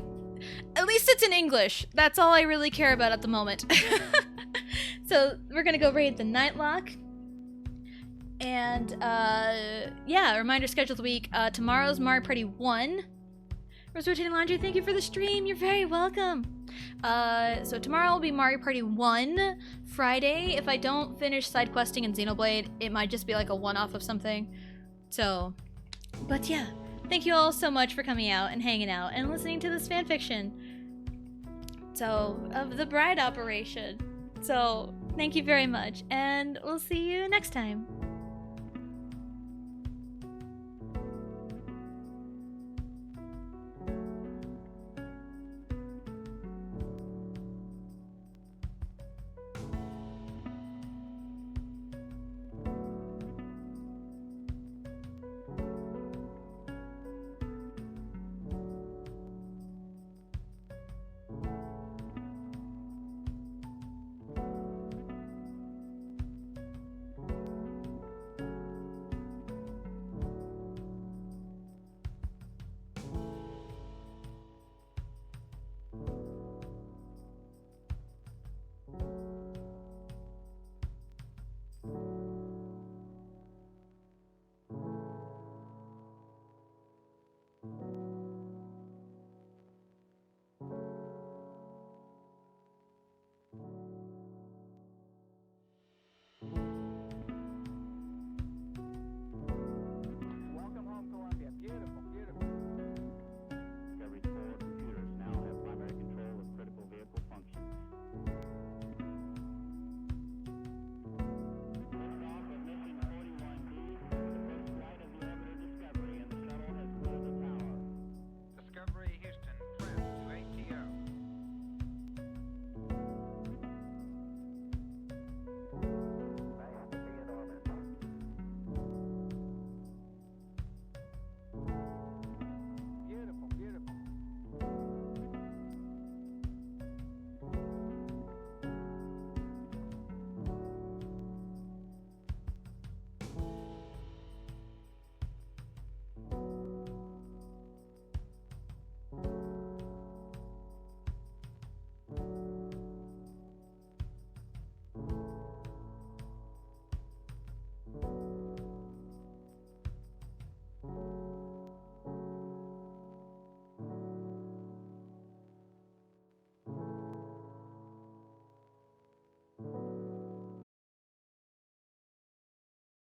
at least it's in English. That's all I really care about at the moment. So, we're gonna go raid the Nightlock. And, yeah, reminder schedule of the week. Tomorrow's Mario Party 1. Rose Rotating Laundry, thank you for the stream. You're very welcome. So tomorrow will be Mario Party 1. Friday, if I don't finish side questing in Xenoblade, it might just be like a one-off of something. So, but yeah. Thank you all so much for coming out and hanging out and listening to this fanfiction. So, of the bride operation. So, thank you very much, and we'll see you next time.